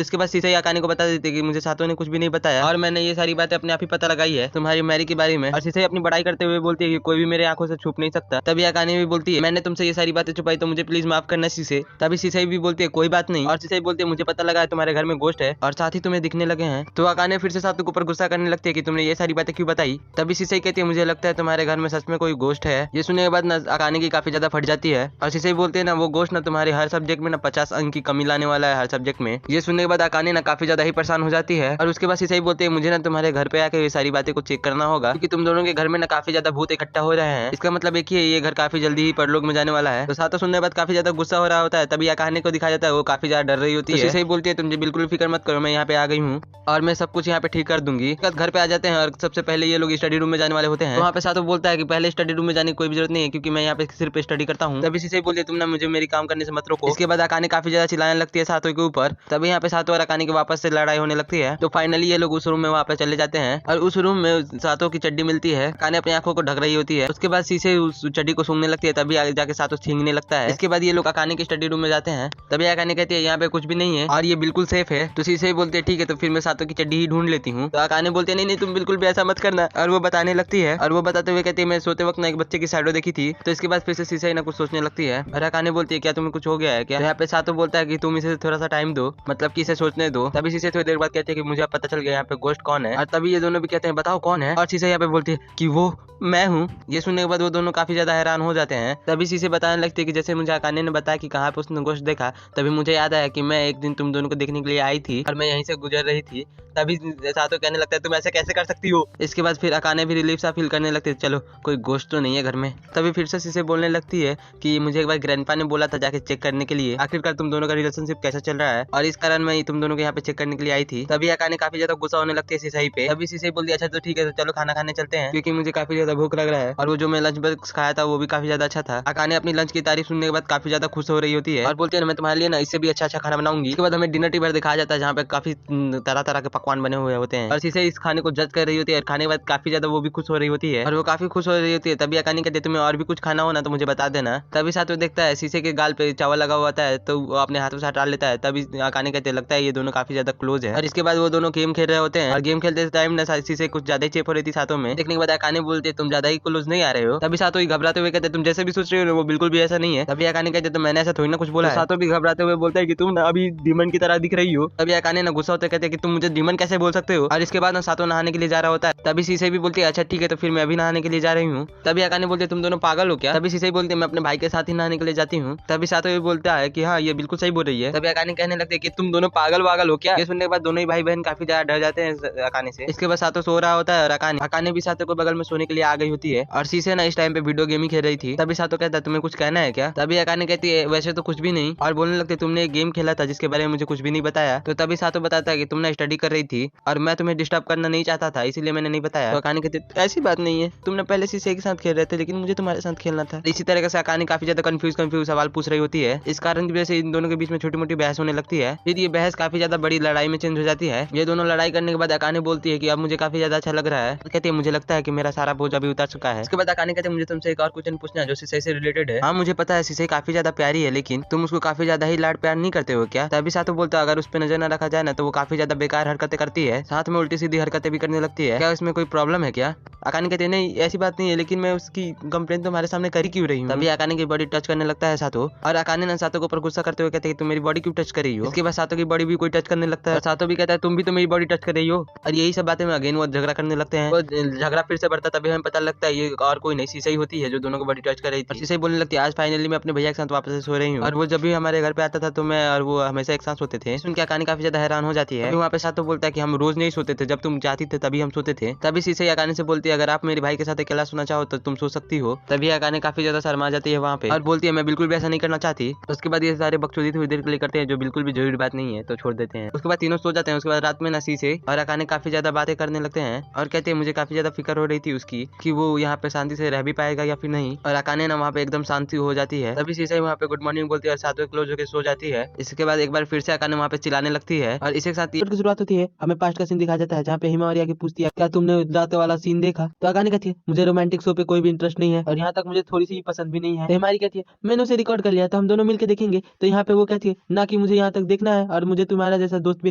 इसके बाद शीशई अकाने को बता देते कि मुझे सातों ने कुछ भी नहीं बताया और मैंने ये सारी बातें अपने आप ही पता लगाई है तुम्हारी मैरी के बारे में। और शीशई अपनी बड़ाई करते हुए बोलती है कि कोई भी मेरे आंखों से छुप नहीं सकता। तभी अकाने भी बोलती है मैंने तुमसे ये सारी बातें छुपाई तो मुझे प्लीज माफ करना शीशे। तभी शीशई भी बोलती है कोई बात नहीं, और शीशई बोलती है मुझे पता लगा है तुम्हारे घर में गोश्त है और साथ ही तुम्हें दिखने लगे हैं। तो अकाने फिर से सातों के ऊपर गुस्सा करने लगती है कि तुमने ये सारी बातें क्यों बताई। तभी शीशई कहती है मुझे लगता है तुम्हारे घर में सच में कोई गोश्त है। ये सुनने के बाद ना अकाने की काफी ज्यादा फट जाती है और शीशई बोलते हैं ना वो गोश्त ना तुम्हारे हर सब्जेक्ट में ना 50 अंक की कमी लाने वाला है हर सब्जेक्ट में। ये सुनने के बाद अकाने ना काफी ज्यादा ही परेशान हो जाती है और उसके बाद शीशई बोलते हैं मुझे ना तुम्हारे घर पे आके ये सारी बातें को चेक करना होगा क्योंकि तुम दोनों के घर में ना काफी ज्यादा भूत इकट्ठा हो रहे हैं। इसका मतलब एक ही है ये घर काफी जल्दी ही परलोक में जाने वाला है। तो सातों सुनने के बाद काफी ज्यादा गुस्सा हो रहा होता है। तभी अकाने को दिखाया जाता है वो काफी ज्यादा डर रही होती है। शीशई बोलती है तुम बिल्कुल फिक्र मत करो, मैं यहाँ पे आ गई हूँ और मैं सब कुछ यहाँ पे ठीक कर दूंगी। घर पे आ जाते हैं और सबसे पहले ये लोग स्टडी रूम में जाने वाले होते हैं। वहाँ पे सातों बोलता है कि पहले स्टडी रूम में जाने की कोई भी जरूरत नहीं है क्योंकि मैं यहाँ पे सिर्फ स्टडी करता हूँ। तभी शीशई बोलती है तुम ना मुझे मेरी काम करने से मत रोको। इसके बाद अकाने काफी ज्यादा चिल्लाने लगती है सातों सातो के ऊपर। तभी यहाँ पे सातो और अकाने की वापस से लड़ाई होने लगती है। तो फाइनली ये लोग उस रूम में वहाँ पे चले जाते हैं और उस रूम में सातो की चड्डी मिलती है। अकाने अपनी आंखों को ढक रही होती है। उसके बाद शीशे उस चड्डी को सूंघने लगती है। तभी आगे जाके सातो छींगने लगता है। इसके बाद ये लोग अकाने की स्टडी रूम में जाते हैं। तभी अकाने कहती है यहाँ पे कुछ भी नहीं है और ये बिल्कुल सेफ है। तो शीशे बोलते हैं ठीक है तो फिर मैं सातो की चड्डी ही ढूंढ लेती हूँ। तो अकाने बोलते नहीं नहीं तुम बिल्कुल भी ऐसा मत करना। और वो बताने लगती है और वो बताते हुए कहती है मैं सोते वक्त ना एक बच्चे की शैडो देखी थी। तो इसके बाद फिर से शीशे ना कुछ सोचने लगती है और अकाने बोलती है क्या तुम्हें कुछ हो गया है क्या। तो यहाँ पे सातो बोलता है कि तुम इसे थोड़ा सा टाइम दो, मतलब कि इसे सोचने दो। तभी शीशे थोड़ी देर बाद कहते हैं कि मुझे अब पता चल गया यहाँ पे गोस्ट कौन है। और तभी ये दोनों भी कहते हैं बताओ कौन है। और शीशे यहाँ पे बोलती है कि वो मैं हूँ। ये सुनने के बाद वो दोनों काफी ज्यादा हैरान हो जाते हैं। तभी शीशे बताने लगती है कि जैसे मुझे अकाने ने बताया कि कहाँ पे उसने गोश्त देखा, तभी मुझे याद आया कि मैं एक दिन तुम दोनों को देखने के लिए आई थी और मैं यहीं से गुजर रही थी। तभी सातो कहने लगता है तुम ऐसे कैसे कर सकती हो। इसके बाद फिर अकाने भी रिलीफ सा फील करने लगती है, चलो कोई गोश्त तो नहीं है घर में। तभी फिर से शीशे बोलने लगती है कि मुझे एक बार ग्रैंडपा ने बोला था जाके चेक करने के लिए आखिरकार तुम दोनों का रिलेशनशिप कैसा चल रहा है और इस कारण मैं तुम दोनों को यहाँ पे चेक करने के लिए आई थी। तभी अकाने काफी ज्यादा गुस्सा होने लगती है शीशे पे। तभी शीशे बोलती है अच्छा तो ठीक है तो चलो खाना खाने चलते हैं क्योंकि मुझे काफी ज्यादा भूख लग रहा है। और वो जो मैं लंच बॉक्स खाया था वो भी काफी ज्यादा अच्छा था। अकाने अपनी लंच की तारीफ सुनने के बाद काफी ज्यादा खुश हो रही होती है और बोलती है मैं तुम्हारे लिए ना इससे भी अच्छा खाना बनाऊंगी। इसके बाद हमें डिनर टेबल दिखाया जाता है जहाँ पे काफी तरह तरह के पकवान बने हुए होते हैं और शीशे इस खाने को जज कर रही होती है। खाने के बाद काफी ज्यादा वो भी खुश हो रही होती है और वो काफी खुश हो रही होती है। तभी अकाने कहते तुम्हें और भी कुछ खाना हो ना तो मुझे बता देना। तभी सातो देखता है शीशे के गाल पे चावल लगा हुआ होता है तो वो अपने हाथों से हटा लेता है। तभी अकाने कहते लगता है ये दोनों काफी ज्यादा क्लोज है। और इसके बाद वो दोनों गेम खेल रहे होते हैं और गेम खेलते टाइम ना शीशे कुछ ज्यादा ही चेप हो रही थी सातों में। देखने के बाद अकाने बोलते तुम ज्यादा ही क्लोज नहीं आ रहे हो। तभी सातो ही घबराते हुए कहते तुम जैसे भी सोच रहे हो वो बिल्कुल भी ऐसा नहीं है। तभी अकाने कहते तो मैंने ऐसा थोड़ी ना कुछ बोला। सातो भी घबराते हुए बोलता है कि तुम ना अभी डीमन की तरह दिख रही हो। तभी अकाने ना गुस्सा होते कहते हैं कि तुम मुझे डीमन कैसे बोल सकते हो। और इसके बाद ना सातो नहाने के लिए जा रहा होता है। तभी शीशे भी बोलती है अच्छा ठीक है तो फिर मैं अभी नहाने के लिए जा रही हूँ। तभी अकाने बोलते तुम दोनों पागल हो क्या। तभी शीशे बोलते मैं अपने भाई के साथ ही नहाने के लिए जाती हूँ। तभी सातो भी बोलता है कि हाँ ये बिल्कुल सही बोल रही है। तभी अकाने कहने लगते हैं कि तुम दोनों पागल वागल हो क्या। ये सुनने के बाद दोनों ही भाई बहन काफी ज्यादा डर जाते हैं अकाने से। इसके बाद सातो सो रहा होता है और अकाने भी सातो को बगल में सोने के लिए आ गई होती है और शीशे ना इस टाइम पे वीडियो गेम ही खेल रही थी। तभी सातो कहता है तुम्हें कुछ कहना है क्या। तभी अकाने कहती है वैसे तो कुछ भी नहीं और बोलने लगते तुमने एक गेम खेला था जिसके बारे में मुझे कुछ भी नहीं बताया। तो तभी सातो बताता है कि तुमने स्टडी कर रही थी और मैं तुम्हें डिस्टर्ब करना नहीं चाहता था इसीलिए मैंने नहीं बताया। तो अकाने कहती ऐसी बात नहीं है, तुमने पहले शीशे के साथ खेल रहे थे लेकिन मुझे तुम्हारे साथ खेलना था। इसी तरह से अकाने काफी ज्यादा कंफ्यूज सवाल पूछ रही होती है। इस कारण की वजह से इन दोनों के बीच में छोटी मोटी बहस होने लगती है। फिर ये बहस काफी ज्यादा बड़ी लड़ाई में चेंज हो जाती है। ये दोनों लड़ाई करने के बाद अकाने बोलती है कि अब मुझे काफी ज्यादा अच्छा लग रहा है। कहती है मुझे लगता है कि मेरा सारा बोझ अभी उतर चुका है। इसके बाद अकाने कहते हैं मुझे तुमसे एक और क्वेश्चन पूछना है जो शीशे से रिलेटेड है। हाँ मुझे पता है शीशे काफी ज्यादा प्यारी है लेकिन तुम उसको काफी ज्यादा ही लाड प्यार नहीं करते हो क्या। तभी सातो बोलता है अगर उस पर नजर न रखा जाए ना तो वो काफी ज्यादा बेकार हरकतें करती है, साथ में उल्टी सीधी हरकतें भी करने लगती है। क्या इसमें कोई प्रॉब्लम है क्या। अकाने कहते हैं नहीं ऐसी बात नहीं है लेकिन मैं उसकी कंप्लेंट तुम्हारे सामने कर क्यों रही हूँ। तभी अकाने की बॉडी टच करने लगता है सातो और अकाने ना सातो के ऊपर गुस्सा करते हुए कहते हैं तुम मेरी बॉडी क्यों टच कर रही हो। इसके बाद सातो की बॉडी भी कोई टच करने लगता है। सातो भी कहता है तुम भी तो मेरी बॉडी टच कर रही हो। और यही सब बातें में अगेन वो झगड़ा करने लगते हैं। वो झगड़ा फिर से बढ़ता तभी हमें पता लगता है ये और कोई नहीं शीशे ही होती है जो दोनों को बॉडी टच कर रही थी। शीशे बोलने लगती है आज फाइनली मैं अपने भैया के साथ वापस से सो रही हूँ और वो जब भी हमारे घर पे आता था तो मैं और वो हमेशा एक साथ सोते थे। सुन के अकाने काफी ज्यादा हैरान हो जाती है। वहाँ पे सातो बोलता है कि हम रोज नहीं सोते थे, जब तुम चाहती थे तभी हम सोते थे। तभी शीशे अकाने से बोलती है अगर आप मेरे भाई के साथ अकेला सोना चाहो तो तुम सो सकती हो। तभी अकाने काफी ज्यादा शर्मा जाती है वहाँ पे और बोलती है मैं बिल्कुल भी ऐसा नहीं करना चाहती। उसके बाद ये सारे बकचोदी थोड़ी देर के लिए करते हैं जो बिल्कुल भी जरूरी बात नहीं है तो छोड़ देते हैं। उसके बाद तीनों सो जाते हैं। उसके बाद रात में ना शीशे और अकाने काफी ज्यादा बातें करने लगते हैं और कहते हैं मुझे काफी ज्यादा फिक्र हो रही थी उसकी कि वो यहाँ पे शांति से रह भी पाएगा या फिर नहीं। और अकाने ना वहाँ पे एकदम शांति हो जाती है। तभी शीशे वहाँ पे गुड मॉर्निंग बोलती है और सातों क्लोज होकर सो जाती है। इसके बाद एक बार फिर से अकाने वहाँ पे चिल्लाने लगती है और इसके साथ की शुरुआत होती है। हमें पास्ट का सीन दिखाया जाता है जहाँ पे हिमावरी आके पूछती है क्या तुमने रात वाला सीन देखा। तो अकाने कहती है मुझे रोमांटिक शो पे कोई भी इंटरेस्ट नहीं है और यहाँ तक मुझे थोड़ी सी पसंद भी नहीं है। तो हिमावरी कहती है मैंने उसे रिकॉर्ड कर लिया तो हम दोनों मिलकर देखेंगे। तो यहाँ पे वो कहती है ना कि मुझे यहाँ तक देखना है और मुझे तुम्हारा जैसा दोस्त भी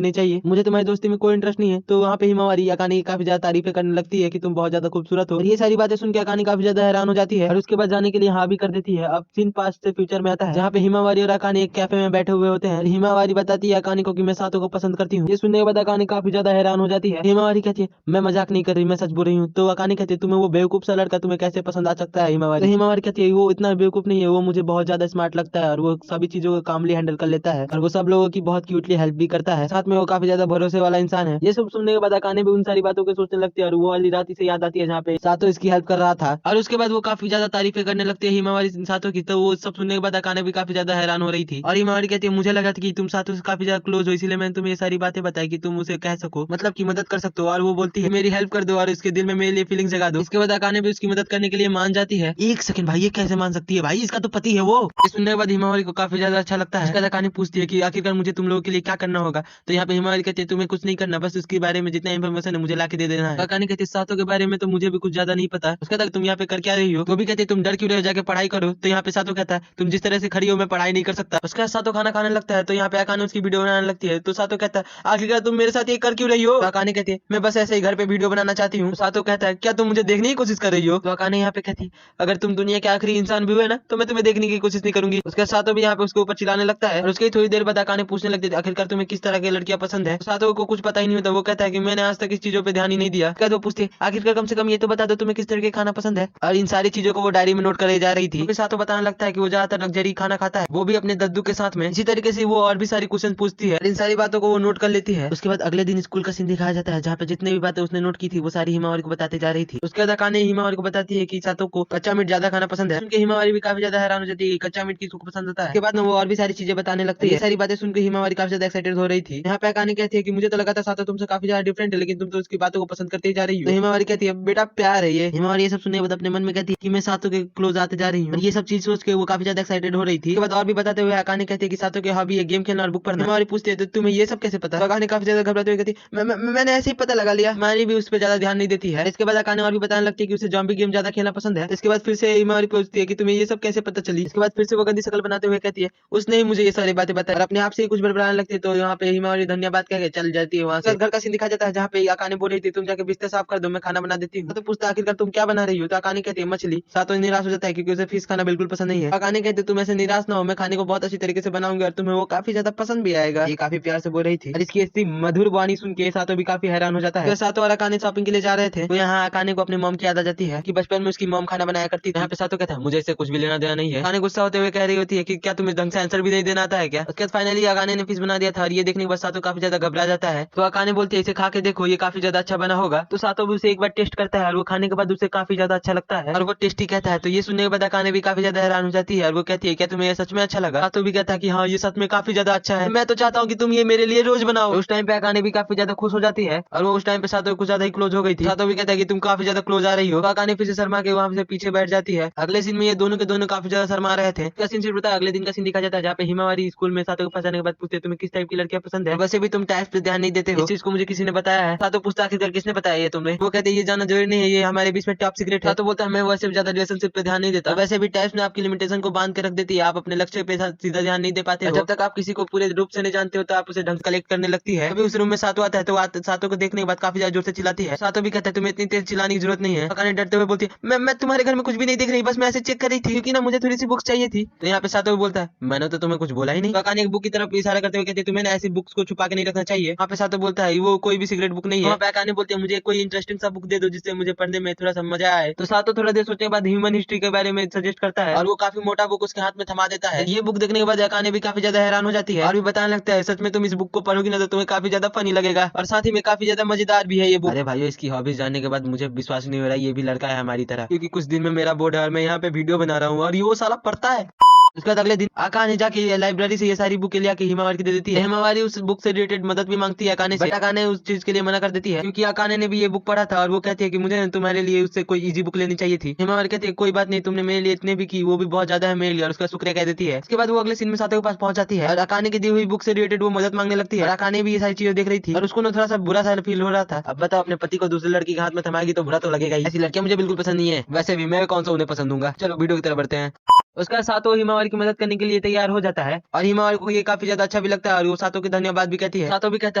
नहीं चाहिए, मुझे तुम्हारी दोस्ती में कोई इंटरेस्ट नहीं है। तो वहाँ पे हिमावरी अकाने की काफी ज्यादा तारीफें करने लगती है कि तुम बहुत ज्यादा खूबसूरत हो। ये सारी बातें सुन के अकाने काफी ज्यादा हैरान हो जाती है और उसके बाद जाने के लिए हाँ भी कर देती है। अब सीन पास्ट से फ्यूचर में आता है जहाँ पे हिमावरी और अकाने एक कैफे में बैठे हुए होते हैं। हिमावरी बताती है अकाने को कि मैं सातो को पसंद करती हूँ। ये सुनने के बाद अकाने काफी ज्यादा हैरान हो जाती है। हिमावरी कहती है मैं मजाक नहीं कर रही, मैं सच बोल रही हूँ। तो अकाने कहती है तुम्हें वो बेवकूफ सा लड़का तुम्हें कैसे पसंद आ सकता है हिमावरी। तो हिमावरी कहती है वो इतना बेवकूफ नहीं है, वो मुझे बहुत ज्यादा स्मार्ट लगता है और वो सभी चीजों को कामली हैंडल कर लेता है और वो सब लोगों की बहुत क्यूटली हेल्प भी करता है, साथ में वो काफी ज्यादा भरोसे वाला इंसान है। ये सब सुनने के बाद अकाने भी उन सारी बातों को सोचने लगती है और वो वाली रात इसे याद आती है जहाँ पे सातो इसकी हेल्प कर रहा था और उसके बाद वो काफी ज्यादा तारीफें करने लगती है हिमावरी सातो की। तो वो सब सुनने के बाद अकाने भी काफी ज्यादा हैरान हो रही थी और हिमावरी कहती है मुझे लगा था कि तुम सातो से काफी ज्यादा क्लोज हो इसलिए मैंने तुम्हें ये सारी बातें बताई कि तुम उसे कह सको, मतलब की मदद कर सकते हो। और वो बोलती है मेरी हेल्प कर दो और उसके दिल में मेरे लिए फीलिंग जगा दो। इसके बाद अकाने भी उसकी मदद करने के लिए मान जाती है। एक सेकंड भाई, ये कैसे मान सकती है भाई, इसका तो पति है वो। ये सुनने के बाद हिमावरी को काफी ज्यादा अच्छा लगता है। इसके बाद अकाने पूछती है कि आखिरकार मुझे तुम लोगों के लिए क्या करना होगा। तो यहाँ पे हिमावरी कहती है तुम्हें कुछ नहीं करना, बस उसके बारे में जितना इन्फॉर्मेशन है मुझे लाके दे देना है। अकाने कहती है सातों के बारे में तो मुझे भी कुछ ज्यादा नहीं पता। उसके बाद तुम यहाँ पे कर क्या रही हो? तो भी कहती है तुम डर क्यों रहे हो, जाके पढ़ाई करो। तो यहाँ पे सातों कहता है तुम जिस तरह से खड़ी हो मैं पढ़ाई नहीं कर सकता। उसके बाद सातों खाना खाने लगता है। तो यहाँ पे अकाने उसकी वीडियो बनाने लगती है। तो सातों कहता है आखिरकार तुम मेरे साथ ये कर क्यों रही हो? तो अकाने कहती है मैं बस ऐसे ही घर पे वीडियो बनाना चाहती हूँ। सातों कहता है क्या तुम मुझे देखने की कोशिश कर रही हो? तो अकाने यहाँ पे कहती है अगर तुम दुनिया के आखिरी इंसान भी हुए ना तो मैं तुम्हें देखने की कोशिश नहीं करूंगी। उसके सातों भी यहाँ पे उसके ऊपर चिल्लाने लगता है। और उसके थोड़ी देर बाद अकाने पूछने लगती है आखिरकार तुम्हें किस तरह की लड़कियां पसंद है? सातों को कुछ पता ही नहीं होता। वो कहता है कि मैंने आज तक इस चीजों पे ध्यान ही नहीं दिया। क्या वो पूछती है आखिरकार कम से कम ये तो बता दो तुम्हें किस तरह के खाना पसंद है। और इन सारी चीजों को वो डायरी में नोट करे जा रही थी। फिर सातों बताने लगता है कि वो ज्यादातर लग्जरी खाना खाता है, वो भी अपने दद्दू के साथ में। इसी तरीके से वो और भी सारी क्वेश्चन पूछती है। इन सारी बातों को वो नोट कर लेती है। उसके बाद अगले दिन स्कूल का सीन दिखाया जाता है जहाँ पे जितने भी बातें उसने नोट की थी वो सारी हिमावरी को बताते जा रही थी। उसके बाद अकाने हिमावरी को बताती है कि सातों को कच्चा मीट ज्यादा खाना पसंद है। सुनकर हिमावरी भी काफी ज्यादा हैरान हो जाती है कि कच्चा मीट किसको पसंद होता है। उसके बाद में वो और भी सारी चीजें बताने लगती है। ये सारी बातें सुनकर हिमावरी काफी ज्यादा एक्साइटेड हो रही थी। यहाँ पे अकाने कहती है कि मुझे तो लगा था सातों तुमसे काफी ज्यादा डिफरेंट है, लेकिन तुम तो उसकी बातों को पसंद करते ही जा रही हो। तो हिमावरी कहती है बेटा प्यार है ये। हिमावरी ये सब सुनने के बाद अपने मन में कहती है कि मैं सातों के क्लोज आते जा रही हूँ। ये सब चीज सोच के वो काफी ज्यादा एक्साइटेड हो रही थी। उसके बाद और भी बताते हुए अकाने कहती है कि सातों के हॉबी है गेम खेलना और बुक पढ़ना। हिमावरी पूछती है तो तुम्हें ये सब कैसे पता? तो अकाने काफी ज्यादा घबराते हुए कहती है मैंने ऐसे ही पता लगा लिया। हिमावरी भी उस पर ज्यादा ध्यान नहीं देती है। इसके बाद अकाने और भी बताने लगती है कि उसे जॉम्बी गेम ज्यादा खेलना पसंद है। इसके बाद फिर से हिमावरी पूछती है कि तुम्हें ये सब कैसे पता चली? इसके बाद फिर से वो गंदी शक्ल बनाते हुए कहती है उसने ही मुझे ये सारी बातें बताई। और अपने आप से ही कुछ बड़बड़ाने लगती है। तो यहाँ पे हिमावरी धन्यवाद कह के चल जाती है वहाँ से। घर का सीन दिखाया जाता है जहाँ पे अकाने बोल रही थी तुम जाके बिस्तर साफ कर दो मैं खाना बना देती हूँ। तो पूछता है आखिरकार तुम क्या बना रही हो? तो अकाने कहती है मछली। सातों निराश हो जाता है क्योंकि उसे फिश खाना बिल्कुल पसंद नहीं है। अकाने कहते तुम ऐसे निराश ना हो, मैं खाने को बहुत अच्छी तरीके से बनाऊंगी और तुम्हें वो काफी ज्यादा पसंद भी आएगा। ये काफी प्यार से बोल रही थी और इसकी ऐसी मधुर वाणी सुन के सातों भी काफी हैरान हो जाता है। सातों और अकाने शॉपिंग के लिए जा रहे थे तो यहाँ अकाने को अपने मॉम की याद आ जाती है कि बचपन में उसकी मॉम खाना बनाया करती थी। यहाँ पे सातों कहता है मुझे इससे कुछ भी लेना देना नहीं है। अकाने गुस्सा होते हुए कह रही होती है कि क्या तुम्हें ढंग से आंसर भी नहीं देना आता है क्या? उसके बाद फाइनली अकाने ने फिश बना दिया था और ये देखने के बाद सातों काफी ज्यादा घबरा जाता है। तो अकाने बोलती है इसे खा के देखो ये काफी ज्यादा अच्छा बना होगा। तो सातों भी उसे एक बार टेस्ट करता है और वो खाने के बाद उसे काफी ज्यादा अच्छा लगता है और वो टेस्टी कहता है। तो ये सुनने के बाद अकाने भी काफी ज्यादा हैरान हो जाती है और वो कहती है क्या तुम्हें ये सच में अच्छा लगा? सातों भी कहता है कि हाँ ये सच में काफी ज्यादा अच्छा है, मैं तो चाहता हूँ कि तुम ये मेरे लिए रोज बनाओ। उस टाइम पे अकाने भी काफी ज्यादा खुश हो जाती है और वो उस टाइम पे सातों कुछ ज्यादा ही क्लोज हो गई थी। सातों भी कहता है कि तुम काफी ज्यादा क्लोज आ रही हो। तो अकाने फिर से शर्मा के वहाँ से पीछे बैठ जाती है। अगले सीन में ये दोनों के दोनों काफी ज्यादा शर्मा रहे थे। क्या सीन होता है अगले दिन का सीन दिखा जाता है जहाँ पे हिमावरी स्कूल में सातों को फंसाने के बाद पूछते तुम्हें किस टाइप की लड़कियां पसंद है? वैसे भी तुम टाइप पे ध्यान नहीं देते हो, इस चीज को मुझे किसी ने बताया है। सातों पूछता आखिरकार किसने बताया ये तुम्हें? वो कहते ये जानना जरूरी नहीं है, ये हमारे बीच में टॉप सीक्रेट है। तो बोलता है मैं वैसे भी ज्यादा रिलेशनशिप पे ध्यान नहीं देता, वैसे भी टाइप्स ने आपकी लिमिटेशन को बांध के रख देती है, आप अपने लक्ष्य पे सीधा ध्यान नहीं दे पाते हो। जब तक आप किसी को पूरे रूप से नहीं जानते हो तो आप उसे ढंग कलेक्ट करने लगती है। अभी उस रूम में सातों आता है तो सातों को देखने के बाद काफी ज्यादा जोर से चिल्लाती है। सातों भी कहता है तुम्हें इतनी तेज चिल्लाने की जरूरत नहीं है। अकाने डरते हुए बोलती है मैं तुम्हारे घर में कुछ भी नहीं देख रही, बस मैं ऐसे चेक कर रही थी क्योंकि ना मुझे थोड़ी सी बुक्स चाहिए थी। तो यहाँ पे सातों भी बोलता है मैंने तो तुम्हें कुछ बोला ही नहीं। तो अकाने एक बुक की तरफ इशारा करते हुए कहती है तुम्हें ऐसी बुक्स को छुपा के नहीं रखना चाहिए। यहाँ पे सातों बोलता है वो कोई भी सिगरेट बुक नहीं है। वहाँ पे अकाने बोलते हैं मुझे कोई इंटरेस्टिंग सा बुक दे दो जिससे मुझे पढ़ने में थोड़ा सा मजा आए। तो सातों थोड़ा देर सोचने के बाद ह्यूमन हिस्ट्री के बारे में सजेस्ट करता है और वो काफी मोटा बुक उसके हाथ में थमा देता है। ये बुक देखने के बाद अकाने भी काफी ज्यादा हैरान हो जाती है और भी बताने लगता है सच में तुम इस बुक को पढ़ोगी ना तो तुम्हें काफी ज्यादा फनी लगेगा और साथ ही में काफी ज्यादा मजेदार भी है ये बुक। अरे भाई इसकी हॉबीज जानने के बाद मुझे विश्वास नहीं हो रहा ये भी लड़का है हमारी तरह, क्योंकि कुछ दिन में मेरा बोर्ड है और मैं यहाँ पे वीडियो बना रहा हूँ और ये वो साला पढ़ता है। उसके बाद अगले दिन अकाने जाके लाइब्रेरी से ये सारी बुक ले आके हिमावरी को दे देती है। हिमावरी उस बुक से रिलेटेड मदद भी मांगती है अकाने से, बट अकाने उस चीज के लिए मना कर देती है क्योंकि अकाने ने भी ये बुक पढ़ा था और वो कहती है कि मुझे तुम्हारे लिए उससे कोई इजी बुक लेनी चाहिए थी। हिमावरी कहती है कोई बात नहीं, तुमने मेरे लिए इतने भी की वो भी बहुत ज्यादा है मेरे लिए, और उसका शुक्रिया कह देती है। उसके बाद वो अगले सीन में सातों के पास पहुंच जाती है और अकाने की दी हुई बुक से रिलेटेड वो मदद मांगने लगती है और अकाने भी ये सारी चीजें देख रही थी और उसको ना थोड़ा सा बुरा सा फील हो रहा था। अब बताओ अपने पति को दूसरे लड़की के हाथ में थमाएगी तो बुरा तो लगेगा ही। ऐसी लड़कियां मुझे बिल्कुल पसंद नहीं है, वैसे भी मैं कौन सा उन्हें पसंद दूंगा। चलो वीडियो की तरफ बढ़ते हैं। उसका सातों हिमावरी की मदद करने के लिए तैयार हो जाता है और हिमावरी को ये काफी ज्यादा अच्छा भी लगता है और वो सातों के धन्यवाद भी कहती है। सातों भी कहता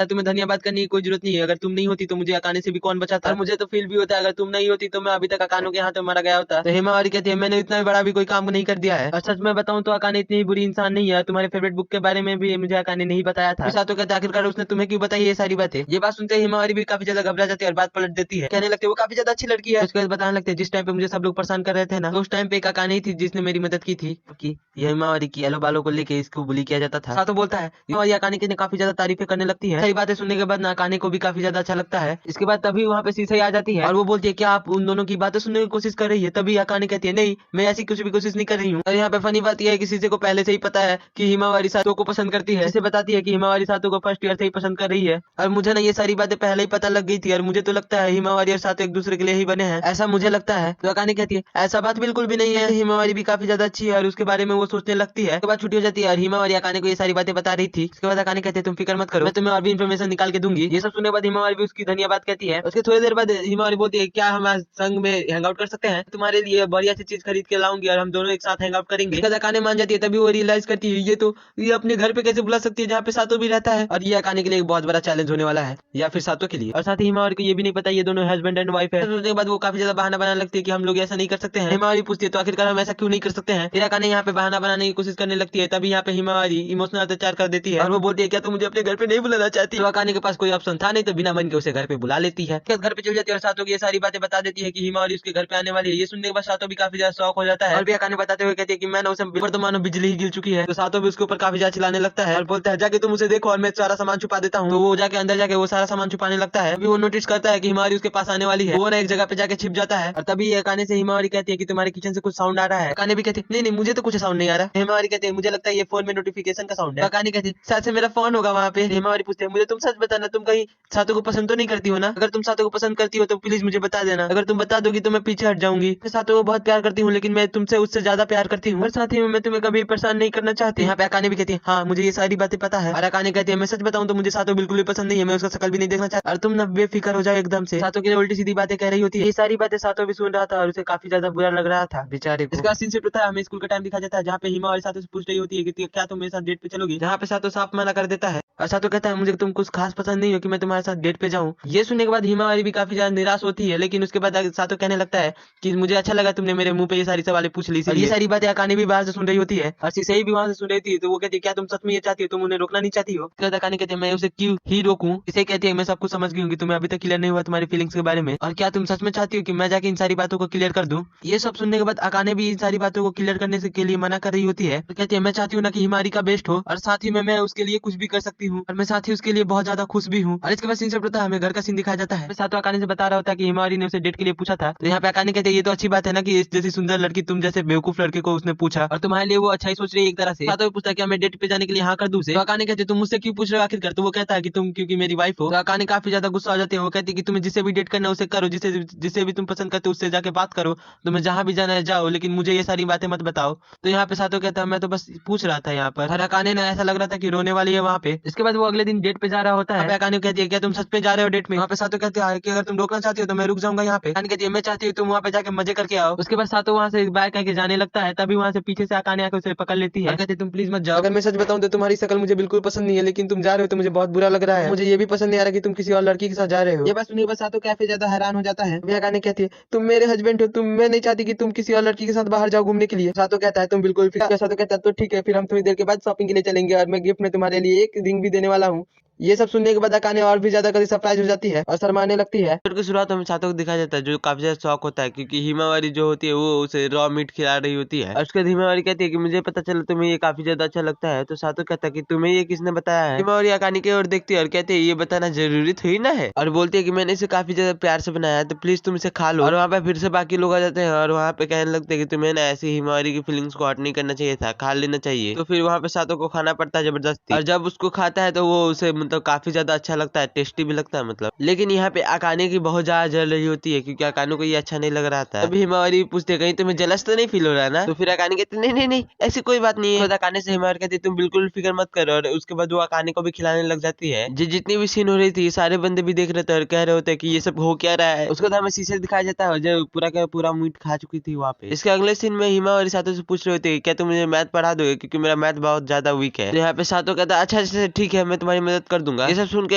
है तुम्हें धन्यवाद करने की कोई जरूरत नहीं है, अगर तुम नहीं होती तो मुझे अकाने से भी कौन बचाता, और मुझे तो फील भी होता है अगर तुम नहीं होती तो मैं अभी तक अकानों के हाथ में मारा गया होता। तो हिमावरी कहती है मैंने इतना बड़ा भी कोई काम नहीं कर दिया है, और सच में बताऊं तो अकाने इतनी बुरी इंसान नहीं है। तुम्हारे फेवरेट बुक के बारे में भी मुझे अकाने नहीं बताया था। सातों कहता है आखिरकार उसने तुम्हें क्यों बताई ये सारी बातें। ये बात सुनते हिमावरी भी काफी ज्यादा घबरा जाती है और बात पलट देती है, कहने लगती है वो काफी ज्यादा अच्छी लड़की है। उसके बाद बताने लगते हैं जिस टाइम पे मुझे सब लोग परेशान कर रहे थे ना, तो उस टाइम पे एक अकाने ही थी जिसने मेरी मदद मदद की थी कि यह हिमावरी की येलो बालों को लेके इसको बुली किया जाता था। सातो बोलता है हिमावरी अकाने की काफी ज्यादा तारीफें करने लगती है। सारी बातें सुनने के बाद अकाने को भी काफी ज्यादा अच्छा लगता है। इसके बाद तभी वहाँ पे सीसई आ जाती है और वो बोलती है क्या आप उन दोनों की बातें सुनने की कोशिश कर रही है। तभी अकाने कहती है नहीं, मैं ऐसी कुछ भी कोशिश नहीं कर रही हूँ। और यहाँ पे फनी बात यह है कि सीसे को पहले से ही पता है कि हिमावरी सातो को पसंद करती है। इसे बताती है कि हिमावरी सातो को फर्स्ट ईयर से ही पसंद कर रही है और मुझे ना ये सारी बातें पहले ही पता लग गई थी और मुझे तो लगता है हिमावरी और सातो एक दूसरे के लिए ही बने हैं, ऐसा मुझे लगता है। तो अकाने कहती है ऐसा बात बिल्कुल भी नहीं है, हिमावरी भी काफी ज्यादा अच्छी है और उसके बारे में वो सोचने लगती है। उसके बाद छुट्टी हो जाती है और हिमावरी अकाने को ये सारी बातें बता रही थी। उसके बाद अकाने कहते हैं तुम फिक्र मत करो, मैं तुम्हें और भी इन्फॉर्मेशन निकाल के दूंगी। ये सब सुनने के बाद हिमावरी भी उसकी धन्यवाद कहती है। उसके थोड़ी देर बाद हिमावरी बोलती है क्या हम आज संग में हैंग आउट कर सकते हैं, तुम्हारे लिए बढ़िया सी चीज खरीद के लाऊंगी और हम दोनों एक साथ हैंग आउट करेंगे। इसके बाद अकाने मान जाती है। तभी वो रियलाइज करती है ये अपने घर पे कैसे बुला सकती है जहाँ पे सातो भी रहता है और ये अकाने के लिए एक बहुत बड़ा चैलेंज होने वाला है या फिर सातो के लिए। और साथ ही हिमावरी को ये भी नहीं पता ये दोनों हस्बैंड एंड वाइफ है। सोचने के बाद वो काफी ज्यादा बहाना बनाने लगती है कि हम लोग ऐसा नहीं कर सकते हैं। हिमावरी पूछती है तो आखिरकार हम ऐसा क्यों नहीं कर सकते हैं। फिर अकाने यहाँ पे बहाना बनाने की कोशिश करने लगती है। तभी यहाँ पे हिमावरी इमोशनल अत्याचार कर देती है और वो बोलती है क्या तुम मुझे अपने घर पे नहीं बुलाना चाहती। तो अकाने के पास कोई ऑप्शन था नहीं तो बिना मन के उसे घर पे बुला लेती है। घर पे चल जाती है और सातो की ये सारी बातें बता देती है कि हिमावरी उसके घर पे आने वाली है। ये सुनने के बाद सातो भी काफी ज्यादा शौक हो जाता है और भी अकाने बताते हुए कहती है कि मैंने उसे ऊपर तो मानो बिजली ही गिर चुकी है। तो सातो भी उसके ऊपर काफी ज्यादा चिल्लाने लगता है और बोलता है जाके तुम उसे देखो और मैं सारा सामान छुपा देता हूँ। तो वो जाके अंदर जाके वो सारा सामान छुपाने लगता है। अभी वो नोटिस करता है कि हिमावरी उसके पास आने वाली है। वो ना एक जगह पे जाके छिप जाता है और तभी अकाने से हिमावरी कहती है कि तुम्हारे किचन से कुछ साउंड आ रहा है। अकाने भी कहती है नहीं नहीं मुझे तो कुछ साउंड नहीं आ रहा। हिमावरी कहती है मुझे लगता है ये फोन में नोटिफिकेशन का साउंड है। अकाने कहती है शायद से मेरा फोन होगा वहाँ पे। हिमावरी पूछते हैं मुझे तुम सच बताना तुम कहीं सातो को पसंद तो नहीं करती हो ना, अगर तुम सातो को पसंद करती हो तो प्लीज मुझे बता देना, अगर तुम बता दोगी तो मैं पीछे हट जाऊंगी। मैं सातो को बहुत प्यार करती हूँ लेकिन मैं तुमसे उससे ज्यादा प्यार करती हूँ और साथ ही मैं तुम्हें कभी परेशान नहीं करना चाहती। यहाँ पे अकाने भी कहती है हाँ मुझे ये सारी बातें पता है। और अकाने कहती है मैं सच बताऊं तो मुझे सातो बिल्कुल भी पसंद नहीं है, मैं उसका शक्ल भी नहीं देखना चाहती और तुम ना बेफिक्र हो जाओ एकदम से। सातो के लिए उल्टी सीधी बातें कह रही होती है। ये सारी बातें सातो भी सुन रहा था और उसे काफी ज्यादा बुरा लग रहा था बेचारे को। इसका सीन शिफ्ट होता है हमें स्कूल का टाइम दिखा जाता है जहाँ पे हिमा और सातो से पूछ रही होती है कि क्या तुम मेरे साथ डेट पे चलोगी, जहाँ पे सातो साफ मना कर देता है और सातो कहता है मुझे तुम कुछ खास पसंद नहीं हो कि मैं तुम्हारे साथ डेट पे जाऊं। ये सुनने के बाद हिमावरी भी काफी ज्यादा निराश होती है लेकिन उसके बाद सातो कहने लगता है कि मुझे अच्छा लगा तुमने मेरे मुंह पे ये सारी सवालें पूछ ली। और ये सारी बातें अकाने भी बाहर से सुन रही होती है और सीसई भी वहां से सुन रही थी। तो वो कहती है क्या तुम सच में ये चाहती हो, तुम उन्हें रोकना नहीं चाहती हो। अकाने कहते हैं मैं उसे क्यों ही रोकूं। इसे कहती है मैं सब कुछ समझ गई हूँ कि तुम्हें अभी तक क्लियर नहीं हुआ तुम्हारी फीलिंग्स के बारे में और क्या तुम सच में चाहती हो कि मैं जाके इन सारी बातों को क्लियर कर दूं। ये सब सुनने के बाद अकाने भी इन सारी बातों को क्लियर करने के लिए मना कर रही होती है। तो कहती है मैं चाहती हूँ ना कि हिमारी का बेस्ट हो और साथ ही में मैं उसके लिए कुछ भी कर सकती हूँ और मैं साथ ही उसके लिए बहुत ज्यादा खुश भी हूँ। और इसके बाद सीन शिफ्ट होता है हमें घर का सीन दिखाया जाता है। सातो अकाने से बता रहा होता है कि हिमावरी ने उसे डेट के लिए पूछा था। तो यहाँ पे अकाने कहते हैं ये तो अच्छी बात है ना कि इस जैसी सुंदर लड़की तुम जैसे बेवकूफ लड़के को उसने पूछा और तुम्हारे लिए वो अच्छा ही सोच रही है एक तरह से। सातो भी पूछता है क्या मैं डेट पे जाने के लिए हाँ कर दूं उसे। तो अकाने कहते तुम मुझसे क्यों पूछ रहे हो आखिरकार। तो वो कहता है कि तुम क्योंकि मेरी वाइफ हो। तो अकाने काफी ज्यादा गुस्सा हो जाते हैं। वो कहती है कि तुम्हें जिसे भी डेट करना है उसे करो, जिसे भी तुम पसंद करते हो उससे जाके बात करो, तुम्हें जहाँ भी जाना है जाओ लेकिन मुझे ये सारी बातें मत बताओ। तो यहाँ पे सातो कहता है मैं तो बस पूछ रहा था यहाँ पर। और अकाने ने ऐसा लग रहा था कि रोने वाली है वहाँ पे। इसके बाद वो अगले दिन डेट पे जा रहा होता है। अकाने कहती है क्या तुम सच पे जा रहे हो डेट में। वहाँ पे सातो कहते हैं कि अगर तुम रोकना चाहती हो तो मैं रुक जाऊंगा यहाँ पे। अकाने कहती है मैं चाहती हूँ तुम वहाँ पे जाके मजे करके आओ। उसके बाद सातो वहाँ से बाय कह के जाने लगता है। तभी वहाँ से पीछे से अकाने आकर उसे पकड़ लेती है। कहती तुम प्लीज मत जाओ, अगर मैं सच बताऊं तो तुम्हारी शक्ल मुझे बिल्कुल पसंद नहीं है लेकिन तुम जा रहे हो तो मुझे बहुत बुरा लग रहा है। मुझे ये भी पसंद नहीं आ रहा कि तुम किसी और लड़की के साथ जा रहे हो। ये बात सुनने के बाद सातो काफी ज्यादा हैरान हो जाता है। अकाने कहती है तुम मेरे हस्बैंड हो, तुम मैं नहीं चाहती कि तुम किसी और लड़की के साथ बाहर जाओ घूमने के लिए। सातो कहता है तुम बिल्कुल सातो कहता है तो ठीक है फिर हम थोड़ी देर के बाद शॉपिंग के लिए चलेंगे और मैं गिफ्ट में तुम्हारे लिए एक रिंग भी देने वाला हूँ। ये सब सुनने के बाद अकाने और भी ज्यादा कभी सरप्राइज हो जाती है और शर्माने लगती है। की शुरुआत में सातो को दिखाया जाता है जो काफी ज्यादा शौक होता है क्योंकि हिमावरी जो होती है वो उसे रॉ मीट खिला रही होती है और उसके बाद हिमावरी कहती है कि मुझे पता चला तुम्हें ये काफी ज्यादा अच्छा लगता है। तो सातो कहता है कि तुम्हें ये किसने बताया है। हिमावरी अकाने की ओर देखती है और कहती है ये बताना जरूरी थोड़ी ना है और बोलती है कि मैंने इसे काफी ज्यादा प्यार से बनाया है तो प्लीज तुम इसे खा लो। और वहाँ पे फिर से बाकी लोग आ जाते हैं और वहाँ पे कहने लगते हैं कि तुम्हें ना ऐसी हिमावरी की फीलिंग्स को हर्ट नहीं करना चाहिए था, खा लेना चाहिए। तो फिर वहाँ पे सातो को खाना पड़ता है जबरदस्ती और जब उसको खाता है तो वो उसे मतलब काफी ज्यादा अच्छा लगता है, टेस्टी भी लगता है मतलब। लेकिन यहाँ पे अकाने की बहुत ज्यादा जल रही होती है क्योंकि अकाने को ये अच्छा नहीं लग रहा था। तभी हिमावरी पूछते कहीं तुम्हें जलस तो नहीं फील हो रहा ना। तो फिर अकाने कहते नहीं नहीं नहीं ऐसी कोई बात नहीं है। अकाने से हिमावरी कहती तुम बिल्कुल फिक्र मत करो और उसके बाद वो अकाने को भी खिलाने लग जाती है। जितनी भी सीन हो रही थी सारे बंदे भी देख रहे थे और कह रहे होते कि ये सब हो क्या रहा है। उसके बाद हमें शीशे दिखाया जाता है जो पूरा का पूरा मीट खा चुकी थी वहाँ पे। इसके अगले सीन में हिमावरी सातो से पूछ रहे होते क्या तुम मुझे मैथ पढ़ा दोगे क्योंकि मेरा मैथ बहुत ज्यादा वीक है। तो यहाँ पे सातो कहता अच्छा अच्छा ठीक है मैं तुम्हारी मदद कर कर दूंगा। ये सब सुन के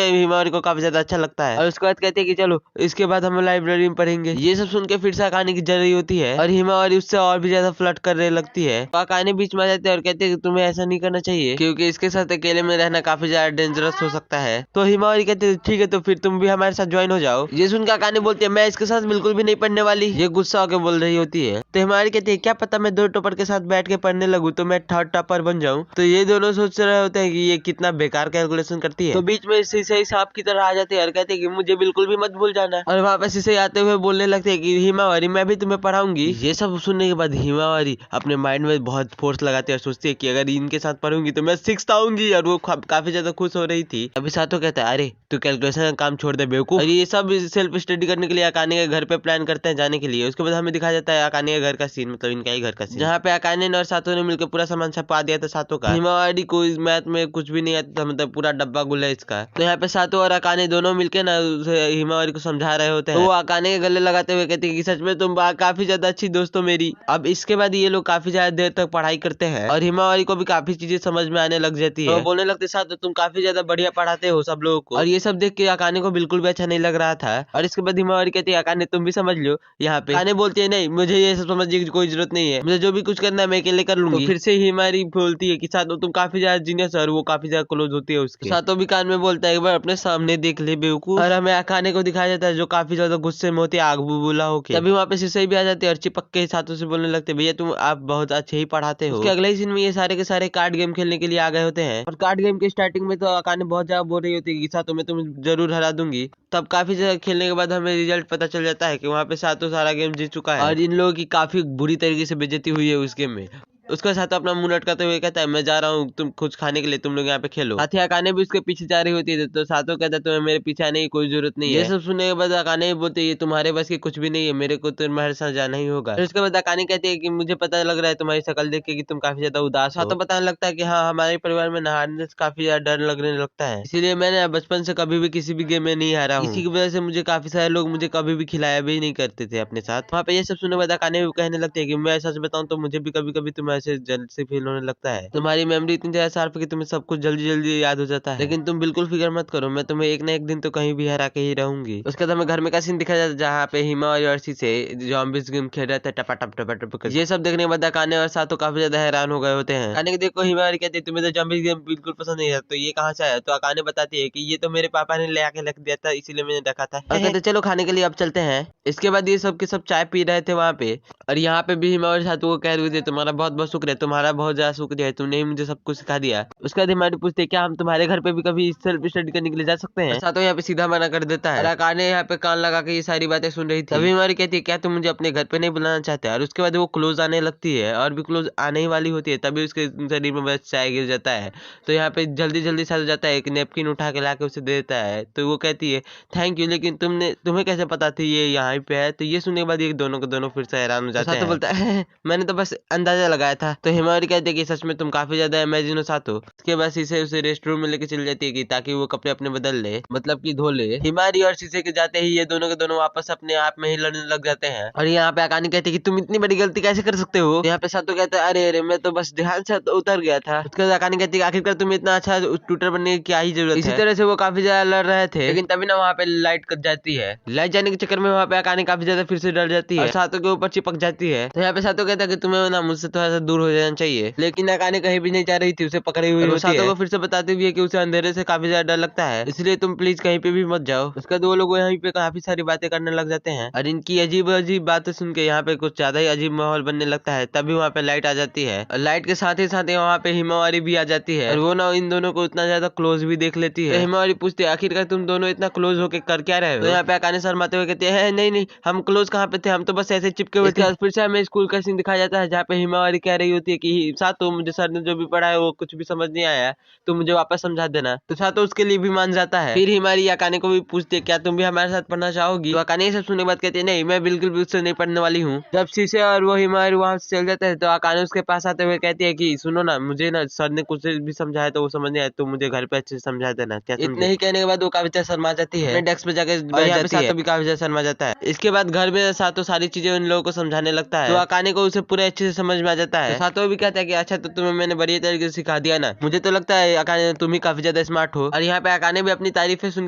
हिमावरी को काफी ज्यादा अच्छा लगता है और उसके बाद कहते हैं कि चलो इसके बाद हम लाइब्रेरी में पढ़ेंगे। ये सब सुन के फिर से अकाने की जल रही होती है और हिमावरी उससे और भी ज्यादा फ्लर्ट करने लगती है। तो अकाने बीच में आ जाते हैं और कहते हैं कि तुम्हें ऐसा नहीं करना चाहिए क्योंकि इसके साथ अकेले में रहना काफी ज्यादा डेंजरस हो सकता है। तो हिमावरी कहते हैं ठीक है तो फिर तुम भी हमारे साथ ज्वाइन हो जाओ। ये सुनकर अकाने बोलती है मैं इसके साथ बिल्कुल भी नहीं पढ़ने वाली। ये गुस्सा होकर बोल रही होती है। तो हिमावरी कहती है क्या पता मैं 2 टॉपर के साथ बैठ के पढ़ने लगूं तो मैं 3rd टॉपर बन जाऊं। तो ये दोनों सोच रहे होते हैं कि ये कितना बेकार कैलकुलेशन करती है। तो बीच में सिसई सांप की तरह आ जाते हैं और कहते हैं कि मुझे बिल्कुल भी मत भूल जाना। और वहाँ पे सिसई आते हुए बोलने लगते हैं कि हिमावरी मैं भी तुम्हें पढ़ाऊंगी। ये सब सुनने के बाद हिमावरी अपने माइंड में बहुत फोर्स लगाती है और सोचती है कि अगर इनके साथ पढ़ूंगी तो मैं 6th आऊंगी। और वो काफी ज्यादा खुश हो रही थी। अभी सातो कहता है अरे तू कैलकुलेशन का काम छोड़ दे बेवकूफ। और ये सब सेल्फ स्टडी करने के लिए अकाने के घर पे प्लान करते हैं जाने के लिए। उसके बाद हमें दिखाया जाता है अकाने के घर का सीन, मतलब इनका ही घर का सीन, जहाँ पे अकाने और सातो ने मिलकर पूरा सामान छपा दिया था सातो का। हिमावरी को मैथ में कुछ भी नहीं आता था, मतलब पूरा डब्बा गुल है इसका। तो यहाँ पे सातो और अकाने दोनों मिलके ना हिमावरी को समझा रहे होते हैं। तो वो अकाने के गले लगाते हुए कहते हैं कि सच में तुम काफी ज्यादा अच्छी दोस्त हो मेरी। अब इसके बाद ये लोग काफी ज्यादा देर तक पढ़ाई करते हैं और हिमावरी को भी काफी चीजें समझ में आने लग जाती है। तो बोलने लगते सातो तुम काफी ज्यादा बढ़िया पढ़ाते हो सब लोगों को। और ये सब देख के अकाने को बिल्कुल भी अच्छा नहीं लग रहा था। और इसके बाद हिमावरी कहती है अकाने तुम भी समझ लो। यहाँ पे अकाने बोलती है नहीं मुझे ये सब समझने की कोई जरूरत नहीं है, मुझे जो भी कुछ करना है मैं अकेले कर लूंगी। तो फिर से हिमावरी बोलती है कि सातो तुम काफी ज्यादा जीनियस और वो काफी ज्यादा क्लोज होती है उसके। सातो भी कान में बोलता है एक बार अपने सामने देख ले बेवकूफ। और हमें अकाने को दिखाया जाता है जो काफी ज्यादा गुस्से में होती है, आग बुबूला होके। तभी वहाँ पे सिसई भी आ जाते हैं और चिपक के सातो से बोलने लगते भैया तुम आप बहुत अच्छे ही पढ़ाते हो। उसके अगले ही सीन में ये सारे के सारे कार्ड गेम खेलने के लिए आ गए होते हैं। और कार्ड गेम के स्टार्टिंग में तो अकाने बहुत ज्यादा बोल रही होती है कि सातो मैं तुम्हें जरूर हरा दूंगी। तब काफी ज्यादा खेलने के बाद हमें रिजल्ट पता चल जाता है कि वहाँ पे सातो सारा गेम जीत चुका है और इन लोगों की काफी बुरी तरीके से बेइज्जती हुई है उस गेम में। उसका साथ अपना मुंह लटकाते हुए कहता है मैं जा रहा हूँ तुम कुछ खाने के लिए, तुम लोग यहाँ पे खेलो। साथी अकाने भी उसके पीछे जा रही होती है तो सातो कहता है तुम्हें मेरे पीछे आने की कोई जरूरत नहीं है। ये सब सुनने के बाद अकाने भी बोलते है तुम्हारे बस की कुछ भी नहीं है, मेरे को तुम्हारे साथ जाना ही होगा। फिर उसके बाद अकाने कहती है कि मुझे पता लग रहा है तुम्हारी शक्ल देख के कि तुम काफी ज्यादा उदास हो। तो बताने लगता है कि हाँ हमारे परिवार में नहाने से काफी ज्यादा डर लगने लगता है, इसीलिए मैंने बचपन से कभी भी किसी भी गेम में नहीं हारा हूँ। इसी की वजह से मुझे काफी सारे लोग मुझे कभी भी खिलाया भी नहीं करते थे अपने साथ। वहाँ पे ये सब सुनने के बाद अकाने भी कहने लगते है कि मैं सच बताऊँ तो मुझे भी कभी कभी तुम ऐसे जल्द से फील होने लगता है। तुम्हारी मेमोरी इतनी ज्यादा शार्प है कि तुम्हें सब कुछ जल्दी जल्दी याद हो जाता है, लेकिन तुम बिल्कुल फिक्र मत करो मैं तुम्हें एक ना एक दिन तो कहीं भी हरा के ही रहूंगी। उसके बाद हमें घर में का सीन दिखाया जाता है जहाँ पे हिमावरी और सिसई ज़ॉम्बीज़ गेम खेल रहे थे टपाटप टपाटप। ये सब देखने के बाद अकाने और सातो काफी ज्यादा हैरान हो गए होते हैं। अकाने देखो हिमावरी कहती है तुम्हें तो ज़ॉम्बीज़ गेम बिल्कुल पसंद नहीं है तो ये कहाँ से आया। तो अकाने बताती है कि ये तो मेरे पापा ने ले आके रख दिया था इसीलिए मैंने रखा था। और कहते चलो खाने के लिए अब चलते हैं। इसके बाद ये सब के सब चाय पी रहे थे वहाँ पे और यहाँ पे भी हिमावरी सातो को कह रही थी तुम्हारा बहुत बहुत शुक्रिया, तुम्हारा बहुत ज्यादा शुक्रिया है, तुमने ही मुझे सब कुछ सिखा दिया। उसके बाद हिमावरी पूछते क्या हम तुम्हारे घर पे भी कभी सेल्फ स्टडी करने के लिए जा सकते हैं। सातो यहाँ पे सीधा मना कर देता है। अकाने यहाँ पे कान लगा के ये सारी बातें सुन रही थी। तभी हिमावरी कहती है क्या तुम मुझे अपने घर पे नहीं बुलाना चाहते। और उसके बाद वो क्लोज आने लगती है और भी क्लोज आने ही वाली होती है तभी उसके शरीर में बस चाय गिर जाता है। तो यहाँ पे जल्दी जल्दी साथ जाता है, एक नेपकिन उठा के लाके उसे दे देता है। तो वो कहती है थैंक यू, लेकिन तुम्हें कैसे पता थी ये यहाँ पे है। तो ये सुनने के बाद ये दोनों के दोनों फिर से हैरान हो जाते हैं। बोलता है मैंने तो बस अंदाजा लगाया था। तो हिमावरी कहती है कि सच में तुम काफी ज्यादा इमेजिन हो सातो। उसके बाद सिसई उसे रेस्ट रूम में लेके चली जाती है कि ताकि वो कपड़े अपने बदल ले, मतलब कि धो ले। हिमावरी और सिसई के जाते ही ये दोनों के दोनों वापस अपने आप में ही लड़ने लग जाते हैं। और यहाँ पे अकाने कहती है कि तुम इतनी बड़ी गलती कैसे कर सकते हो। यहाँ पे सातो कहता है अरे अरे मैं तो बस ध्यान से उतर गया था। उसके बाद अकाने कहती है आखिरकार तुम इतना अच्छा ट्यूटर बनने की क्या ही जरूरत है। इसी तरह से वो काफी ज्यादा लड़ रहे थे लेकिन तभी ना वहाँ पे लाइट कट जाती है। लाइट जाने के चक्कर में वहाँ पे अकाने काफी ज्यादा फिर से डर जाती है और सातो के ऊपर चिपक जाती है। तो यहाँ पे सातो कहता है कि तुम्हें ना मुझसे थोड़ा सा दूर हो जाना चाहिए, लेकिन अकाने कहीं भी नहीं जा रही थी, उसे पकड़ी हुई होती है। सातो को फिर से बताती हुई है कि उसे अंधेरे से काफी ज्यादा डर लगता है, इसलिए तुम प्लीज कहीं पे भी मत जाओ। उसके बाद वो लोग यहाँ पे काफी सारी बातें करने लग जाते हैं और इनकी अजीब अजीब बातें सुन के यहाँ पे कुछ ज्यादा ही अजीब माहौल बनने लगता है। तभी वहाँ पे लाइट आ जाती है और लाइट के साथ ही वहाँ पे हिमावरी भी आ जाती है और वो ना इन दोनों को इतना ज्यादा क्लोज भी देख लेती है। तो हिमावरी पूछती है आखिरकार तुम दोनों इतना क्लोज होके कर क्या रहे हो। तो यहाँ पे अकाने शर्माते हुए कहते हैं नहीं नहीं हम क्लोज कहाँ पे थे, हम तो बस ऐसे चिपके हुए थे। फिर से हमें स्कूल का सीन दिखाया जाता है जहाँ पे हिमावरी कह रही होती है कि सातो मुझे सर ने जो भी पढ़ाया वो कुछ भी समझ नहीं आया, तो मुझे वापस समझा देना। तो सातो उसके लिए भी मान जाता है। फिर हिमावरी अकाने को भी पूछती है क्या तुम भी हमारे साथ पढ़ना चाहोगी। तो अकाने ये सब सुनने के बाद कहती है नहीं मैं बिल्कुल भी उससे नहीं पढ़ने वाली हूँ। जब सिसई और वो हिमावरी वहाँ से चल जाते हैं तो अकाने उसके पास आते हुए कहती है कि सुनो ना मुझे ना सर ने कुछ भी समझाया तो वो समझ नहीं आया, तो मुझे घर पे अच्छे से समझा देना। क्या इतने ही कहने के बाद वो काफी ज्यादा शर्मा जाती है, डेस्क पे जाके बैठ जाती है। भी काफी ज्यादा शर्मा जाता है। इसके बाद घर में सातो सारी चीजें उन लोगों को समझाने समझाने लगता है तो अकाने को उसे पूरे अच्छे से समझ में आ जाता है। तो सातो भी कहता है कि अच्छा तो तुम्हें मैंने बढ़िया तरीके से सिखा दिया ना, मुझे तो लगता है अकाने तुम ही काफी ज्यादा स्मार्ट हो। और यहाँ पे अकाने भी अपनी तारीफें सुन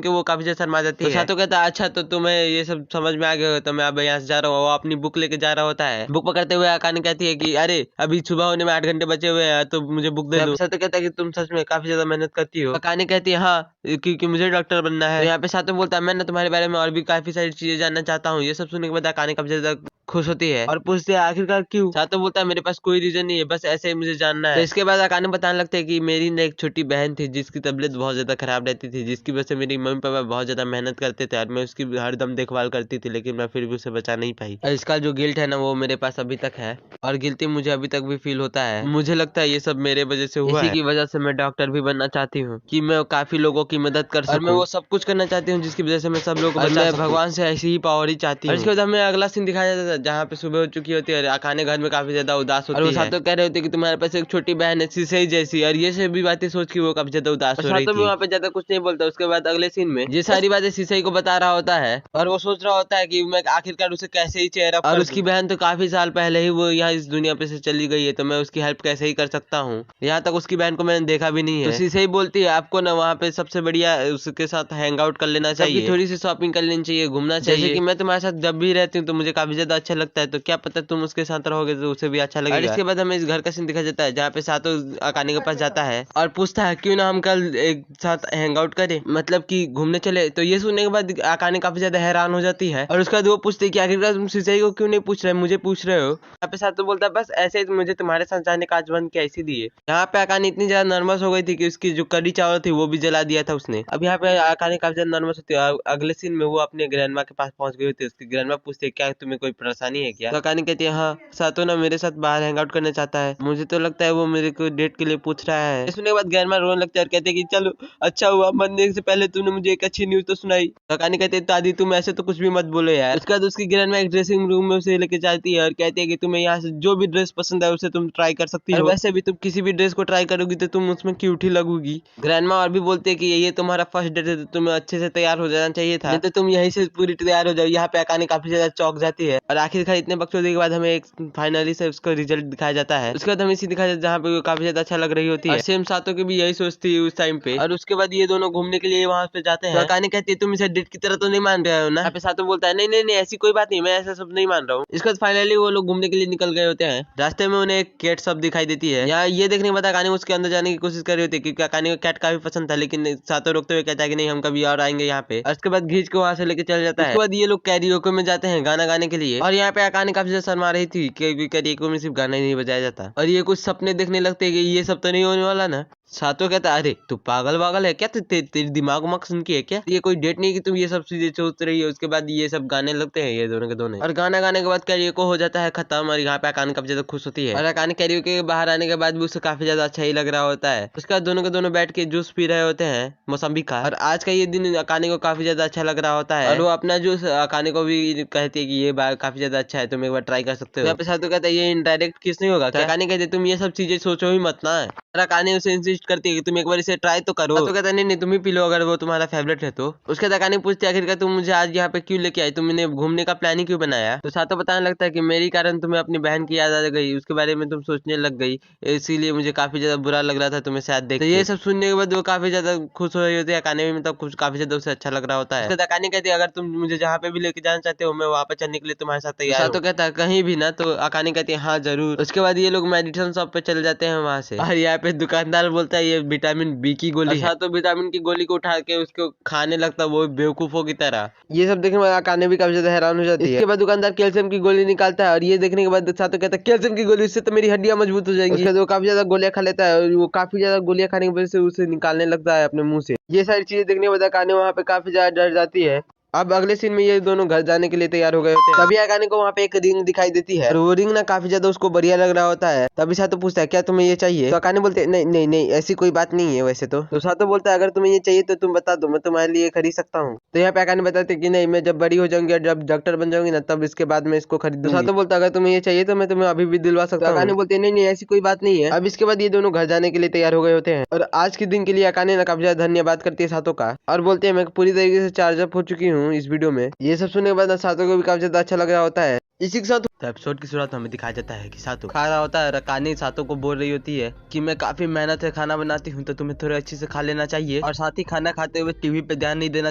के वो काफी ज्यादा शर्मा जाती है। तो सातो कहता है अच्छा तो तुम्हें ये सब समझ में आ गया, तो मैं अब यहाँ से जा रहा हूँ। वो अपनी बुक लेके जा रहा होता है। बुक पकड़ते हुए अकाने कहती है कि अरे अभी सुबह होने में 8 घंटे बचे हुए हैं, तो मुझे बुक दे दो। सातो कहता है कि तुम सच में काफी ज्यादा मेहनत करती हो। अकाने कहती है हाँ क्योंकि मुझे डॉक्टर बनना है। तो यहाँ पे सातो बोलता है मैं ना तुम्हारे बारे में और भी काफी सारी चीजें जानना चाहता हूँ। ये सब सुनने के बाद अकाने काफी ज्यादा खुश होती है और पूछती है आखिरकार क्यों। सातो बोलता है मेरे पास कोई रीजन नहीं है, बस ऐसे ही मुझे जानना है। तो इसके बाद अकाने बताने लगते हैं कि मेरी ना एक छोटी बहन थी जिसकी तबीयत बहुत ज्यादा खराब रहती थी, जिसकी वजह से मेरी मम्मी पापा बहुत ज्यादा मेहनत करते थे और मैं उसकी हरदम देखभाल करती थी, लेकिन मैं फिर भी उसे बचा नहीं पाई। और इसका जो गिल्ट है ना वो मेरे पास अभी तक है और गिल्टी मुझे अभी तक भी फील होता है। मुझे लगता है ये सब मेरे वजह से हुआ है। इसी की वजह से मैं डॉक्टर भी बनना चाहती हूँ कि मैं काफी लोगों की मदद कर सकूं और मैं वो सब कुछ करना चाहती हूँ जिसकी वजह से मैं सब लोगों को बचा सकूं। भगवान से ऐसी ही पावर ही चाहती हूँ। इसके बाद हमें अगला सीन दिखाया जाता है जहाँ पे सुबह हो चुकी होती है और अकाने घर में काफी ज्यादा उदास होती है। और वो सातो कह रहे होते कि तुम्हारे पास एक छोटी बहन है सीसई जैसी, और ये सभी बातें सोच के वो काफी ज्यादा उदास हो रही थी। वहाँ पे ज्यादा कुछ नहीं बोलता। उसके बाद अगले सीन में ये सारी बातें सीसई को बता रहा होता है और वो सोच रहा होता है कि मैं आखिरकार उसे कैसे ही चेहरा, और उसकी बहन तो काफी साल पहले ही वो यहाँ इस दुनिया पे से चली गई है, तो मैं उसकी हेल्प कैसे ही कर सकता हूँ। यहाँ तक उसकी बहन को मैंने देखा भी नहीं है। तो सीसई बोलती है आपको ना वहाँ पे सबसे बढ़िया उसके साथ हैंग आउट कर लेना चाहिए, थोड़ी सी शॉपिंग कर लेनी चाहिए, घूमना चाहिए। जैसे कि मैं तुम्हारे साथ जब भी रहती हूँ तो मुझे काफी ज्यादा अच्छा लगता है, तो क्या पता तुम उसके साथ रहोगे तो उसे भी अच्छा लगेगा। और इसके बाद हमें इस घर का सीन दिखाया जाता है जहाँ पे सातो अकाने के पास जाता है और पूछता है क्यों ना हम कल एक साथ हैंग आउट करें, मतलब कि घूमने चले। तो ये सुनने के बाद अकाने काफी ज्यादा हैरान हो जाती है और उसके बाद वो पूछती है कि आखिरकार तुम सीसई को क्यों नहीं पूछ रहे, मुझे पूछ रहे हो। यहाँ पे सातो बोलता है बस ऐसे ही मुझे तुम्हारे साथ जाने का आज मन किया इसीलिए। यहाँ पे अकाने इतनी ज्यादा नर्वस हो गई थी कि उसकी जो कड़ी चावल थी वो भी जला दिया था उसने। अब यहाँ पे अकाने काफी ज्यादा नर्वस होती है। अगले सीन में वो अपने ग्रैंडमा के पास पहुंच गई होती है। उसकी ग्रैंडमा पूछती है क्या तुम्हें कोई परेशानी है क्या। तो अकाने कहती है हाँ सातो ना मेरे साथ बाहर हैंग आउट करना चाहता है, मुझे तो लगता है वो मेरे को डेट के लिए पूछ रहा है। सुनने के बाद ग्रैंडमा रोने लगते हैं और कहते हैं कि चलो अच्छा हुआ मरने से पहले तूने मुझे एक अच्छी न्यूज तो सुनाई। अकाने कहते हैं दादी तुम ऐसे तो कुछ भी मत बोलो यार। उसके बाद उसकी ग्रैंडमा एक ड्रेसिंग रूम में उसे लेके जाती है और कहती है कि तुम्हें यहाँ से जो भी ड्रेस पसंद है उसे तुम ट्राई कर सकती हो, वैसे भी तुम किसी भी ड्रेस को ट्राई करोगी तो तुम उसमें क्यूट ही लगोगी। ग्रैंडमा और भी बोलते हैं कि ये तुम्हारा फर्स्ट डेट है तो तुम्हें अच्छे से तैयार हो जाना चाहिए था, नहीं तो तुम यहीं से पूरी तैयार हो जाओ। यहाँ पे अकाने काफी ज्यादा चौंक जाती है और आखिरकार इतने बकचोदी के बाद हमें एक फाइनली से उसका रिजल्ट दिखाया जाता है। उसके बाद हमें इसी दिखाया जाता है जहाँ पे काफी ज्यादा अच्छा लग रही होती है। सेम सातो की भी यही सोचती है उस टाइम पे। और उसके बाद ये दोनों घूमने के लिए वहाँ पे जाते हैं। तो अकाने कहती है तुम इसे डेट की तरह तो नहीं मान रहे हो ना। यहाँ पे सातो बोलता है नहीं नहीं नहीं ऐसी कोई बात नहीं, मैं ऐसा सब नहीं मान रहा हूँ। इसके बाद फाइनली वो लोग घूमने के लिए निकल गए होते हैं। रास्ते में उन्हें एक कैट सब दिखाई देती है। यहाँ ये देखने के बाद अकाने उसके अंदर जाने की कोशिश कर रही होती है क्योंकि अकाने को कैट काफी पसंद था, लेकिन सातो रोकते हुए कहता है कि नहीं हम कभी और आएंगे यहाँ पे। और उसके बाद घींच के वहाँ से लेके चल जाता है। उसके बाद ये लोग कैरियोके में जाते हैं गाना गाने के लिए और यहाँ पे अकाने काफी ज्यादा शर्मा रही थी क्योंकि कैरियोके में सिर्फ गाना ही नहीं बजाया जाता और ये कुछ सपने देखने लगते हैं कि ये सब तो नहीं होने वाला ना। सातो कहता है अरे तू पागल वागल है क्या, तेरी दिमाग उमाग सुन की है क्या, ये कोई डेट नहीं कि तुम ये सब चीजें सोच रही है। उसके बाद ये सब गाने लगते हैं ये दोनों के दोनों और गाना गाने के बाद कैरियोके हो जाता है खत्म और यहाँ पे अकाने काफी ज्यादा खुश होती है और अकाने कैरियोके के बाहर आने के बाद भी उसे काफी ज्यादा अच्छा ही लग रहा होता है। उसके बाद दोनों के दोनों बैठ के जूस पी रहे होते हैं मौसम्बी का और आज का ये दिन अकाने को काफी ज्यादा अच्छा लग रहा होता है और वो अपना जूस अकाने को भी कहती है कि ये बार काफी ज्यादा अच्छा है, तुम एक बार ट्राई कर सकते हो। यहाँ पे सातो कहता है ये इनडायरेक्ट किस नहीं होगा। अकाने कहते तुम ये सब चीजें सोचो ही मत ना। अकाने उसे इंसिस्ट करती है कि तुम एक बार इसे ट्राई तो करो। तो कहता है नहीं नहीं तुम ही पी लो अगर वो तुम्हारा फेवरेट है तो। उसके बाद अकाने पूछती है आखिरकार तुम मुझे आज यहाँ पे क्यों लेके आई, तुमने घूमने का प्लान ही क्यों बनाया। तो सातो बताने लगता है कि मेरी कारण तुम्हें अपनी बहन की याद आ गई, उसके बारे में तुम सोचने लग गई, इसीलिए मुझे काफी ज्यादा बुरा लग रहा था तुम्हें शायद देख। तो ये सब सुनने के बाद वो काफी ज्यादा खुश हो रही होती है। अकाने भी मतलब कुछ काफी ज्यादा उसे अच्छा लग रहा होता है। उसके बाद अकाने कहती है अगर तुम मुझे जहाँ पे भी लेके जाना चाहते हो मैं वहाँ पे चलने के लिए तुम्हारे साथ तैयार हूं। सातो कहता है कहीं भी ना। तो अकाने कहती है हाँ जरूर। उसके बाद ये लोग मेडिसिन शॉप पे चले जाते हैं वहाँ से और यहाँ पे दुकानदार बोलता है ये विटामिन बी की गोली है। तो विटामिन की गोली को उठा के उसको खाने लगता है वो बेवकूफों की तरह। ये सब देखने में अकाने भी काफी ज्यादा हैरान हो जाती है। इसके बाद दुकानदार कैल्शियम की गोली निकालता है और ये देखने के बाद सातो कहता है कैल्शियम की गोली, इससे तो मेरी हड्डियां मजबूत हो जाएंगी। उसके बाद वो काफी ज्यादा गोलियां खा लेता है और वो काफी ज्यादा गोलियां खाने की वजह से उसे निकालने लगता है अपने मुंह से। ये सारी चीजें देखने के बाद अकाने वहाँ पे काफी ज्यादा डर जाती है। अब अगले सीन में ये दोनों घर जाने के लिए तैयार हो गए होते हैं। तभी अकाने को वहाँ पे एक रिंग दिखाई देती है और वो रिंग ना काफी ज्यादा उसको बढ़िया लग रहा होता है। तभी सातो पूछता है क्या तुम्हें ये चाहिए। तो अकाने बोलते नहीं नहीं नहीं ऐसी कोई बात नहीं है वैसे तो सातो बोलता है अगर तुम्हें ये चाहिए तो तुम बता दो मैं तुम्हारे लिए खरीद सकता हूँ। तो यहाँ पे अकाने बताते कि नहीं मैं जब बड़ी हो जाऊंगी और जब डॉक्टर बन जाऊंगी ना तब इसके बाद मैं इसको खरीद। सातो बोलता अगर तुम्हें ये चाहिए तो मैं तुम्हें अभी भी दिलवा सकता हूँ। अकाने बोलते नहीं नहीं ऐसी कोई बात नहीं है। अब इसके बाद ये दोनों घर जाने के लिए तैयार हो गए होते हैं और आज के दिन के लिए अकाने ना काफी ज्यादा धन्यवाद करती है सातो का और बोलते हैं मैं पूरी तरीके से चार्ज अप हो चुकी हूँ इस वीडियो में। ये सब सुनने के बाद सातो को भी काफी ज्यादा अच्छा लग रहा होता है। इसी के साथ तो एपिसोड की शुरुआत हमें दिखाया जाता है कि सातो खा रहा होता है। अकाने सातो को बोल रही होती है कि मैं काफी मेहनत से खाना बनाती हूँ, तो तुम्हें थोड़ा अच्छे से खा लेना चाहिए और साथ ही खाना खाते हुए टीवी पे ध्यान नहीं देना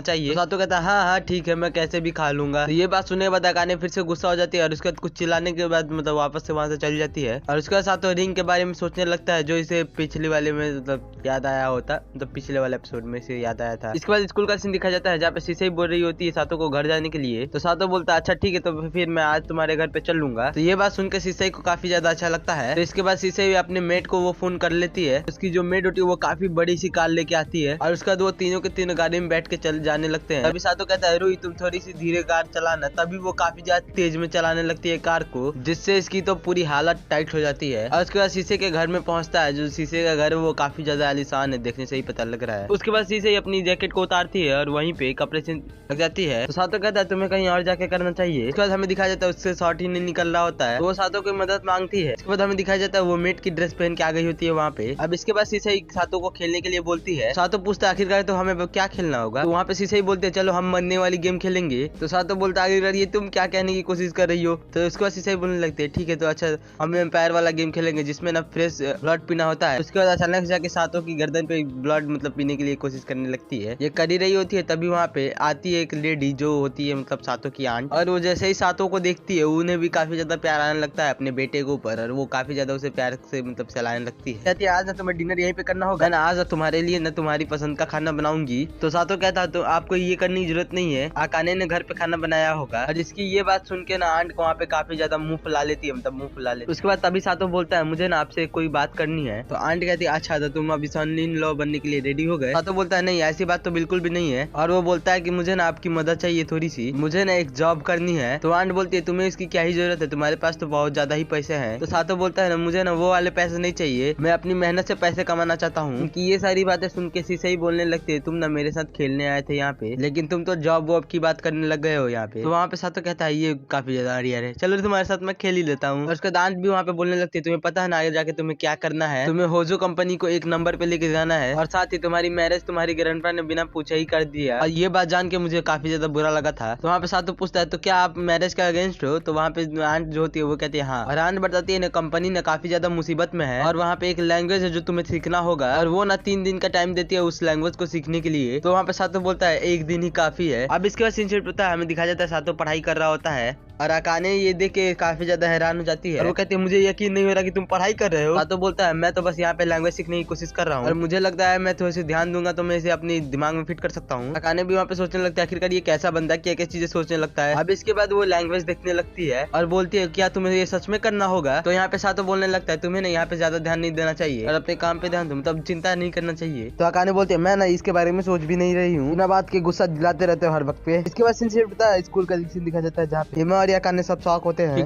चाहिए। तो सातो कहता है हाँ हाँ ठीक है, मैं कैसे भी खा लूंगा। तो ये बात सुनने के बाद अकाने फिर से गुस्सा हो जाती है और उसके बाद कुछ चिल्लाने के बाद मतलब वापस से वहां से चली जाती है। और उसके बाद सातो रिंग के बारे में सोचने लगता है, जो इसे पिछले वाले में मतलब याद आया होता, मतलब पिछले वाले एपिसोड में से याद आया था। इसके बाद स्कूल का सीन दिखाया जाता है जहाँ पे सीसे बोल रही होती है सातो को घर जाने के लिए। तो सातो बोलता है अच्छा ठीक है, तो फिर मैं आज तुम्हारे घर पे चल लूंगा। तो ये बात सुनकर सीसे को काफी ज्यादा अच्छा लगता है। तो इसके बाद सीसे अपने मेट को वो फोन कर लेती है। उसकी जो मेट होती है वो काफी बड़ी सी कार लेके आती है और उसके बाद वो तीनों के तीनों गाड़ी में बैठ के चल जाने लगते हैं। तभी सातो कहता है रूही तुम थोड़ी सी धीरे कार चलाना। तभी वो काफी ज्यादा तेज में चलाने लगती है कार को, जिससे इसकी तो पूरी हालत टाइट हो जाती है। और उसके बाद सीसे के घर में पहुंचता है। जो सीसे का घर है वो काफी ज्यादा आलीशान है, देखने से ही पता लग रहा है। उसके बाद सीसे अपनी जैकेट को उतारती है और वहीं पे कपड़े से लग जाती है। तो सातो कहता है तुम्हें कहीं और जाके करना चाहिए। उसके बाद हमें दिखाया जाता है उससे शॉर्ट ही नहीं निकल रहा होता है, तो वो सातो की मदद मांगती है। इसके बाद हमें दिखाया जाता है वो मेट की ड्रेस पहन के आ गई होती है वहाँ पे। अब इसके बाद सीसे सातो को खेलने के लिए बोलती है। सातो पूछता है आखिरकार तो हमें क्या खेलना होगा। तो वहाँ पे सीसे बोलते हैं चलो हम मरने वाली गेम खेलेंगे। तो सातो बोलता है आखिरकार ये तुम क्या कहने की कोशिश कर रही हो। तो उसके बाद सीसे बोलने लगते हैं ठीक है तो अच्छा हम एम्पायर वाला गेम खेलेंगे जिसमें ना फ्रेश ब्लड पीना होता है। उसके बाद अचानक जाके सातो की गर्दन पे ब्लड मतलब पीने के लिए कोशिश करने लगती है। ये कर ही रही होती है, तभी वहाँ पे आती है एक लेडी जो होती है मतलब सातो की आंट। और वो जैसे ही सातो को देखती है उन्हें भी काफी ज्यादा प्यार आने लगता है अपने बेटे के ऊपर और वो काफी ज्यादा उसे प्यार से मतलब चलाने लगती है। कहती है आज ना तुम्हें डिनर यहीं पे करना होगा ना, आज तुम्हारे लिए ना तुम्हारी पसंद का खाना बनाऊंगी। तो सातो कहता तो आपको ये करने की जरूरत नहीं है, आकाने ने घर पे खाना बनाया होगा। और इसकी ये बात सुन के ना आंट को वहाँ पे काफी ज्यादा मुंह फुला लेती है, मतलब मुंह फुला लेती है। उसके बाद तभी सातो बोलता है मुझे ना आपसे कोई बात करनी है। तो आंट कहती है अच्छा तो तुम अभी सन इन लॉ बनने के लिए रेडी हो गए। सातो बोलता है नहीं ऐसी बात तो बिल्कुल भी नहीं है। और वो बोलता है कि मुझे ना आपकी मदद चाहिए थोड़ी सी, मुझे ना एक जॉब करनी है। तो आंट बोलती है तुम्हें इसकी क्या ही जरूरत है, तुम्हारे पास तो बहुत ज्यादा ही पैसे हैं। तो सातो बोलता है ना मुझे ना वो वाले पैसे नहीं चाहिए, मैं अपनी मेहनत से पैसे कमाना चाहता हूँ। कि ये सारी बातें सुन के सीसे ही बोलने लगती है तुम ना मेरे साथ खेलने आए थे यहाँ पे, लेकिन तुम तो जॉब वॉब की बात करने लग गए हो यहाँ पे। तो वहाँ पे सातो कहता है ये काफी ज्यादा अड़ियर है, चलो तुम्हारे साथ मैं खेल ही लेता हूँ। और उसका दांत भी वहाँ पे बोलने लगती है तुम्हें पता है ना आगे जाके तुम्हें क्या करना है, तुम्हें होजो कंपनी को एक नंबर पे लेके जाना है और साथ ही तुम्हारी मैरिज तुम्हारी ग्रैंडपा ने बिना पूछे ही कर दिया। और ये बात जान के मुझे काफी ज्यादा बुरा लगा था। तो वहाँ पे सातो पूछता है तो क्या आप मैरिज का अगेंस्ट हो। तो वहाँ पे आंट जो होती है वो कहती है हाँ। और आंट बताती है ना कंपनी ना काफी ज्यादा मुसीबत में है और वहाँ पे एक लैंग्वेज है जो तुम्हें सीखना होगा और वो ना 3 दिन का टाइम देती है उस लैंग्वेज को सीखने के लिए। तो वहाँ पे सातो बोलता है 1 दिन ही काफी है। अब इसके बाद सीन पता है हमें दिखाया जाता है सातो पढ़ाई कर रहा होता है और अकाने ये देख के काफी ज्यादा हैरान हो जाती है और वो कहती है मुझे यकीन नहीं हो रहा कि तुम पढ़ाई कर रहे हो। सातो बोलता है मैं तो बस यहाँ पे लैंग्वेज सीखने की कोशिश कर रहा हूँ और मुझे लगता है मैं थोड़ी सी ध्यान दूंगा तो मैं इसे अपनी दिमाग में फिट कर सकता हूँ। अकाने भी वहाँ पे सोचने लगता है आखिरकार ये कैसा बंदा क्या क्या चीजें सोचने लगता है। अब इसके बाद वो लैंग्वेज देखने लगती है और बोलती है क्या तुम्हें ये सच में करना होगा। तो यहाँ पे सातो बोलने लगता है तुम्हें ना यहाँ पे ज्यादा ध्यान नहीं देना चाहिए और अपने काम पे ध्यान दो, मतलब चिंता नहीं करना चाहिए। तो अकाने बोलती है मैं ना इसके बारे में सोच भी नहीं रही हूँ, बिना बात के गुस्सा दिलाते रहते हो हर वक्त पे। इसके बाद सीन पता है स्कूल का सीन दिखा जाता है जहाँ पे हिमा और अकाने सब शौक होते हैं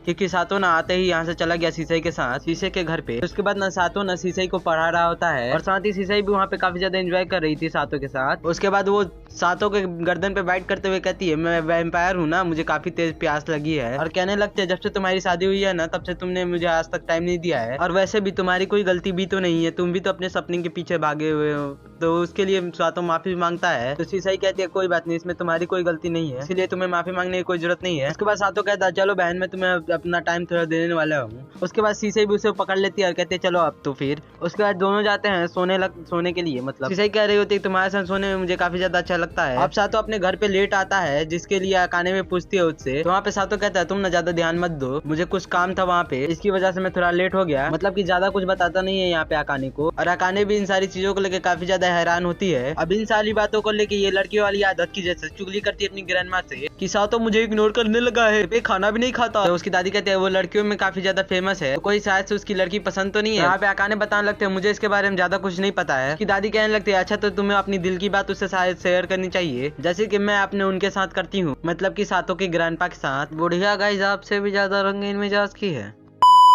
क्योंकि सातो ना आते ही यहाँ से चला गया सीसे के साथ सीसे के घर पे। उसके बाद ना सातो ना सीसे को पढ़ा रहा होता है और साथ ही सीसे भी वहाँ पे काफी ज्यादा एंजॉय कर रही थी सातो के साथ। उसके बाद वो सातो के गर्दन पे बाइट करते हुए कहती है मैं वैम्पायर हूँ ना, मुझे काफी तेज प्यास लगी है। और कहने लगते है जब से तुम्हारी शादी हुई है ना तब से तुमने मुझे आज तक टाइम नहीं दिया है और वैसे भी तुम्हारी कोई गलती भी तो नहीं है, तुम भी तो अपने सपने के पीछे भागे हुए हो। तो उसके लिए सातो माफी मांगता है। तो सीसा ही कहती है कोई बात नहीं, इसमें तुम्हारी कोई गलती नहीं है, इसलिए तुम्हें माफी मांगने की कोई जरूरत नहीं है। उसके बाद सातो कहता है चलो बहन मैं तुम्हें अपना टाइम थोड़ा देने वाला हूँ। उसके बाद सीसे भी उसे पकड़ लेती है और कहते है चलो अब तो फिर। उसके बाद दोनों जाते हैं सोने के लिए, मतलब सीसा ही कह रही होती है तुम्हारे साथ सोने में मुझे काफी ज्यादा अच्छा लगता है। अब सातो अपने घर पे लेट आता है जिसके लिए अकाने में पूछती है उससे। तो वहाँ पे सातो कहता है तुम ना ज्यादा ध्यान मत दो, मुझे कुछ काम था वहाँ पे, इसकी वजह से मैं थोड़ा लेट हो गया। मतलब कि ज्यादा कुछ बताता नहीं है यहाँ पे अकाने को और अकाने भी इन सारी चीजों को लेकर काफी ज्यादा हैरान होती है। अब इन सारी बातों को लेके ये लड़की वाली आदत की जैसे चुगली करती है अपनी ग्रैंडमा से कि सातो मुझे इग्नोर करने लगा है, पे खाना भी नहीं खाता। तो उसकी दादी कहती है वो लड़कियों में काफी ज्यादा फेमस है, तो कोई शायद से उसकी लड़की पसंद तो नहीं है। यहाँ पे अकाने बताने लगते हैं मुझे इसके बारे में ज्यादा कुछ नहीं पता है। उसकी दादी कहने लगती है अच्छा तो तुम्हें अपनी दिल की बात उससे शायद शेयर करनी चाहिए जैसे कि मैं अपने उनके साथ करती हूँ, मतलब कि सातो के ग्रैंडपा के साथ। बुढ़िया गाइस आपसे भी ज्यादा रंगीन मिजाज की है।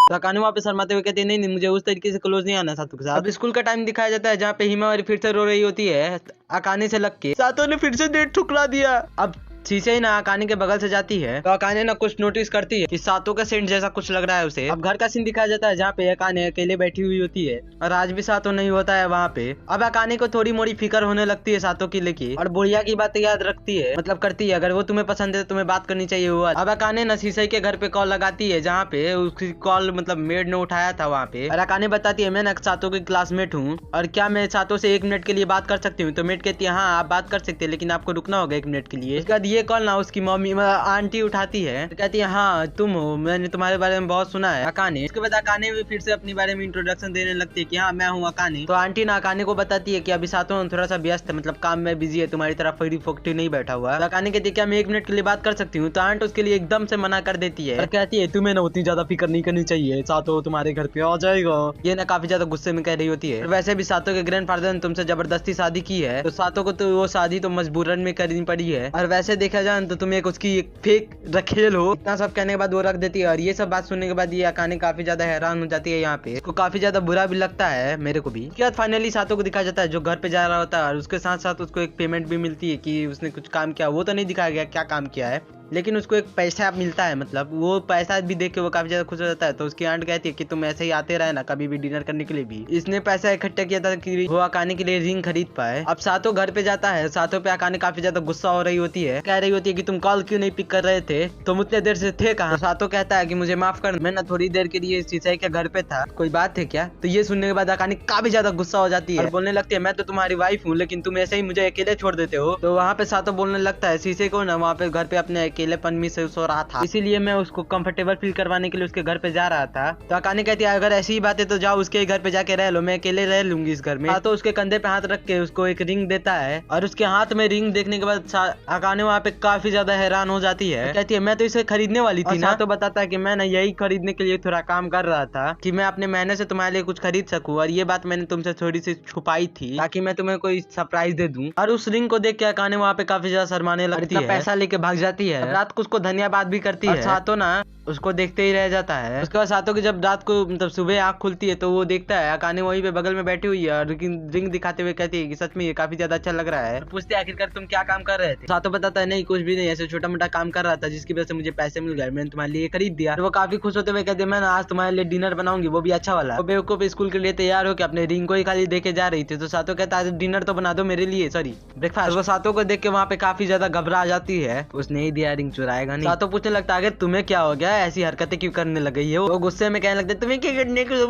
तो अकाने वहाँ पे शर्माते हुए कहते हैं नहीं मुझे उस तरीके से क्लोज नहीं आना सातो के साथ। अब स्कूल का टाइम दिखाया जाता है जहाँ पे हिमावरी फिर से रो रही होती है अकाने से लग के, सातो ने फिर से डेट ठुकरा दिया। अब शीशे ही ना अकाने के बगल से जाती है तो अकाने ना कुछ नोटिस करती है कि सातों का सेंट जैसा कुछ लग रहा है उसे। अब घर का सीन दिखाया जाता है जहाँ पे अकाने अकेले बैठी हुई होती है और आज भी सातों नहीं होता है वहाँ पे। अब अकाने को थोड़ी मोड़ी फिक्र होने लगती है सातों की लेके और बुढ़िया की बात याद रखती है, मतलब करती है। अगर वो तुम्हें पसंद है तो तुम्हें बात करनी चाहिए वो। अब अकाने ना शीशे के घर पे कॉल लगाती है जहाँ पे उसकी कॉल मतलब मेड ने उठाया था वहाँ पे। और अकाने बताती है मैं ना सातों की क्लासमेट हूँ और क्या मैं सातों से 1 मिनट के लिए बात कर सकती हूँ। तो मेड कहती है हाँ आप बात कर सकते हैं लेकिन आपको रुकना होगा 1 मिनट के लिए। उसके बाद ये कॉल ना उसकी मम्मी आंटी उठाती है, तो कहती है हाँ तुम हो, मैंने तुम्हारे बारे में बहुत सुना है अकाने। उसके बाद अकाने भी फिर से अपने बारे में इंट्रोडक्शन देने लगती है कि हाँ मैं हूँ अकाने। तो आंटी ना अकाने को बताती है कि अभी सातों थोड़ा सा व्यस्त है, मतलब काम में बिजी है, तुम्हारी तरह फ्री फोकटी नहीं बैठा हुआ। तो अकाने कहती है क्या मैं 1 मिनट के लिए बात कर सकती हूँ। तो आंट उसके लिए एकदम से मना कर देती है और कहती है तुम्हें ना उतनी ज्यादा फिक्र नहीं करनी चाहिए, सातों तुम्हारे घर पे आ जाएगा। ये ना काफी ज्यादा गुस्से में कह रही होती है। वैसे भी सातों के ग्रैंडफादर ने तुमसे जबरदस्ती शादी की है तो सातों को तो वो शादी तो मजबूरन में करनी पड़ी है और वैसे देखा जाए तो तुम एक उसकी एक फेक रखेल हो। इतना सब कहने के बाद वो रख देती है और ये सब बात सुनने के बाद ये अकाने काफी ज्यादा हैरान हो जाती है। यहाँ पे इसको काफी ज्यादा बुरा भी लगता है मेरे को भी। उसके बाद फाइनली सातों को दिखाया जाता है जो घर पे जा रहा होता है और उसके साथ साथ उसको एक पेमेंट भी मिलती है कि उसने कुछ काम किया। वो तो नहीं दिखाया गया क्या काम किया है लेकिन उसको एक पैसा मिलता है, मतलब वो पैसा भी देख के वो काफी ज्यादा खुश हो जाता है। तो उसकी आंट कहती है कि तुम ऐसे ही आते रहे ना कभी भी डिनर करने के लिए भी। इसने पैसा इकट्ठा किया था कि वो अकाने के लिए रिंग खरीद पाए। अब सातों घर पे जाता है, सातों पे अकाने काफी ज्यादा गुस्सा हो रही होती है, कह रही होती है कि तुम कॉल क्यों नहीं पिक कर रहे थे, तुम उतने देर से थे कहाँ। सातों कहता है कि मुझे माफ कर, मैं ना थोड़ी देर के लिए शीशे के घर पे था, कोई बात है क्या। तो ये सुनने के बाद अकाने काफी ज्यादा गुस्सा हो जाती है और बोलने लगती है मैं तो तुम्हारी वाइफ हूँ लेकिन तुम ऐसे ही मुझे अकेले छोड़ देते हो। तो वहाँ पे सातों बोलने लगता है शीशे को ना वहाँ पे घर पे अपने अकेलेपन में से सो रहा था, इसीलिए मैं उसको कंफर्टेबल फील करवाने के लिए उसके घर पे जा रहा था। तो अकाने कहती है अगर ऐसी ही बात है तो जाओ उसके घर पे जाके रह लो, मैं अकेले रह लूंगी इस घर में। तो उसके कंधे पे हाथ रख के उसको एक रिंग देता है और उसके हाथ में रिंग देखने के बाद अकाने वहाँ पे काफी ज्यादा हैरान हो जाती है। कहती है मैं तो इसे खरीदने वाली थी ना। तो बताता है कि मैं ना यही खरीदने के लिए थोड़ा काम कर रहा था कि मैं अपने मेहनत से तुम्हारे लिए कुछ खरीद सकूं और ये बात मैंने तुमसे थोड़ी सी छुपाई थी ताकि मैं तुम्हें कोई सरप्राइज दे दूं। और उस रिंग को देख के अकाने वहाँ पे काफी ज्यादा शर्माने लगती है, पैसा लेके भाग जाती है। रात को उसको धन्यवाद भी करती है। सातों ना उसको देखते ही रह जाता है। उसके बाद सातों की जब रात को मतलब सुबह आंख खुलती है तो वो देखता है अकाने वहीं पे बगल में बैठी हुई है और रिंग दिखाते हुए कहती है कि सच में ये काफी ज्यादा अच्छा लग रहा है। पूछते आखिरकार तुम क्या काम कर रहे थे। सातों बताता है नहीं कुछ भी नहीं, ऐसे छोटा मोटा काम कर रहा था जिसकी वजह से मुझे पैसे मिल गए, मैंने तुम्हारे लिए खरीद दिया। तो वो काफी खुश होते हुए कहते मैं ना आज तुम्हारे लिए डिनर बनाऊंगी वो भी अच्छा वाला। तो बेवकूफ स्कूल के लिए तैयार हो के अपने रिंग को ही खाली देके जा रही थी। तो सातों कहता है डिनर तो बना दो मेरे लिए, सॉरी ब्रेकफास्ट। वो सातों को देख के वहाँ पे काफी ज्यादा घबरा जाती है, उसने ही दिया रिंग चुराएगा नहीं। सातों पूछने लगता है तुम्हें क्या हो गया, ऐसी हरकतें क्यों करने लग गई है। वो गुस्से में कहने लगते तुम्हें क्या करने को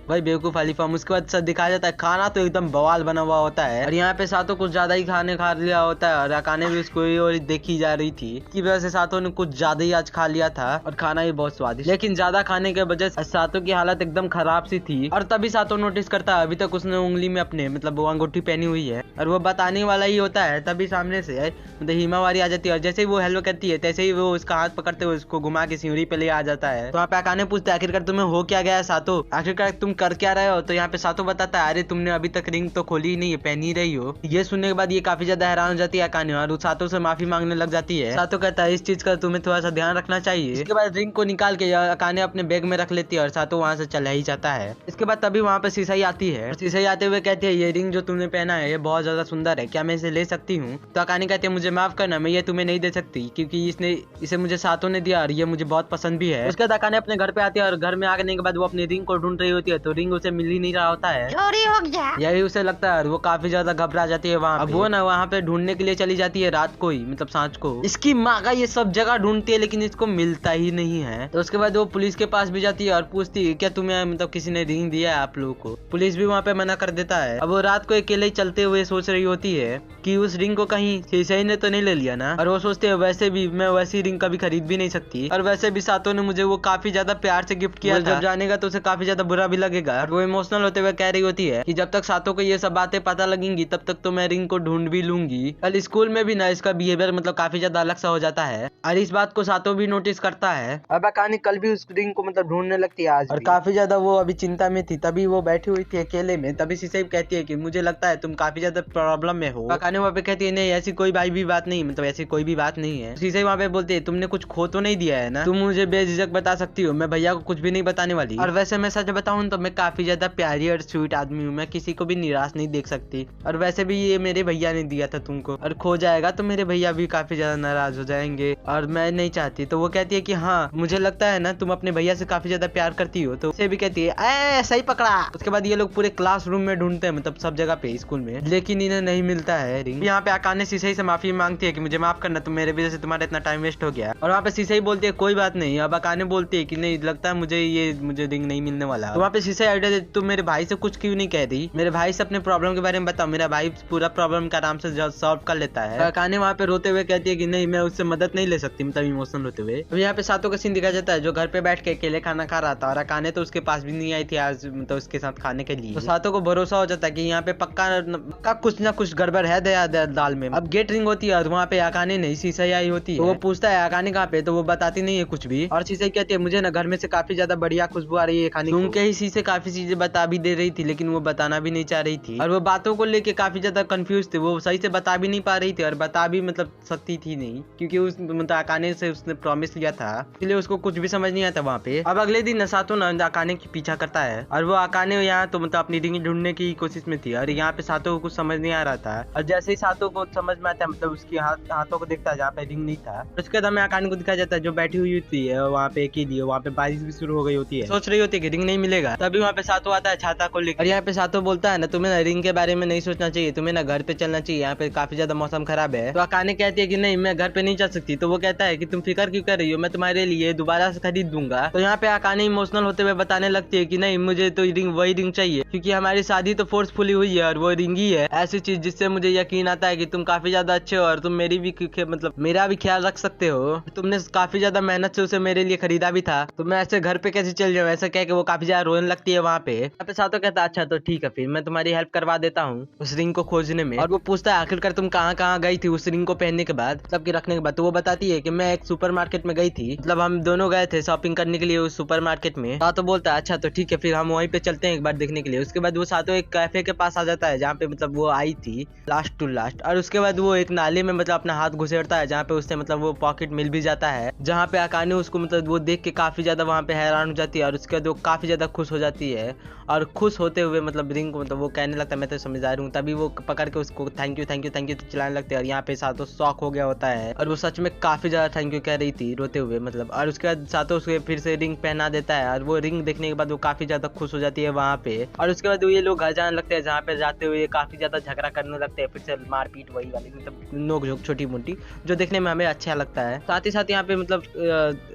भाई बेवकूफ वाली फॉर्म। उसके बाद सब दिखाया जाता है खाना तो एकदम बवाल बना हुआ होता है और यहाँ पे सातों कुछ ज्यादा ही खाने खा लिया होता है और अकाने भी उसको और देखी जा रही थी की वजह से सातों ने कुछ ज्यादा ही आज खा लिया था और खाना भी बहुत स्वादिष्ट। लेकिन ज्यादा खाने के वजह से सातों की हालत एकदम खराब सी थी और तभी सातों नोटिस करता है अभी तक उसने उंगली में अपने मतलब वो अंगूठी पहनी हुई है और वो बताने वाला ही होता है। तभी सामने से मतलब हिमावारी आ जाती है और जैसे ही वो हेलो कहती है तैसे ही वो उसका हाथ पकड़ते हुए उसको घुमा के सीढ़ी पे ले आ जाता है। तो वहाँ पे अकाने पूछते आखिरकार तुम्हें हो क्या गया सातों, आखिरकार तुम कर क्या रहे हो। तो यहाँ पे सातों बताता है अरे तुमने अभी तक रिंग तो खोली ही नहीं है, पहनी ही रही हो। ये सुनने के बाद ये काफी ज्यादा हैरान हो जाती है अकाने और सातों से माफी मांगने लग जाती है। सातों कहता है इस चीज का तुम्हें थोड़ा सा ध्यान रखना चाहिए। इसके बाद रिंग को निकाल के अकाने अपने बैग में रख लेती है और सातों वहाँ से चला ही जाता है। इसके बाद तभी वहाँ पे शीशाई आती है, शीशाई आते हुए कहती है ये रिंग जो तुमने पहना है ये बहुत ज्यादा सुंदर है, क्या मैं इसे ले सकती हूँ। तो अकाने कहती है मुझे माफ करना मैं ये तुम्हें नहीं दे सकती क्योंकि इसे मुझे सातों ने दिया और ये मुझे बहुत पसंद भी है। उसके बाद अकाने अपने घर पे आती है और घर में आने के बाद वो अपनी रिंग को ढूंढ रही होती है तो रिंग उसे मिल ही नहीं रहा होता है, चोरी हो गया यही उसे लगता है और वो काफी ज्यादा घबरा जाती है वहाँ। अब वो ना वहाँ पे ढूंढने के लिए चली जाती है रात को ही, मतलब सांझ को। इसकी माँ का ये सब जगह ढूंढती है लेकिन इसको मिलता ही नहीं है। तो उसके बाद वो पुलिस के पास भी जाती है और पूछती है क्या तुम्हें मतलब किसी ने रिंग दिया है आप लोगों को। पुलिस भी वहाँ पे मना कर देता है। अब वो रात को अकेले ही चलते हुए सोच रही होती है कि उस रिंग को कहीं शीशाई ने तो नहीं ले लिया ना। और वो सोचते है वैसे भी मैं वैसी रिंग कभी खरीद भी नहीं सकती और वैसे भी सातों ने मुझे वो काफी ज्यादा प्यार से गिफ्ट किया था, जब जानेगा तो उसे काफी ज्यादा बुरा भी लगेगा। और वो इमोशनल होते हुए कह रही होती है कि जब तक सातों को ये सब बातें पता लगेंगी तब तक तो मैं रिंग को ढूंढ भी लूंगी। कल स्कूल में भी ना इसका बिहेवियर मतलब काफी ज्यादा अलग सा हो जाता है और इस बात को सातों भी नोटिस करता है। अब अकाने कल भी उस रिंग को मतलब ढूंढने लगती है आज और काफी ज्यादा वो अभी चिंता में थी। तभी वो बैठी हुई थी अकेले में, तभी शीशाई कहती है कि मुझे लगता है तुम काफी ज्यादा प्रॉब्लम में हो। अकाने वहाँ पे कहती है नहीं ऐसी कोई भी बात नहीं, मतलब ऐसी कोई भी बात नहीं है। शीशाई वहाँ पे बोलती है तुमने कुछ खो तो नहीं दिया है ना, तुम मुझे बेझिझक बता सकती हो, मैं भैया को कुछ भी नहीं बताने वाली। और वैसे मैं सच बताऊं तो मैं काफी ज्यादा प्यारी और स्वीट आदमी हूँ, मैं किसी को भी निराश नहीं देख सकती। और वैसे भी ये मेरे भैया ने दिया था तुमको, और खो जाएगा तो मेरे भैया भी काफी ज्यादा नाराज हो जाएंगे और मैं नहीं चाहती। तो वो कहती है कि हाँ मुझे लगता है ना तुम अपने भैया से काफी ज्यादा प्यार करती हो। तो उसे भी कहती है सही पकड़ा। उसके बाद ये लोग पूरे क्लासरूम में ढूंढते हैं, मतलब सब जगह पे स्कूल में, लेकिन इन्हें नहीं मिलता है रिंग। यहाँ पे आकाने शीशई से माफी मांगती है कि मुझे माफ करना, तुम मेरे वजह से तुम्हारा इतना टाइम वेस्ट हो गया। और वहाँ पे शीशई बोलती है कोई बात नहीं। अब आकाने बोलती है कि नहीं लगता है मुझे रिंग नहीं मिलने वाला। तो वहाँ पे शीशई आइडिया देती, तुम मेरे भाई से कुछ क्यों नहीं कह रही, मेरे भाई से अपने प्रॉब्लम के बारे में बताओ, मेरा भाई पूरा प्रॉब्लम का आराम से सॉल्व कर लेता है। आकाने वहाँ पे रोते हुए कहती है कि नहीं मैं उससे मदद नहीं ले सकती, मतलब इमोशनल होते हुए। अब यहाँ पे सातों का सीन दिखाया जाता है जो घर पे बैठ के अकेले खाना खा रहा था, और आकाने तो उसके पास भी नहीं आई थी आज, मतलब उसके साथ खाने के लिए। तो सातों को भरोसा हो जाता है कि यहाँ पे पक्का कुछ ना कुछ गड़बड़ है दाल में। अब गेट रिंग होती है और वहाँ पे आकाने नहीं शीशई आई होती है। तो वो पूछता है आकाने कहाँ पे, तो वो बताती नहीं है कुछ भी। और शीशई कहती है मुझे ना घर में से काफी ज्यादा बढ़िया खुशबू आ रही है खाने की। उनके ही शीशे काफी चीजें बता भी दे रही थी, लेकिन वो बताना भी नहीं चाह रही थी, और वो बातों को लेके काफी ज्यादा कंफ्यूज थे। वो सही से बता भी नहीं पा रही थी, और बता भी मतलब सकती थी नहीं, क्योंकि उस मतलब आकाने से उसने प्रॉमिस लिया था, इसलिए उसको कुछ भी समझ नहीं आता वहाँ पे। अब अगले दिन सातों ना आकाने की पीछा करता है, और वो आकाने यहाँ तो मतलब अपनी रिंग ढूंढने की कोशिश में थी, और यहाँ पे सातों को कुछ समझ नहीं आ रहा था। और जैसे ही सातों को समझ में आता है, मतलब उसकी हाथों को देखता है जहाँ पे रिंग नहीं था, उसके बाद हमें आकाने को दिखाया जाता है जो बैठी हुई होती है वहाँ पे अकेली। वहाँ पे बारिश भी शुरू हो गई होती है, सोच रही होती है कि रिंग नहीं मिलेगा। तभी वहाँ पे सातों आता है छाता को लेकर, और यहाँ पे सातों बोलता है ना तुम्हें ना रिंग के बारे में नहीं सोचना चाहिए, तुम्हें ना घर पे चलना चाहिए, यहाँ पे काफी ज्यादा मौसम खराब है। तो आकाने कहती है कि नहीं मैं घर पे नहीं चल सकती। तो वो कहता है कि तुम फिक्र क्यों कर रही हो, मैं तुम्हारे लिए दोबारा से खरीद दूंगा। तो यहाँ पे आकाने इमोशनल होते हुए बताने लगती है कि नहीं मुझे तो रिंग वही रिंग चाहिए, क्योंकि हमारी शादी तो फोर्सफुली हुई है, और वो रिंग ही है ऐसी चीज जिससे मुझे यकीन आता है कि तुम काफी ज्यादा अच्छे हो, और तुम मेरी भी मतलब मेरा भी ख्याल रख सकते हो। तुमने काफी ज्यादा मेहनत से उसे मेरे लिए खरीदा भी था, तो मैं ऐसे घर पे कैसे चल जाऊँ। ऐसा कह के वो काफी ज्यादा रोने लगती है वहाँ पे सातों कहता है अच्छा तो ठीक है फिर मैं तुम्हारी हेल्प करवा देता हूँ उस रिंग को खोजने में। और वो पूछता है आखिरकार तुम कहाँ गई थी उस रिंग को पहनने के बाद, मतलब कि रखने के बाद। तो वो बताती है कि मैं एक सुपरमार्केट में गई थी, मतलब हम दोनों गए थे शॉपिंग करने के लिए उस सुपरमार्केट में। सातों बोलता है अच्छा तो ठीक है फिर हम वहीं पे चलते हैं एक बार देखने के लिए। उसके बाद वो सातों एक कैफे के पास आ जाता है जहाँ पे मतलब वो आई थी लास्ट टू लास्ट, और उसके बाद वो एक नाले में मतलब अपना हाथ घुसेड़ता है जहाँ पे उससे मतलब वो पॉकेट मिल भी जाता है, जहाँ पे आकाने उसको मतलब वो देख के काफी ज्यादा वहाँ पे हैरान हो जाती है, और उसके बाद वो काफी ज्यादा खुश हो जाती है। और खुश होते हुए मतलब रिंग को मतलब वो कहने लगता है मैं तो समझदार हूँ। तभी वो पकड़ के उसको थैंक यू चिल्लाने लगते हैं, और यहाँ पे सातों शॉक हो गया होता है, और वो सच में काफी ज्यादा थैंक यू कह रही थी रोते हुए मतलब। और उसके बाद सातों उसके फिर से रिंग पहना देता है, और वो रिंग देखने के बाद वो काफी ज्यादा खुश हो जाती है वहाँ पे। और उसके बाद ये लोग घर जाने लगते हैं, जहाँ पे जाते हुए काफी ज्यादा झगड़ा करने लगते हैं, फिर से मारपीट वही वाली मतलब नोक झोंक छोटी मोटी, जो देखने में हमें अच्छा लगता है। साथ ही साथ यहाँ पे मतलब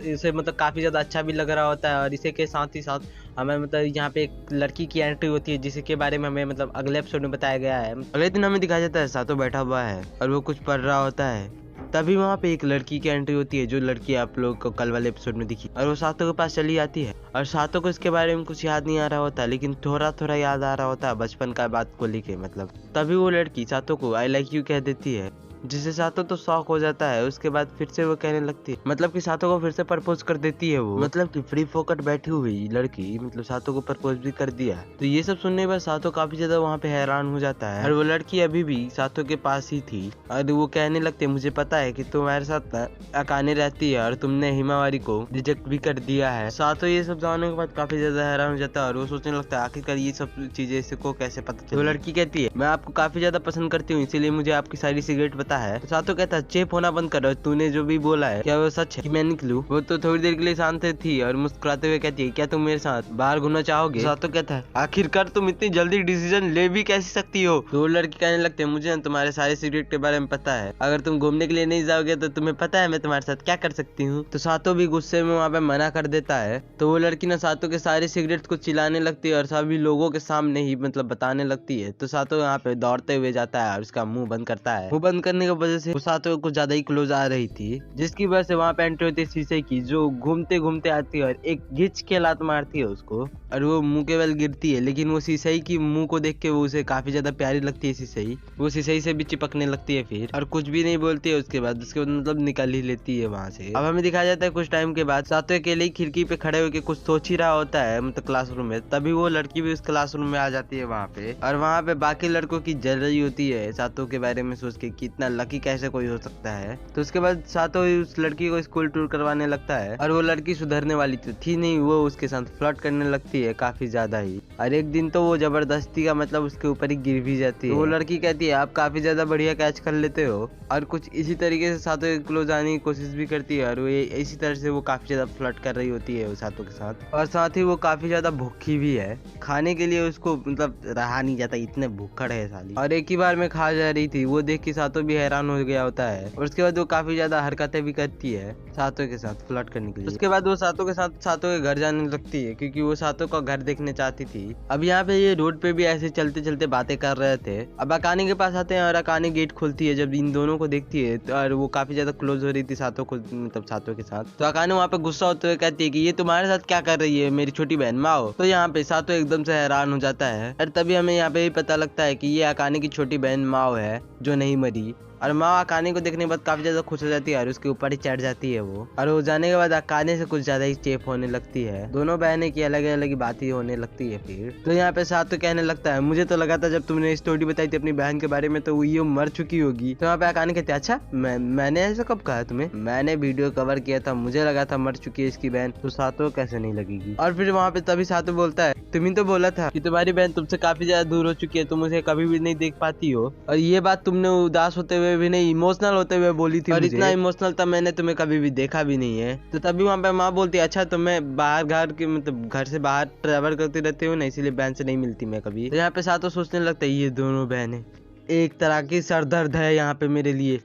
इसे मतलब काफी ज्यादा अच्छा भी लग रहा होता है, और इसे के साथ ही साथ हमें मतलब यहाँ पे एक लड़की की एंट्री होती है जिसके बारे में हमें मतलब अगले एपिसोड में बताया गया है। अगले दिन हमें दिखाया जाता है सातों बैठा हुआ है और वो कुछ पढ़ रहा होता है, तभी वहाँ पे एक लड़की की एंट्री होती है जो लड़की आप लोग को कल वाले एपिसोड में दिखी, और वो सातों के पास चली आती है, और सातों को इसके बारे में कुछ याद नहीं आ रहा होता, लेकिन थोड़ा थोड़ा याद आ रहा होता है बचपन का बात को लेके मतलब। तभी वो लड़की सातों को आई लाइक यू कह देती है, जिससे सातों तो शॉक हो जाता है। उसके बाद फिर से वो कहने लगती है, मतलब कि सातों को फिर से प्रपोज कर देती है वो, मतलब कि फ्री फोकट बैठी हुई लड़की मतलब सातों को प्रपोज भी कर दिया। तो ये सब सुनने के बाद सातों काफी ज्यादा वहाँ पे हैरान हो जाता है, और वो लड़की अभी भी सातों के पास ही थी, और वो कहने लगते मुझे पता है कि तुम्हारे साथ अकाने रहती है और तुमने हिमावारी को रिजेक्ट भी कर दिया है। सातों ये सब जानने के बाद काफी ज्यादा हैरान हो जाता है, और वो सोचने लगता है आखिरकार ये सब चीजें इसको कैसे पता चली। वो लड़की कहती है मैं आपको काफी ज्यादा पसंद करती हूँ, इसीलिए मुझे आपकी सारी सिगरेट पता है। तो सातों कहता है चेप होना बंद करो, तूने जो भी बोला है क्या वो सच है कि मैं निकलूं। वो तो थोड़ी देर के लिए शांत थी और मुस्कुराते हुए कहती है क्या तुम मेरे साथ बाहर घूमना चाहोगे। सातों कहता है आखिरकार तुम इतनी जल्दी डिसीजन ले भी कैसे सकती हो। तो वो लड़की कहने लगते हैं मुझे तुम्हारे सारे सिगरेट के बारे में पता है, अगर तुम घूमने के लिए नहीं जाओगे तो तुम्हें पता है मैं तुम्हारे साथ क्या कर सकती हूँ। तो सातों भी गुस्से में वहाँ पे मना कर देता है। तो वो लड़की ना सातों के सारे सिगरेट को चिल्लाने लगती है और सभी लोगों के सामने ही मतलब बताने लगती है। तो सातों यहाँ पे दौड़ते हुए जाता है और उसका मुंह बंद करता है। मुंह बंद करने की वजह से सातों को कुछ ज्यादा ही क्लोज आ रही थी, जिसकी वजह से वहाँ पे एंट्री होती है शीशे की, जो घूमते घूमते आती है और एक घिच के लात मारती है उसको, और वो मुंह के बल गिरती है। लेकिन वो शीशई की मुंह को देख के वो उसे काफी ज्यादा प्यारी लगती है शीशई, वो शीशई से भी चिपकने लगती है फिर, और कुछ भी नहीं बोलती है। उसके बाद मतलब निकल ही लेती है वहाँ से। अब हमें दिखाया जाता है कुछ टाइम के बाद सातों अकेले ही खिड़की पे खड़े होकर कुछ सोच ही रहा होता है मतलब क्लासरूम में। तभी वो लड़की भी उस क्लासरूम में आ जाती है वहाँ पे, और वहाँ पे बाकी लड़कों की जल रही होती है सातों के बारे में सोच के कितना इतना लकी कैसे कोई हो सकता है। तो उसके बाद सातो उस लड़की को स्कूल टूर करवाने लगता है और वो लड़की सुधरने वाली तो थी नहीं, वो उसके साथ फ्लर्ट करने लगती है काफी ज्यादा ही। और एक दिन तो वो जबरदस्ती का मतलब उसके ऊपर ही गिर भी जाती है। तो वो लड़की कहती है आप काफी ज्यादा बढ़िया कैच कर लेते हो, और कुछ इसी तरीके से सातो के क्लोज आने की कोशिश भी करती है। और वो इसी तरह से वो काफी ज्यादा फ्लर्ट कर रही होती है सातो के साथ, और साथ ही वो काफी ज्यादा भूखी भी है। खाने के लिए उसको मतलब रहा नहीं जाता, इतने भूखड़ है साली, और एक ही बार में खा जा रही थी। वो देख के सातो भी हैरान हो गया होता है, और उसके बाद वो काफी ज्यादा हरकतें भी करती है सातो के साथ फ्लर्ट करने के लिए। उसके बाद वो सातो के साथ सातो के घर जाने लगती है, क्योंकि वो सातो का घर देखने चाहती थी। अब यहाँ पे ये रोड पे भी ऐसे चलते चलते बातें कर रहे थे। अब अकाने के पास आते हैं और अकाने गेट खोलती है जब इन दोनों को देखती है, और वो काफी ज्यादा क्लोज हो रही थी सातो को, मतलब सातो के साथ। तो अकाने वहाँ पे गुस्सा होते हुए कहती है कि ये तुम्हारे साथ क्या कर रही है मेरी छोटी बहन माओ। तो यहाँ पे सातो एकदम से हैरान हो जाता है, और तभी हमें यहाँ पे भी पता लगता है कि ये अकाने की छोटी बहन माओ है जो नहीं मरी। और माँ अकाने को देखने के बाद काफी ज्यादा खुश हो जाती है और उसके ऊपर ही चढ़ जाती है वो, और वो जाने के बाद अकाने से कुछ ज्यादा ही चेप होने लगती है। दोनों बहनें की अलग अलग बातें होने लगती है। फिर तो यहाँ पे सातो कहने लगता है मुझे तो लगा था जब तुमने स्टोरी बताई थी अपनी बहन के बारे में तो ये मर चुकी होगी। तो यहाँ पे अकाने कहते हैं अच्छा मैंने ऐसा कब कहा तुम्हें, मैंने वीडियो कवर किया था, मुझे लगा था मर चुकी है इसकी बहन, तो सातो कैसे नहीं लगेगी। और फिर वहाँ पे तभी सातो बोलता है तुम ही तो बोला था कि तुम्हारी बहन तुमसे काफी ज्यादा दूर हो चुकी है, तुम उसे कभी भी नहीं देख पाती हो, और ये बात तुमने उदास होते हुए भी नहीं इमोशनल होते हुए बोली थी, और इतना इमोशनल तब मैंने तुम्हें कभी भी देखा भी नहीं है। तो तभी वहाँ पे माँ बोलती है अच्छा तो मैं बाहर घर के मतलब घर से बाहर ट्रेवल करती रहती हूँ ना, इसीलिए बहन से नहीं मिलती मैं कभी। तो यहाँ पे सातो सोचने लगता है ये दोनों बहनें एक तरह की सरदर्द है यहाँ पे मेरे लिए।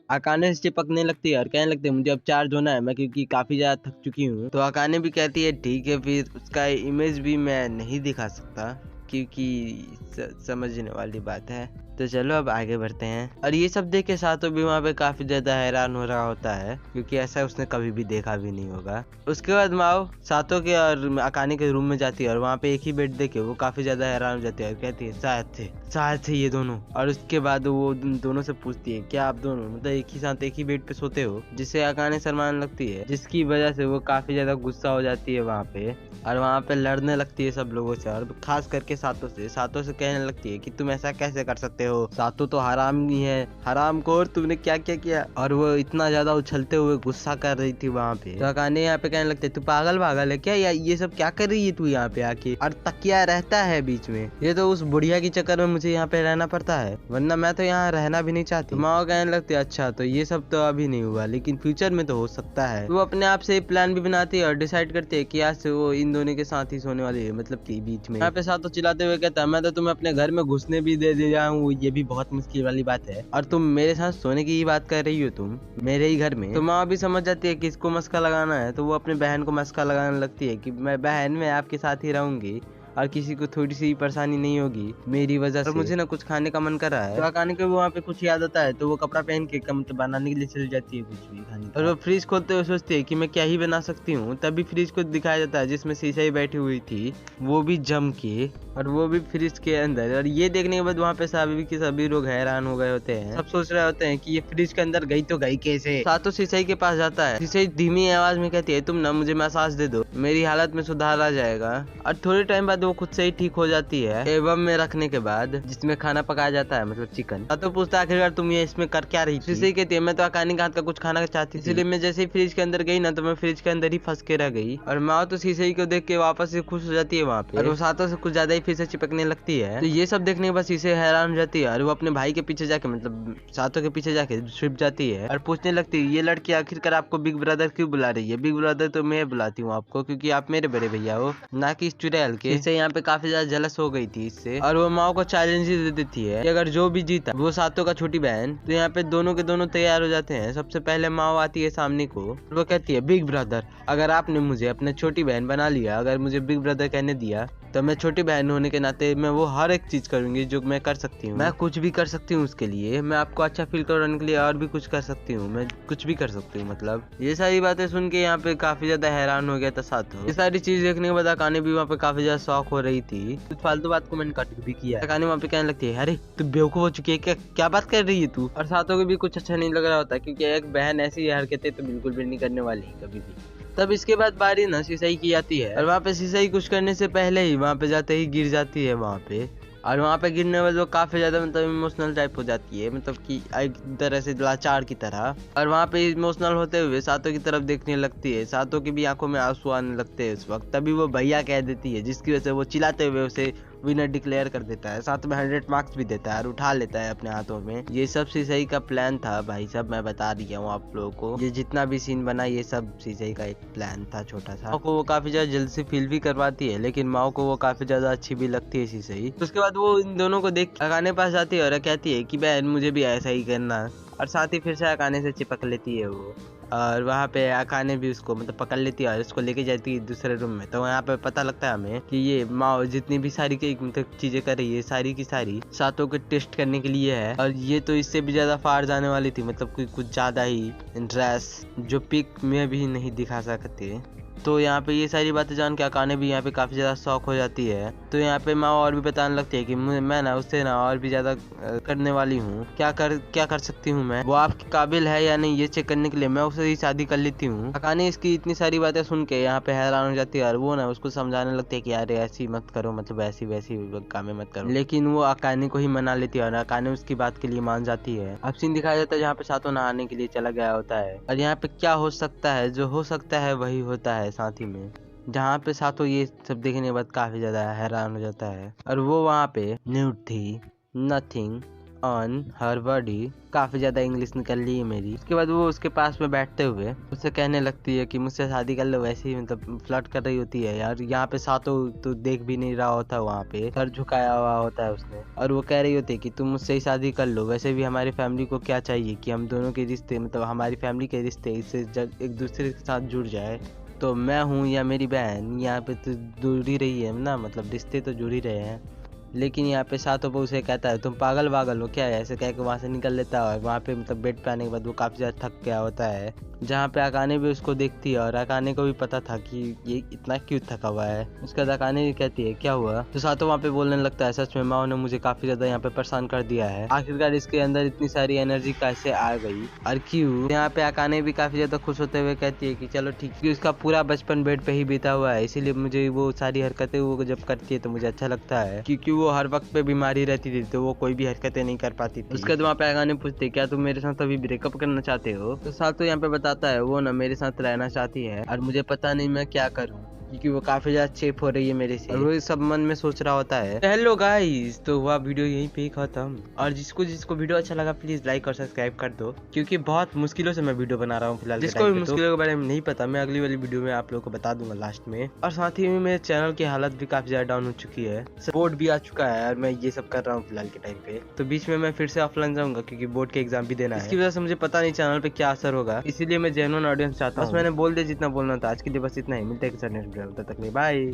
अकाने से चिपकने लगती है और कहने लगती है मुझे अब चार्ज होना है मैं, क्योंकि काफी ज्यादा थक चुकी हूँ। तो अकाने भी कहती है ठीक है, फिर उसका इमेज भी मैं नहीं दिखा सकता क्योंकि समझने वाली बात है। तो चलो अब आगे बढ़ते हैं। और ये सब देख के सातो भी वहाँ पे काफी ज्यादा हैरान हो रहा होता है, क्योंकि ऐसा उसने कभी भी देखा भी नहीं होगा। उसके बाद माओ सातो के और अकाने के रूम में जाती है, और वहाँ पे एक ही बेड देखे वो काफी ज्यादा हैरान हो जाती है और कहती है शायद थे ये दोनों। और उसके बाद वो दोनों से पूछती है क्या आप दोनों मतलब एक ही साथ एक ही बेड पे सोते हो, जिससे अकाने शर्माने लगती है, जिसकी वजह से वो काफी ज्यादा गुस्सा हो जाती है वहाँ पे, और वहाँ पे लड़ने लगती है सब लोगों से, और खास करके सातो से कहने लगती है कि तुम ऐसा कैसे कर सकते हो, सातो तो हराम ही है, हराम खोर, तुमने क्या क्या किया। और वो इतना ज्यादा उछलते हुए गुस्सा कर रही थी वहाँ पे। तो अकाने यहाँ पे कहने लगते तू पागल है क्या, या ये सब क्या कर रही है तू यहाँ पे आके, और तकिया रहता है बीच में, ये तो उस बुढ़िया की चक्कर में मुझे यहाँ पे रहना पड़ता है, वरना मैं तो यहाँ रहना भी नहीं चाहती। तो माँ कहने लगती अच्छा तो ये सब तो अभी नहीं हुआ, लेकिन फ्यूचर में तो हो सकता है। वो अपने आप से प्लान भी बनाती है और डिसाइड करती है कि आज से वो इन दोनों के साथ ही सोने वाली है, मतलब कि बीच में। यहाँ पे सातो चिल्लाते हुए कहता है मैं तो तुम्हें अपने घर में घुसने भी दे दिया हूँ, ये भी बहुत मुश्किल वाली बात है, और तुम मेरे साथ सोने की ही बात कर रही हो, तुम मेरे ही घर में। तो माँ भी समझ जाती है कि इसको मस्का लगाना है, तो वो अपने बहन को मस्का लगाने लगती है कि मैं बहन मैं आपके साथ ही रहूंगी और किसी को थोड़ी सी परेशानी नहीं होगी मेरी वजह से, मुझे ना कुछ खाने का मन कर रहा है। तो अकाने को वहाँ पे कुछ याद आता है, तो वो कपड़ा पहन के मतलब बनाने के लिए चली जाती है कुछ भी खाने का। और वो फ्रिज खोलते हुए सोचती है कि मैं क्या ही बना सकती हूँ। तभी फ्रिज को दिखाया जाता है जिसमें शीशा ही बैठी हुई थी, वो भी जम के, और वो भी फ्रिज के अंदर। और ये देखने के बाद वहाँ पे सभी लोग हैरान हो गए होते हैं, सब सोच रहे होते हैं कि ये फ्रिज के अंदर गई तो गई कैसे। सातो शीशई के पास जाता है, शीशई धीमी आवाज में कहती है तुम ना मुझे मसाज दे दो, मेरी हालत में सुधार आ जाएगा। और थोड़े टाइम बाद वो खुद से ही ठीक हो जाती है, एवं में रखने के बाद जिसमें खाना पकाया जाता है, मतलब चिकन। तो पूछता आखिरकार तुम ये इसमें कर क्या रही थी। शीशई कहती है मैं तो अकाने के हाथ का कुछ खाना चाहती थी, इसलिए मैं जैसे ही फ्रिज के अंदर गई ना तो मैं फ्रिज के अंदर ही फंस के रह गई। और माँ तो शीशई को देख के वापस से खुश हो जाती है वहाँ पे, और वो सातों से कुछ ज्यादा ही फिर से चिपकने लगती है। तो ये सब देखने के बाद शीशई हैरान हो जाती है, और वो अपने भाई के पीछे जाके मतलब सातों के पीछे जाके छिप जाती है और पूछने लगती है ये लड़की आखिरकार आपको बिग ब्रदर क्यों बुला रही है। बिग ब्रदर तो मैं बुलाती हूँ आपको क्योंकि आप मेरे बड़े भैया हो, ना कि इस चुड़ैल के। इससे यहाँ पे काफी ज्यादा जलस हो गई थी इससे, और वो माँ को चैलेंज दे देती है कि अगर जो भी जीता वो सातों का छोटी बहन। तो यहाँ पे दोनों के दोनों तैयार हो जाते हैं। सबसे पहले माँ आती है सामने को, वो कहती है बिग ब्रदर अगर आपने मुझे अपने छोटी बहन बना लिया, अगर मुझे बिग ब्रदर कहने दिया, तो मैं छोटी बहन होने के नाते मैं वो हर एक चीज करूंगी जो मैं कर सकती हूँ। मैं कुछ भी कर सकती हूँ उसके लिए, मैं आपको अच्छा फील करवाने के लिए और भी कुछ कर सकती हूँ, मैं कुछ भी कर सकती हूँ। मतलब ये सारी बातें सुन के यहाँ पे काफी ज्यादा हैरान हो गया था सातो। ये सारी चीज देखने के बाद अकाने भी वहाँ पे काफी ज्यादा शौक हो रही थी। कुछ फालतू बात को मैंने कट भी किया। अकाने वहाँ पे कहने लगती है अरे तू बेवकूफ हो चुकी है क्या बात कर रही है तू। और सातो को भी कुछ अच्छा नहीं लग रहा होता क्योंकि एक बहन ऐसी हरकतें तो बिल्कुल भी नहीं करने वाली कभी भी। तब इसके बाद बारी ना शीशई की आती है, और वहाँ पे शीशई कुछ करने से पहले ही वहाँ पे जाते ही गिर जाती है वहाँ पे, और वहाँ पे गिरने वाले वो काफी ज्यादा मतलब इमोशनल टाइप हो जाती है, मतलब कि एक तरह से लाचार की तरह। और वहाँ पे इमोशनल होते हुए सातों की तरफ देखने लगती है। सातों की भी आंखों में आंसू आने लगते हैं उस वक्त। तभी वो भैया कह देती है, जिसकी वजह से वो चिल्लाते हुए उसे विनर डिक्लेयर कर देता है, साथ में 100 मार्क्स भी देता है और उठा लेता है अपने हाथों में। ये सब सीसई का प्लान था भाई साहब, मैं बता दिया हूँ आप लोगों को। ये जितना भी सीन बना ये सब सीसई का एक प्लान था छोटा सा। माओ को वो काफी ज्यादा जल्द से फील भी करवाती है, लेकिन माओ को वो काफी ज्यादा अच्छी भी लगती है सीसई। तो उसके बाद वो इन दोनों को देख अकाने पास जाती है और कहती है कि बहन मुझे भी ऐसा ही करना, और साथ ही फिर से अकाने से चिपक लेती है वो। और वहाँ पे अकाने भी उसको मतलब पकड़ लेती है और उसको लेके जाती है दूसरे रूम में। तो यहाँ पे पता लगता है हमें कि ये माओ जितनी भी सारी की मतलब चीजें कर रही है सारी की सारी सातों को टेस्ट करने के लिए है। और ये तो इससे भी ज्यादा फार जाने वाली थी, मतलब कुछ ज्यादा ही ड्रेस जो पिक में भी नहीं दिखा सकते। तो यहाँ पे ये सारी बातें जान के अकाने भी यहाँ पे काफी ज्यादा शौक हो जाती है। तो यहाँ पे माँ और भी बताने लगती है कि मैं ना उससे ना और भी ज्यादा करने वाली हूँ, क्या कर सकती हूँ मैं, वो आपके काबिल है या नहीं ये चेक करने के लिए मैं उससे ही शादी कर लेती हूँ। अकाने इसकी इतनी सारी बातें सुन के यहाँ पे हैरान हो जाती है और वो ना उसको समझाने लगती है कि यार ऐसी मत करो, मतलब ऐसी वैसी कामें मत करो। लेकिन वो अकाने को ही मना लेती है और अकाने उसकी बात के लिए मान जाती है। अब सीन दिखाया जाता है जहाँ पे सातों नहाने के लिए चला गया होता है और यहाँ पे क्या हो सकता है, जो हो सकता है वही होता है साथ ही में। जहाँ पे सातों ये सब देखने के बाद काफी ज्यादा हैरान हो जाता है और वो वहाँ पे न्यूड थी, नथिंग ऑन हर बॉडी। काफी ज्यादा इंग्लिश निकल रही है मेरी। उसके बाद वो उसके पास में बैठते हुए उससे कहने लगती है कि मुझसे शादी कर लो, वैसे ही मतलब फ्लर्ट कर रही होती है यार। यहाँ पे सातों तो देख भी नहीं रहा होता, वहाँ पे सर झुकाया हुआ होता है उसने, और वो कह रही होती है कि तुम मुझसे ही शादी कर लो, वैसे भी हमारी फैमिली को क्या चाहिए कि हम दोनों के रिश्ते मतलब हमारी फैमिली के रिश्ते इससे एक दूसरे के साथ जुड़ जाए। तो मैं हूँ या मेरी बहन यहाँ पे तो जुड़ ही रही है ना, मतलब रिश्ते तो जुड़ ही रहे हैं। लेकिन यहाँ पे सातों पे उसे कहता है तुम पागल वागल हो क्या है, ऐसे कह के वहाँ से निकल लेता है। और वहाँ पे मतलब बेड पे आने के बाद वो काफी ज्यादा थक गया होता है, जहाँ पे अकाने भी उसको देखती है और अकाने को भी पता था कि ये इतना क्यों थका हुआ है। उसके बाद अकाने भी कहती है क्या हुआ, तो सातों वहाँ पे बोलने लगता है सच में माओ ने मुझे काफी ज्यादा यहाँ पे परेशान कर दिया है, आखिरकार इसके अंदर इतनी सारी एनर्जी कैसे आ गई और क्यों। यहाँ पे अकाने भी काफी ज्यादा खुश होते हुए कहती है कि चलो ठीक है, उसका पूरा बचपन बेड पे ही बीता हुआ है, इसीलिए मुझे वो सारी हरकतें वो जब करती है तो मुझे अच्छा लगता है, क्योंकि वो हर वक्त पे बीमारी रहती थी तो वो कोई भी हरकतें नहीं कर पाती थी। उसके बाद वहाँ पे अकाने पूछते क्या तुम मेरे साथ अभी ब्रेकअप करना चाहते हो, तो सातों यहाँ पे बताता है वो ना मेरे साथ रहना चाहती है और मुझे पता नहीं मैं क्या करूँ, क्योंकि वो काफी ज्यादा चेप हो रही है मेरे से और वो सब मन में सोच रहा होता है। हेलो गाइस, तो हुआ वीडियो यहीं पे खत्म। और जिसको वीडियो अच्छा लगा प्लीज लाइक और सब्सक्राइब कर दो, क्योंकि बहुत मुश्किलों से मैं वीडियो बना रहा हूँ फिलहाल। जिसको भी मुश्किलों के बारे में नहीं पता मैं अगली वाली वीडियो में आप लोगों को बता दूंगा लास्ट में। और साथ ही में मेरे चैनल की हालत भी काफी ज्यादा डाउन हो चुकी है, बोर्ड भी आ चुका है और मैं ये सब कर रहा हूँ फिलहाल के टाइम पे। तो बीच में मैं फिर से ऑफलाइन जाऊंगा क्योंकि बोर्ड के एग्जाम भी देना है, इसकी वजह से मुझे पता नहीं चैनल पे क्या असर होगा, इसीलिए मैं जेन्युइन ऑडियंस चाहता हूँ। बस मैंने बोल दिया जितना बोलना था। आज के लिए बस इतना ही, मिलते हैं नेक्स्ट वीडियो में, तब तक बाय।